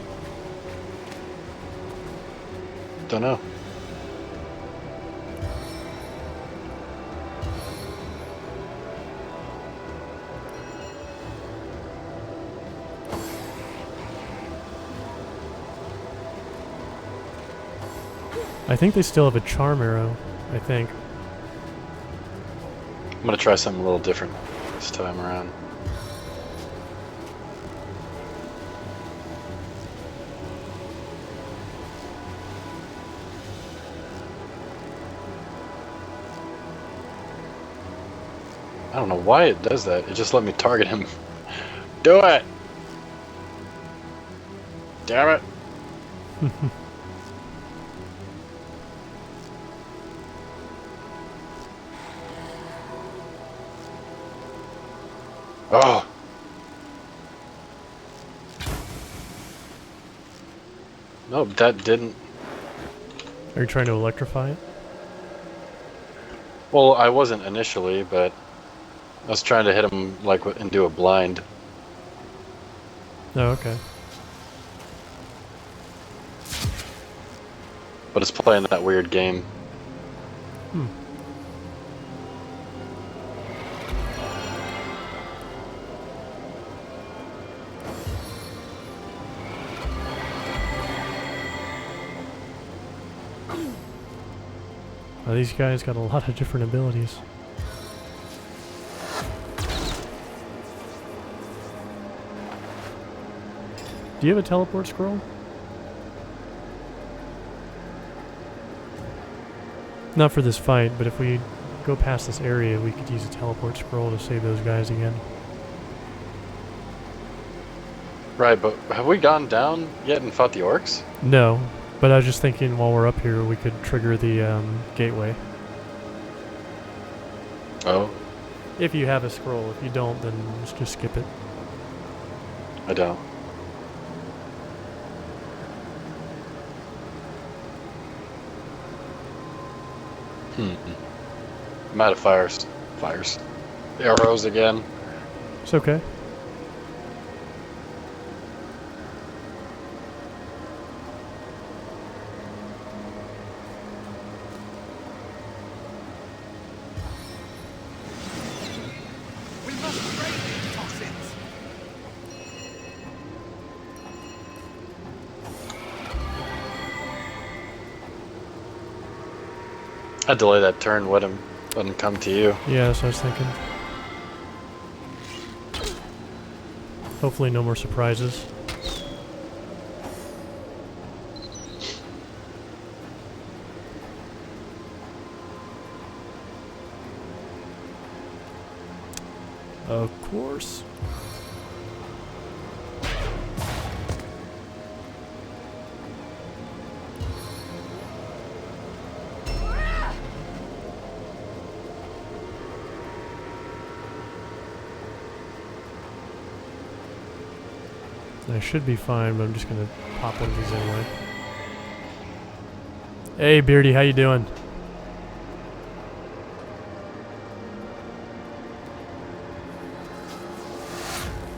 Don't know. I think they still have a charm arrow, I think. I'm gonna try something a little different this time around. I don't know why it does that. It just let me target him. Do it! Damn it! Oh! Nope, that didn't. Are you trying to electrify it? Well, I wasn't initially, but I was trying to hit him like and do a blind. Oh, okay. But it's playing that weird game. Hmm. Oh, these guys got a lot of different abilities. Do you have a teleport scroll? Not for this fight, but if we go past this area, we could use a teleport scroll to save those guys again. Right, but have we gone down yet and fought the orcs? No, but I was just thinking while we're up here, we could trigger the gateway. Oh, If you have a scroll. If you don't, then just skip it. I don't. I'm out of fires. Arrows again. It's okay. We must break these toxins. I'd delay that turn, let him come to you. Yeah, that's what I was thinking. Hopefully no more surprises. Of course. I should be fine, but I'm just gonna pop one of these anyway. Hey, Beardy, how you doing?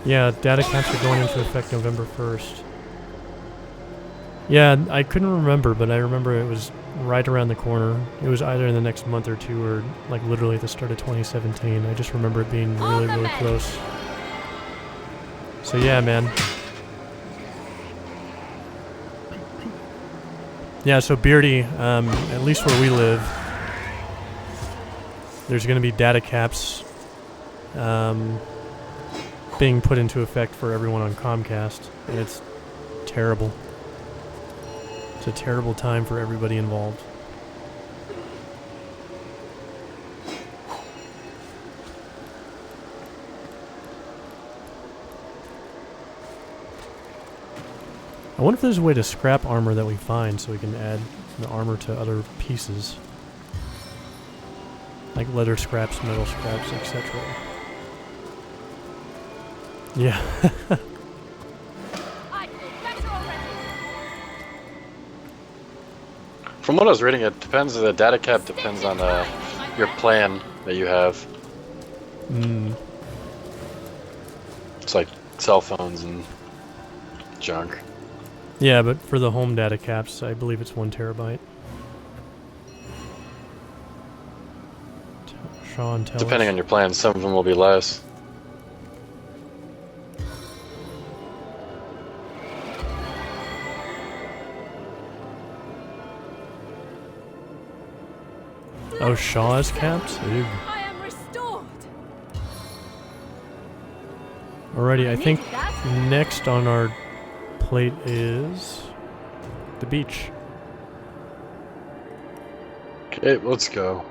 Yeah, data caps are going into effect November 1st. Yeah, I couldn't remember, but I remember it was right around the corner. It was either in the next month or two, or like literally at the start of 2017. I just remember it being really, really close. So yeah, man. Yeah, so Beardy, at least where we live, there's going to be data caps being put into effect for everyone on Comcast, and it's terrible. It's a terrible time for everybody involved. I wonder if there's a way to scrap armor that we find so we can add the armor to other pieces. Like leather scraps, metal scraps, etc. Yeah. From what I was reading, it depends. The data cap depends on your plan that you have. Hmm. It's like cell phones and junk. Yeah, but for the home data caps, I believe it's 1 terabyte. Sean, tell Depending us. on your plan, some of them will be less. Oh, Shaw is capped? Ew. I am restored. Alrighty, I think next on our plate is the beach. Okay, let's go.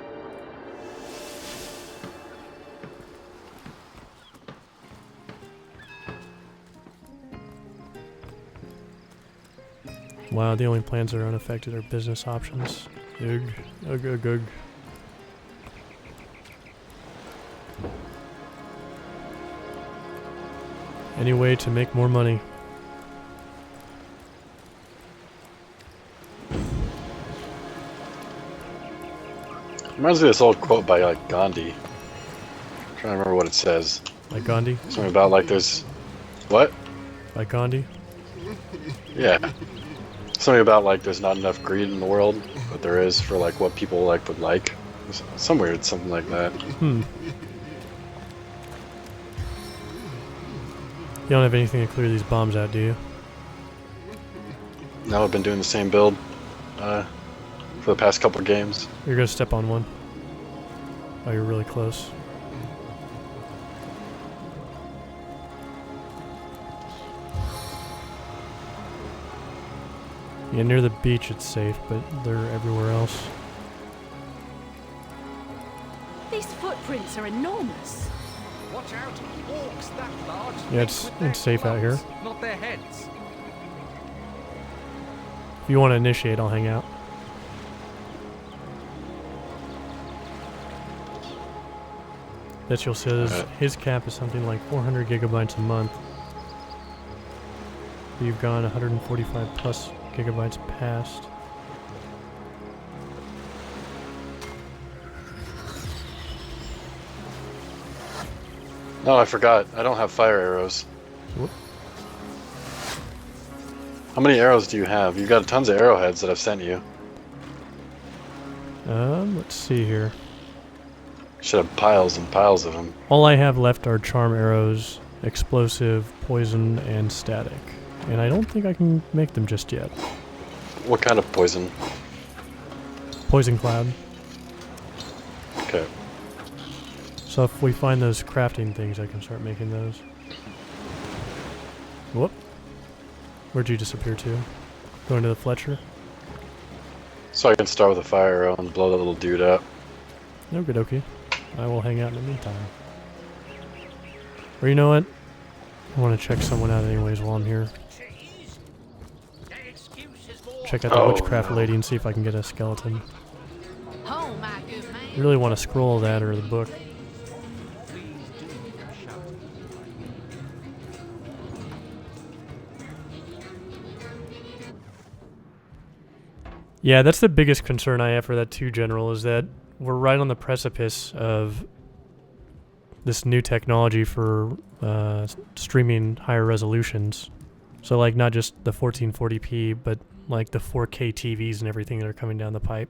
Wow, the only plans that are unaffected are business options. Ugh, ugh, ugh, ugh. Any way to make more money. Reminds me of this old quote by like Gandhi. I'm trying to remember what it says. By Gandhi? Something about like there's... What? By Gandhi? Yeah. Something about like there's not enough greed in the world, but there is for like what people like would like. Some weird something like that. Hmm. You don't have anything to clear these bombs out, do you? Now I've been doing the same build for the past couple games. You're gonna step on one. Oh, you're really close. Yeah, near the beach it's safe, but they're everywhere else. These footprints are enormous. Watch out, orcs that large. Yeah, it's safe out here. Not their heads. If you want to initiate, I'll hang out. Betchel says his cap is something like 400 gigabytes a month. You've gone 145 plus gigabytes past. No, I forgot. I don't have fire arrows. Whoop. How many arrows do you have? You've got tons of arrowheads that I've sent you. Let's see here. Should have piles and piles of them. All I have left are charm arrows, explosive, poison, and static. And I don't think I can make them just yet. What kind of poison? Poison cloud. Okay. So if we find those crafting things, I can start making those. Whoop. Where'd you disappear to? Going to the Fletcher? So I can start with a fire arrow and blow that little dude up. Okie dokie. I will hang out in the meantime. Or you know what? I want to check someone out anyways while I'm here. Check out the witchcraft lady and see if I can get a skeleton. Oh, my good man. I really want to scroll that or the book. Yeah, that's the biggest concern I have for that too, General, is that we're right on the precipice of this new technology for streaming higher resolutions. So like not just the 1440p, but like the 4K TVs and everything that are coming down the pipe.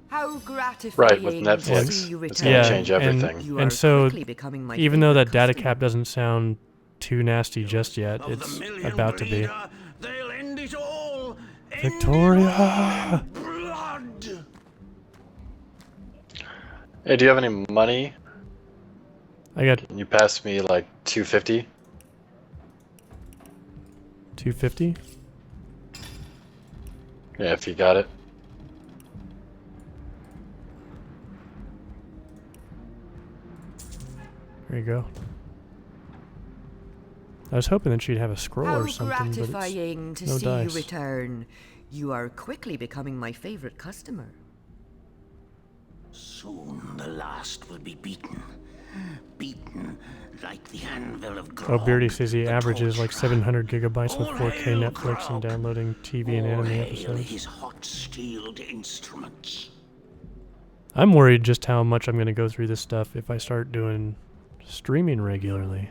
How gratifying Right, with to Netflix, see you it's return. going to change everything. And so quickly becoming my even though that favorite data customer. cap doesn't sound too nasty just yet, it's about to be. They'll end it all. Victoria! Blood. Hey, do you have any money? I got Can you pass me like 250? 250. Yeah, if you got it. There you go. I was hoping that she'd have a scroll How or something, but gratifying it's to no see dice. you return. You are quickly becoming my favorite customer. Soon the last will be beaten. Beaten like the anvil of Oh, Grog. Beardy says he averages like torturer. 700 gigabytes with All 4K hail Netflix and Grog. downloading TV and All anime hail episodes. his hot-steeled instruments. I'm worried just how much I'm going to go through this stuff if I start doing streaming regularly.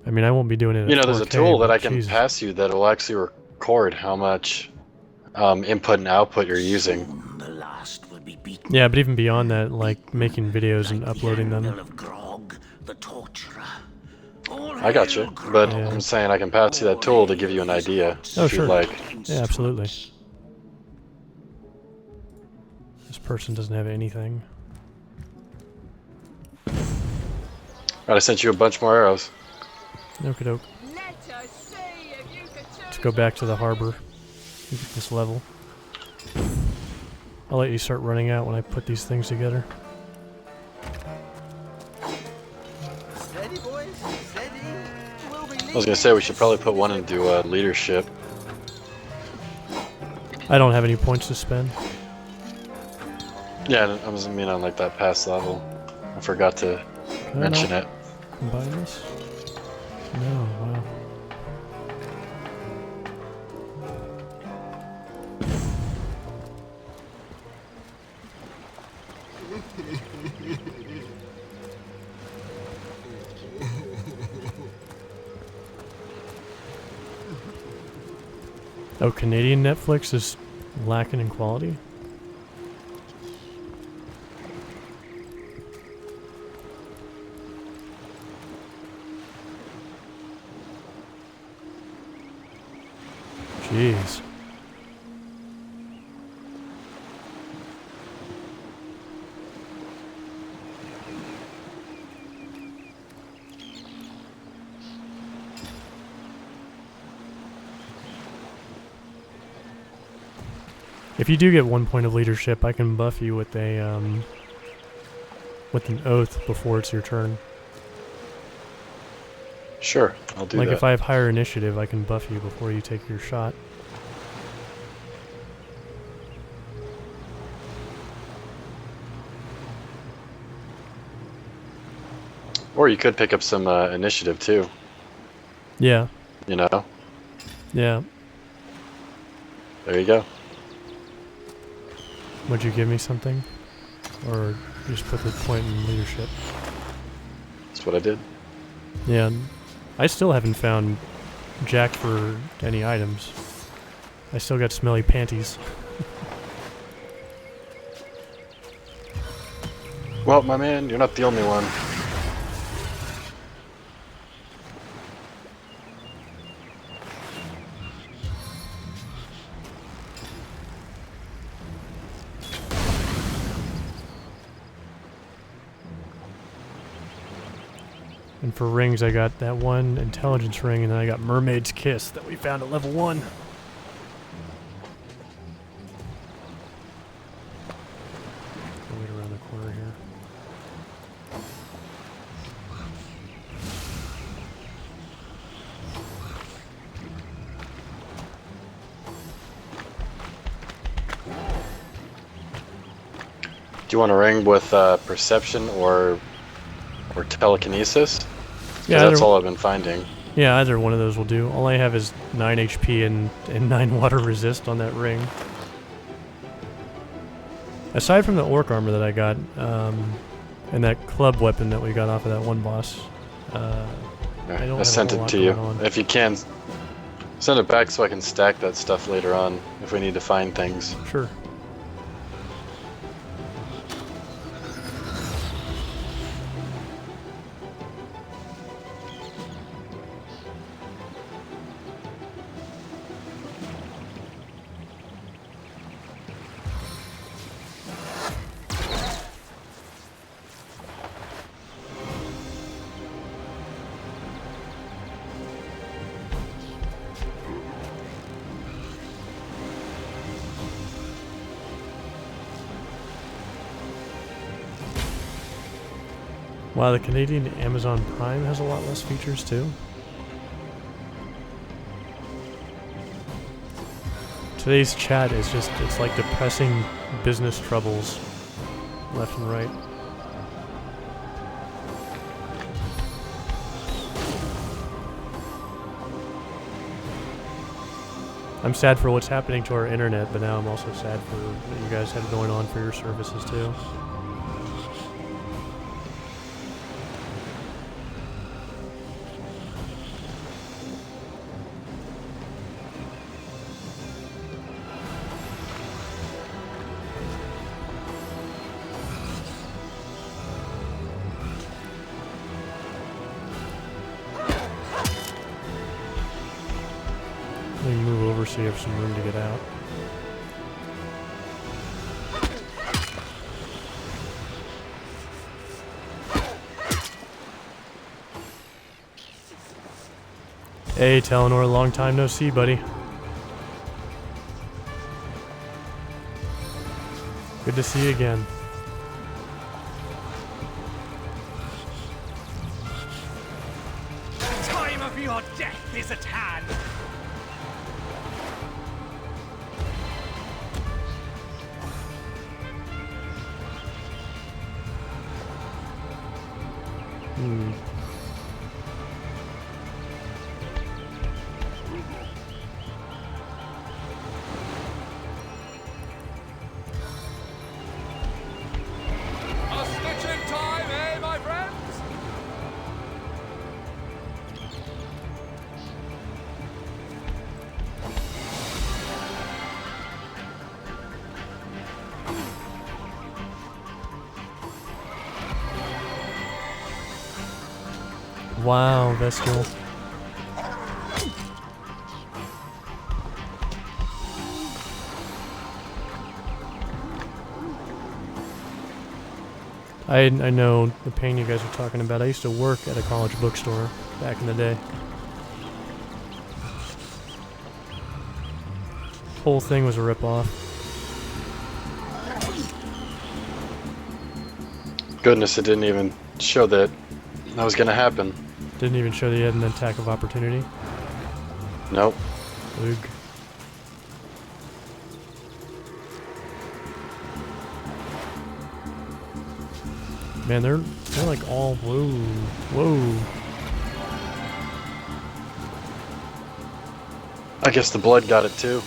I mean, I won't be doing it at You know, there's a 4K, tool that but I can Jesus. pass you that will actually record how much input and output you're using. Soon the last will be beaten. Yeah, but even beyond that, like making videos and uploading The them. anvil of Grog, the torturer. All I got you, hail but Grog. I'm saying I can pass you that tool to give you an idea Oh, if sure. you'd like. Yeah, absolutely. This person doesn't have anything. Right, I sent you a bunch more arrows. Okie doke. Let us see if you can Let's go back to the harbor and get this level. I'll let you start running out when I put these things together. Steady, boys. Steady. We'll be I was gonna say we should probably put one into leadership. I don't have any points to spend. Yeah, I was mean on like that past level. I forgot to Can I mention not it. combine this? No, wow. Oh, Canadian Netflix is lacking in quality? Jeez. If you do get 1 point of leadership, I can buff you with a with an oath before it's your turn. Sure, I'll do like that. if I have higher initiative, I can buff you before you take your shot. Or you could pick up some initiative too. Yeah. You know? Yeah. There you go. Would you give me something? Or just put the point in leadership? That's what I did. Yeah. I still haven't found Jack for any items. I still got smelly panties. Well, my man, you're not the only one. And for rings, I got that one intelligence ring, and then I got Mermaid's Kiss that we found at level 1. Wait around the corner here. Do you want a ring with perception or telekinesis? 'Cause Yeah, that's either- all I've been finding. Yeah, either one of those will do. All I have is 9 HP and 9 water resist on that ring. Aside from the orc armor that I got, and that club weapon that we got off of that one boss, I sent it to you. If you can, send it back so I can stack that stuff later on if we need to find things. Sure. Wow, the Canadian Amazon Prime has a lot less features too. Today's chat is just, it's like depressing business troubles left and right. I'm sad for what's happening to our internet, but now I'm also sad for what you guys have going on for your services too. Let me move over so you have some room to get out. Hey, Telenor, long time no see, buddy. Good to see you again. The time of your death is at hand. A stitch in time, eh, my friends? Wow, Vestal. I know the pain you guys are talking about. I used to work at a college bookstore back in the day. Whole thing was a ripoff. Goodness, it didn't even show that was gonna happen. Didn't even show that you had an attack of opportunity. Nope. Ugh. Man, they're like all whoa. I guess the blood got it too.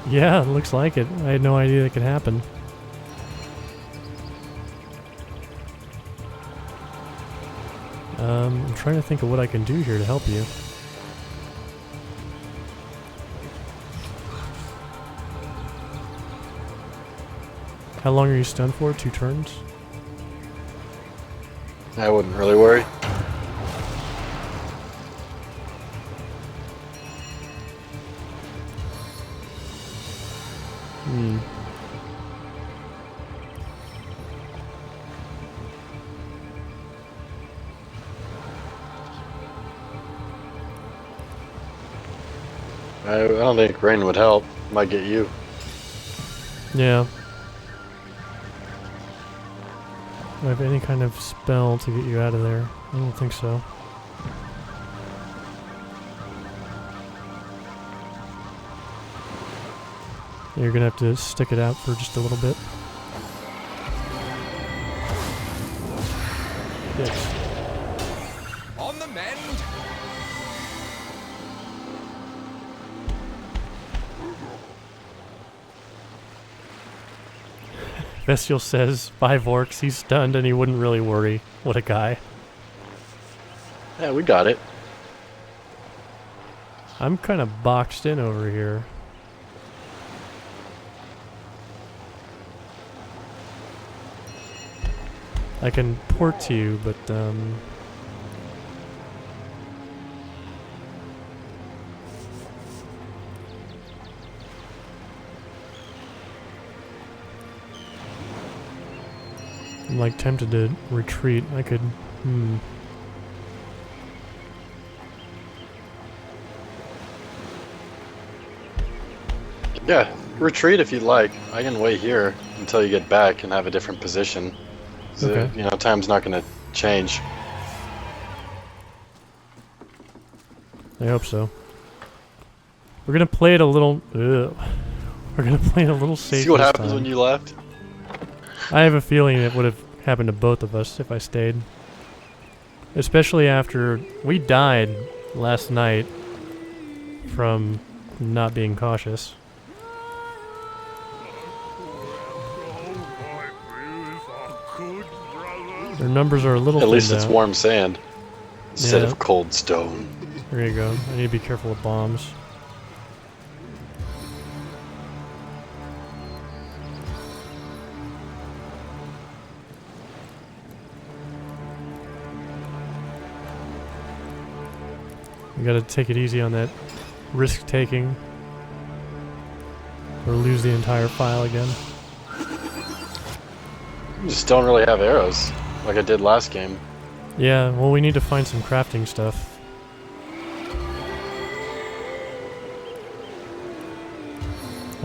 Yeah, it looks like it. I had no idea that could happen. I'm trying to think of what I can do here to help you. How long are you stunned for? 2 turns? I wouldn't really worry. I don't think rain would help. Might get you. Yeah. Do I have any kind of spell to get you out of there? I don't think so. You're gonna have to stick it out for just a little bit. Yes. On the mend. Bestial says 5 orcs, he's stunned and he wouldn't really worry. What a guy. Yeah, we got it. I'm kind of boxed in over here. I can port to you, but I'm like tempted to retreat. I could, Yeah, retreat if you'd like. I can wait here until you get back and have a different position. So, Okay. you know, time's not going to change. I hope so. We're gonna play it a little. We're gonna play it a little safe. See what this happens time. when you left? I have a feeling it would have happened to both of us if I stayed. Especially after we died last night from not being cautious. Their numbers are a little At least thinned it's out. warm sand instead Yeah. of cold stone. There you go. I need to be careful with bombs. We gotta take it easy on that risk taking, or lose the entire file again. Just don't really have arrows like I did last game. Yeah, well, we need to find some crafting stuff.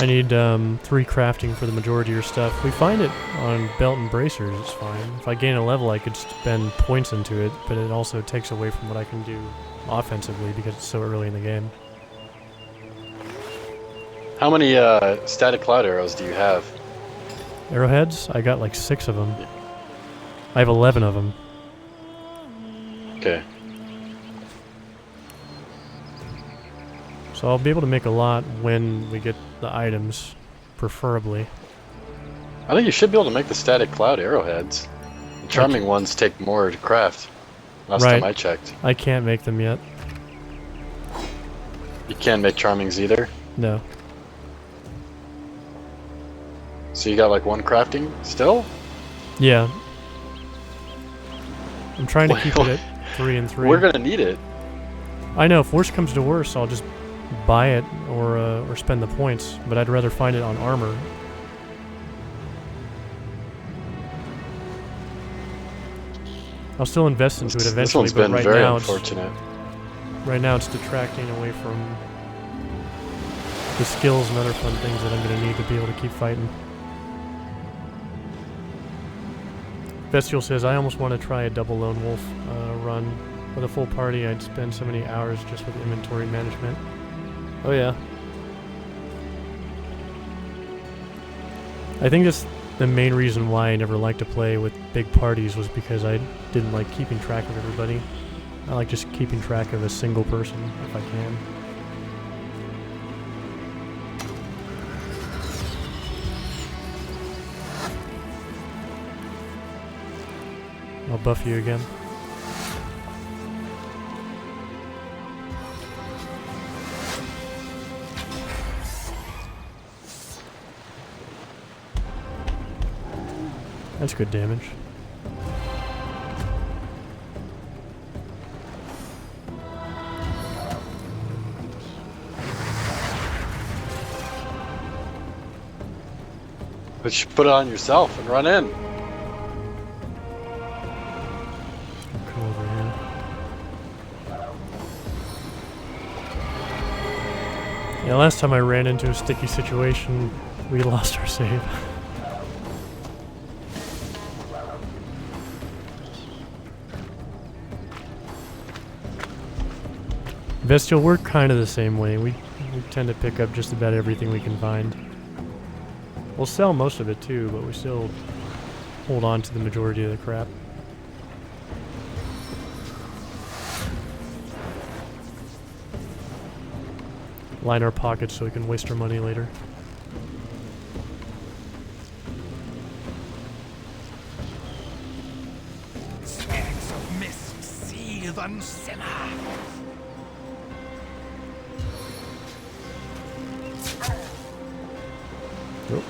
I need 3 crafting for the majority of your stuff. We find it on belt and bracers, it's fine. If I gain a level, I could spend points into it, but it also takes away from what I can do offensively because it's so early in the game. How many static cloud arrows do you have? Arrowheads? I got like 6 of them. I have 11 of them. Okay. So I'll be able to make a lot when we get the items, preferably. I think you should be able to make the static cloud arrowheads. The charming ones take more to craft. Last time I checked. I can't make them yet. You can't make charmings either? No. So you got like 1 crafting still? Yeah. I'm trying to keep it at 3 and 3. We're gonna need it. I know, if worse comes to worse, I'll just buy it or spend the points, but I'd rather find it on armor. I'll still invest into it eventually, This one's but been right very now unfortunate. right now it's detracting away from the skills and other fun things that I'm going to need to be able to keep fighting. Bestial says, I almost want to try a double lone wolf run. With a full party, I'd spend so many hours just with inventory management. Oh yeah. I think that's the main reason why I never liked to play with big parties was because I didn't like keeping track of everybody. I like just keeping track of a single person if I can. I'll buff you again. That's good damage. But you put it on yourself and run in. Come over here. Yeah, last time I ran into a sticky situation, we lost our save. Bestial, we're kind of the same way. We tend to pick up just about everything we can find. We'll sell most of it too, but we still hold on to the majority of the crap. line our pockets so we can waste our money later. Spirits of mist, seethe and simmer. Nope.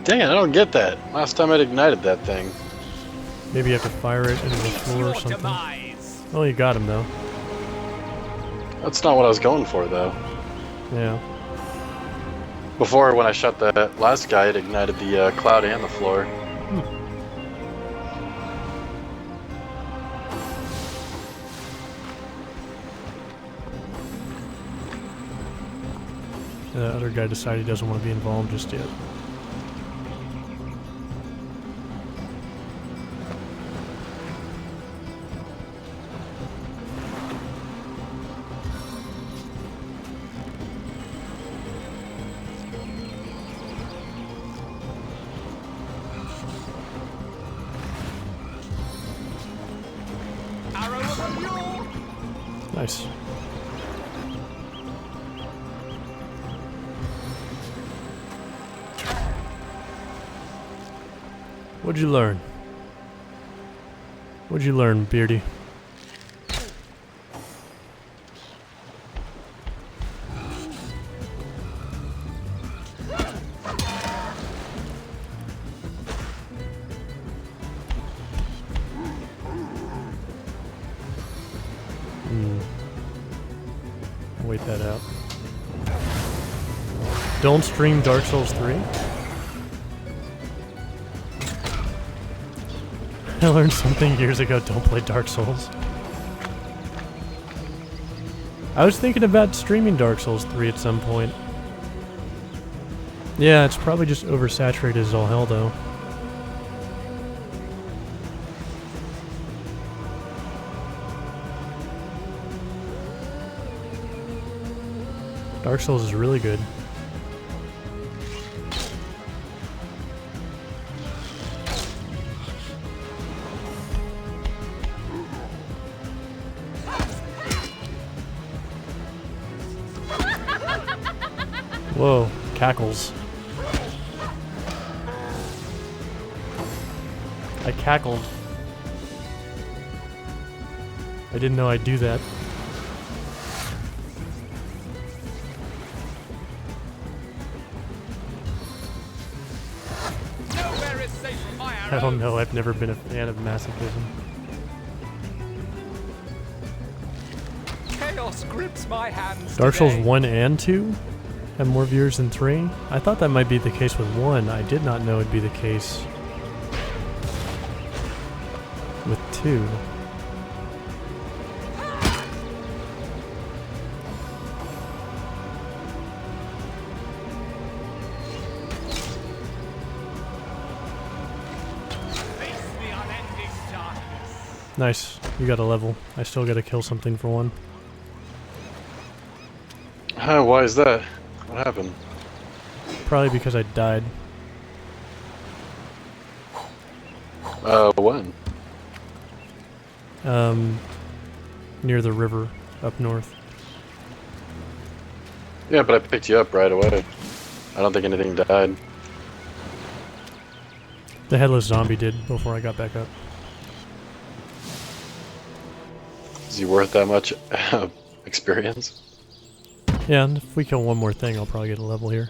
Dang it, I don't get that. Last time I'd ignited that thing. Maybe you have to fire it into the floor or something. Oh, you got him though. That's not what I was going for, though. Yeah. Before, when I shot that last guy, it ignited the cloud and the floor. The other guy decided he doesn't want to be involved just yet. Nice. What'd you learn? What'd you learn, Beardy? Wait that out. Don't stream Dark Souls 3? I learned something years ago, don't play Dark Souls. I was thinking about streaming Dark Souls 3 at some point. Yeah, it's probably just oversaturated as all hell though. Dark Souls is really good. Whoa, cackles. I cackled. I didn't know I'd do that. I don't know, I've never been a fan of masochism. Chaos grips my hands. Dark Souls 1 and 2 have more viewers than 3? I thought that might be the case with 1. I did not know it'd be the case with 2. Nice. You got a level. I still gotta kill something for 1. Why is that? What happened? Probably because I died. When? Near the river up north. Yeah, but I picked you up right away. I don't think anything died. The headless zombie did before I got back up. Is he worth that much experience? Yeah, and if we kill one more thing, I'll probably get a level here.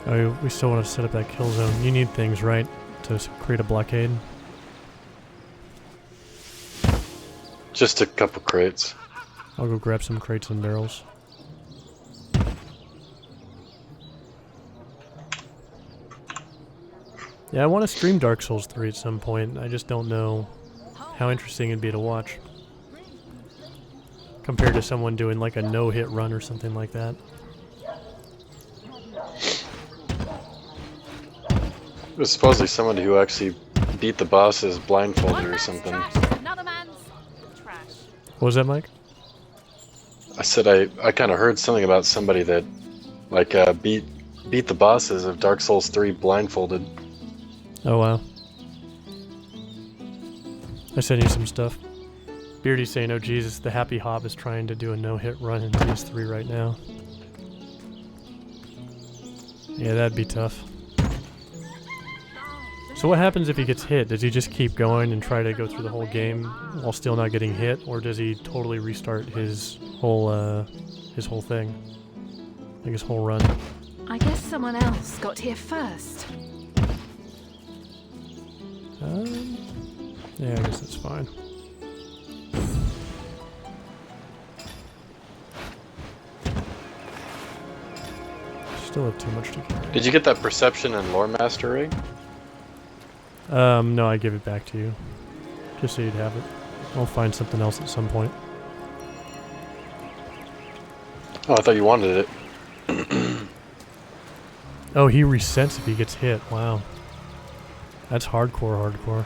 Oh, we still want to set up that kill zone. You need things, right, to create a blockade? Just a couple crates. I'll go grab some crates and barrels. Yeah, I want to stream Dark Souls 3 at some point. I just don't know how interesting it'd be to watch. Compared to someone doing like a no-hit run or something like that. There's supposedly someone who actually beat the bosses blindfolded or something. Another man's trash. What was that, Mike? I said I kind of heard something about somebody that like beat the bosses of Dark Souls 3 blindfolded. Oh wow. I sent you some stuff. Beardy's saying, oh Jesus, the Happy Hob is trying to do a no-hit run in PS3 right now. Yeah, that'd be tough. So what happens if he gets hit? Does he just keep going and try to go through the whole game while still not getting hit, or does he totally restart his whole thing? Like his whole run? I guess someone else got here first. Yeah, I guess that's fine. Still have too much to carry. Did you get that Perception and Lore Master ring? No, I give it back to you. Just so you'd have it. I'll find something else at some point. Oh, I thought you wanted it. Oh, he resets if he gets hit. Wow. That's hardcore.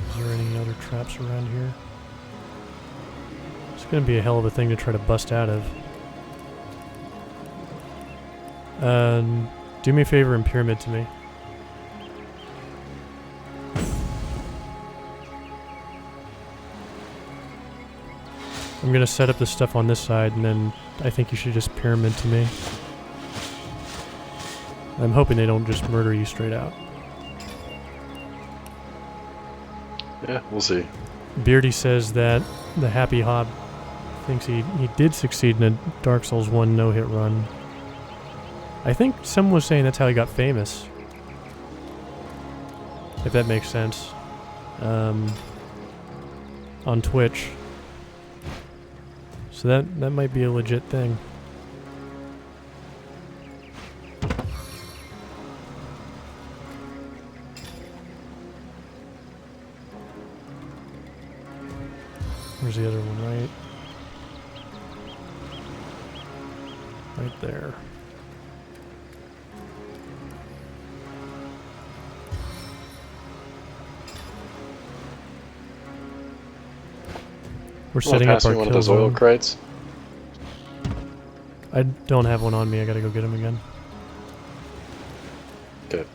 Is there any other traps around here? It's gonna be a hell of a thing to try to bust out of. Do me a favor and pyramid to me. I'm gonna set up the stuff on this side, and then I think you should just pyramid to me. I'm hoping they don't just murder you straight out. Yeah, we'll see. Beardy says that the Happy Hob thinks he did succeed in a Dark Souls 1 no-hit run. I think someone was saying that's how he got famous. If that makes sense. On Twitch. So that might be a legit thing. Where's the other one? Right there. We're setting up our one of kill those oil zone. crates. I don't have one on me. I gotta go get him again. Good.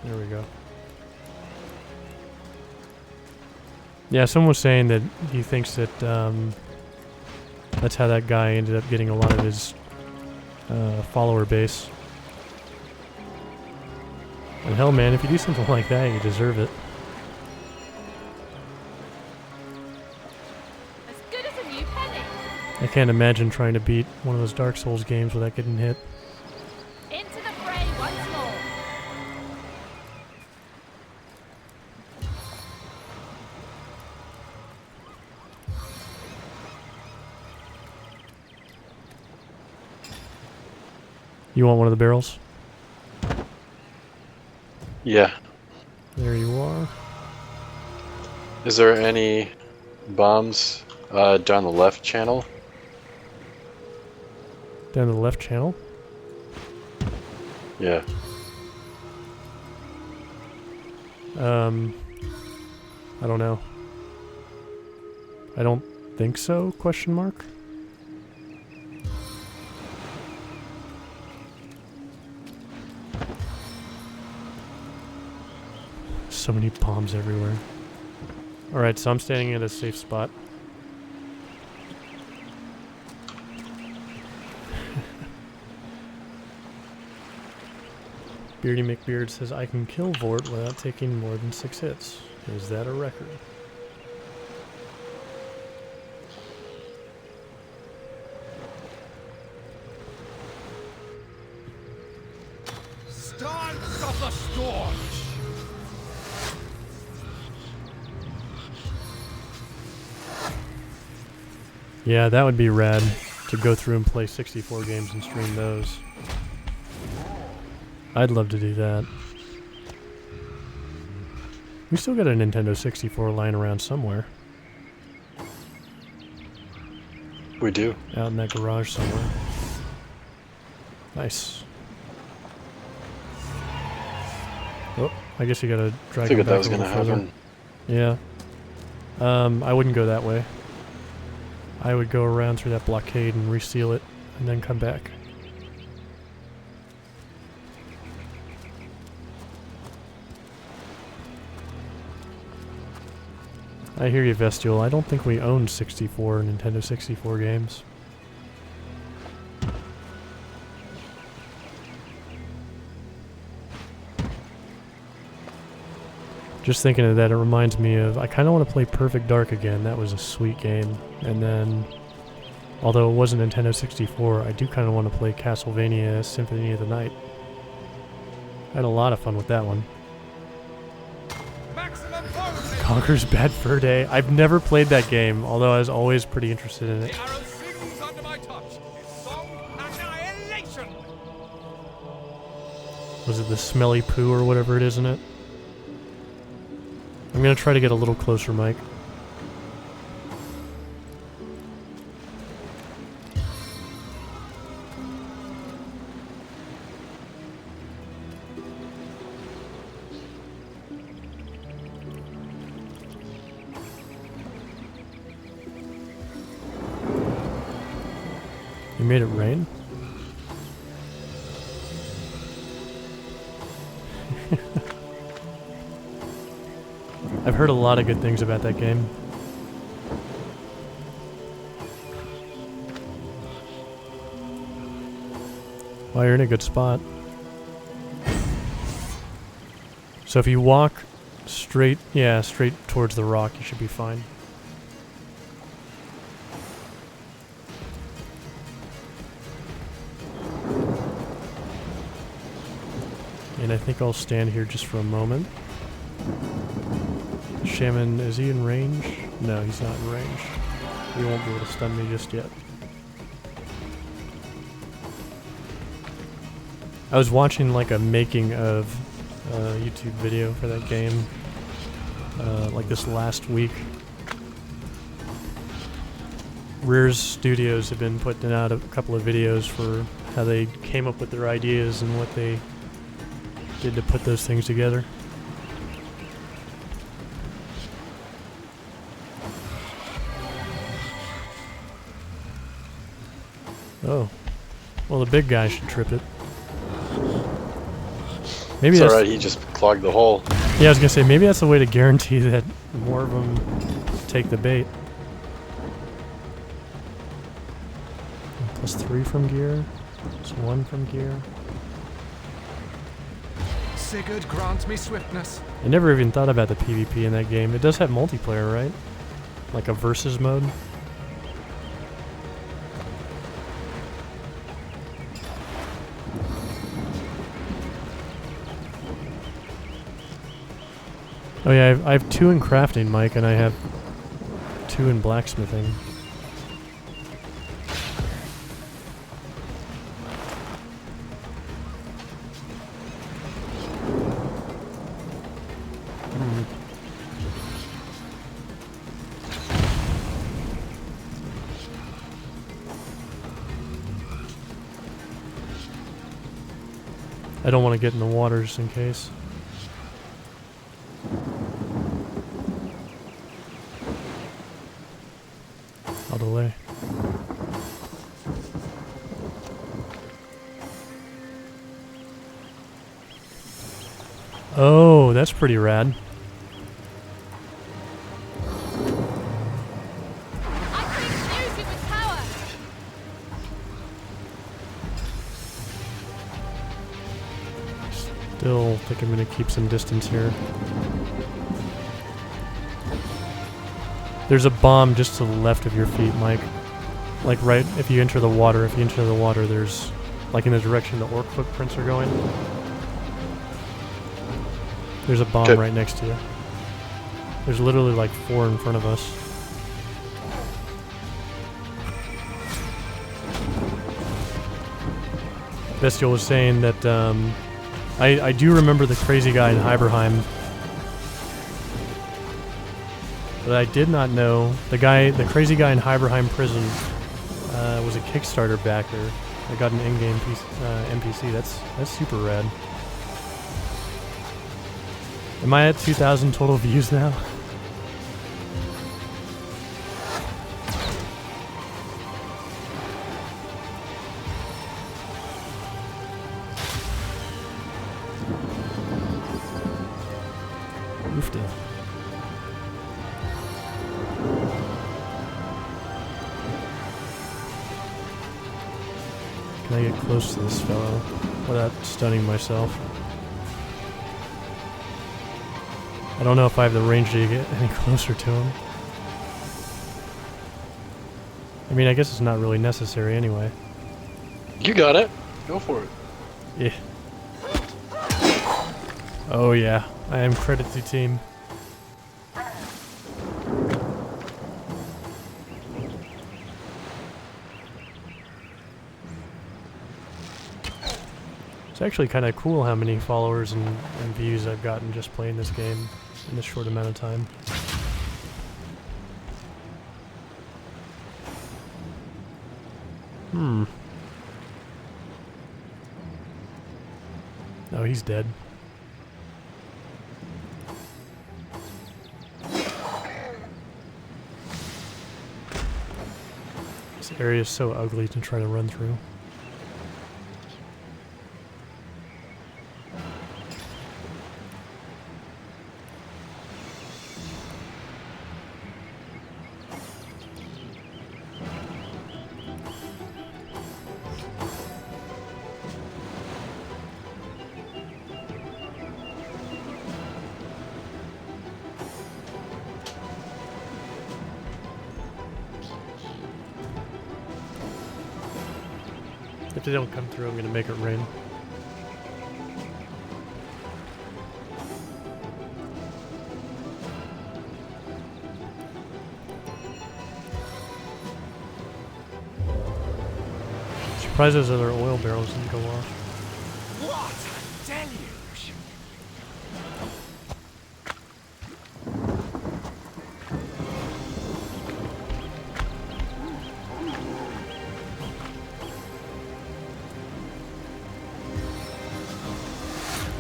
There we go. Yeah, someone was saying that he thinks that that's how that guy ended up getting a lot of his follower base. And hell, man, if you do something like that, you deserve it. As good as a new penny. I can't imagine trying to beat one of those Dark Souls games without getting hit. Into the fray once more. You want one of the barrels? Yeah. There you are. Is there any bombs down the left channel? Down the left channel? Yeah. I don't know. I don't think so, question mark? So many bombs everywhere. Alright, so I'm standing at a safe spot. Beardy McBeard says, I can kill Vort without taking more than 6 hits. Is that a record? Stance of the storm! Yeah, that would be rad. to go through and play 64 games and stream those. I'd love to do that. We still got a Nintendo 64 lying around somewhere. We do. Out in that garage somewhere. Nice. Oh, I guess you gotta drag it back that was a little gonna further. happen. Yeah. I wouldn't go that way. I would go around through that blockade and reseal it, and then come back. I hear you, Vestial. I don't think we own 64 Nintendo 64 games. Just thinking of that, it reminds me of, I kind of want to play Perfect Dark again. That was a sweet game. And then, although it wasn't Nintendo 64, I do kind of want to play Castlevania Symphony of the Night. I had a lot of fun with that one. Conker's Bad Fur Day. I've never played that game, although I was always pretty interested in it. Was it the Smelly Poo or whatever it is in it? I'm gonna try to get a little closer, Mike. You made it rain? I've heard a lot of good things about that game. Well, you're in a good spot. So if you walk straight, yeah, straight towards the rock, you should be fine. And I think I'll stand here just for a moment. Shaman, is he in range? No, he's not in range. He won't be able to stun me just yet. I was watching like a making of YouTube video for that game like this last week. Rears Studios have been putting out a couple of videos for how they came up with their ideas and what they did to put those things together. Oh. Well, the big guy should trip it. Maybe It's that's alright, he just clogged the hole. Yeah, I was gonna say, maybe that's a way to guarantee that more of them take the bait. +3 from gear. +1 from gear. Sigurd, grant me swiftness. I never even thought about the PvP in that game. It does have multiplayer, right? Like a versus mode? Oh yeah, I have 2 in crafting, Mike, and I have 2 in blacksmithing. I don't want to get in the water just in case. I'll delay. Oh, that's pretty rad. Still think I'm gonna keep some distance here. There's a bomb just to the left of your feet, Mike. Like right, if you enter the water, there's, like in the direction the orc footprints are going. There's a bomb right next to you. There's literally like 4 in front of us. Bestial was saying that I do remember the crazy guy in Hyberheim, but I did not know the crazy guy in Hyberheim prison was a Kickstarter backer. I got an in-game NPC. That's super rad. Am I at 2,000 total views now? Oofta. Can I get close to this fellow without stunning myself? I don't know if I have the range to get any closer to him. I mean, I guess it's not really necessary anyway. You got it. Go for it. Yeah. Oh yeah, I am credit to team. It's actually kind of cool how many followers and views I've gotten just playing this game in this short amount of time. Oh, he's dead. This area is so ugly to try to run through. If they don't come through, I'm gonna make it rain. Surprised those other oil barrels didn't go off. What a deluge!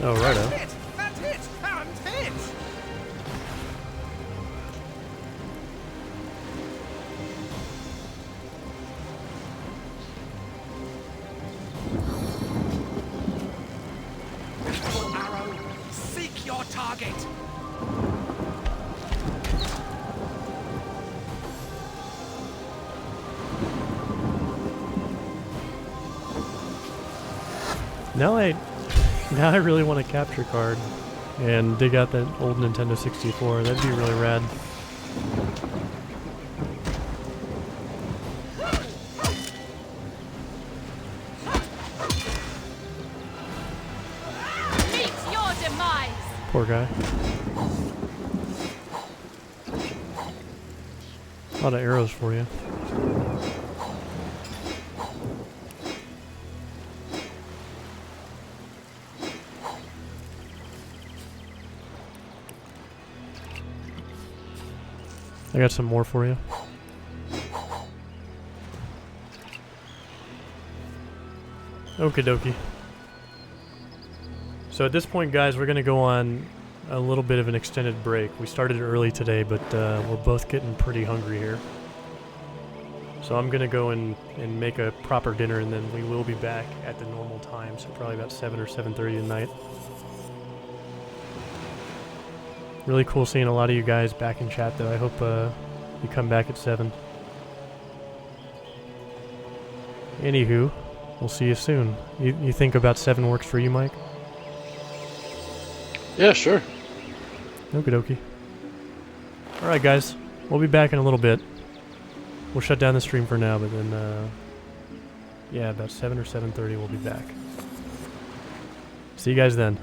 Oh, righto. That's it! And hit! Arrow, seek your target! Now I really want a capture card and dig out that old Nintendo 64. That'd be really rad. Meet your demise! Poor guy. A lot of arrows for you. I got some more for you. Okie dokie. So at this point, guys, we're going to go on a little bit of an extended break. We started early today, but we're both getting pretty hungry here. So I'm going to go and make a proper dinner, and then we will be back at the normal time, so probably about 7 or 7:30 tonight. Really cool seeing a lot of you guys back in chat, though. I hope you come back at 7. Anywho, we'll see you soon. You think about 7 works for you, Mike? Yeah, sure. Okie dokie. Alright, guys. We'll be back in a little bit. We'll shut down the stream for now, but then, yeah, about 7 or 7:30 we'll be back. See you guys then.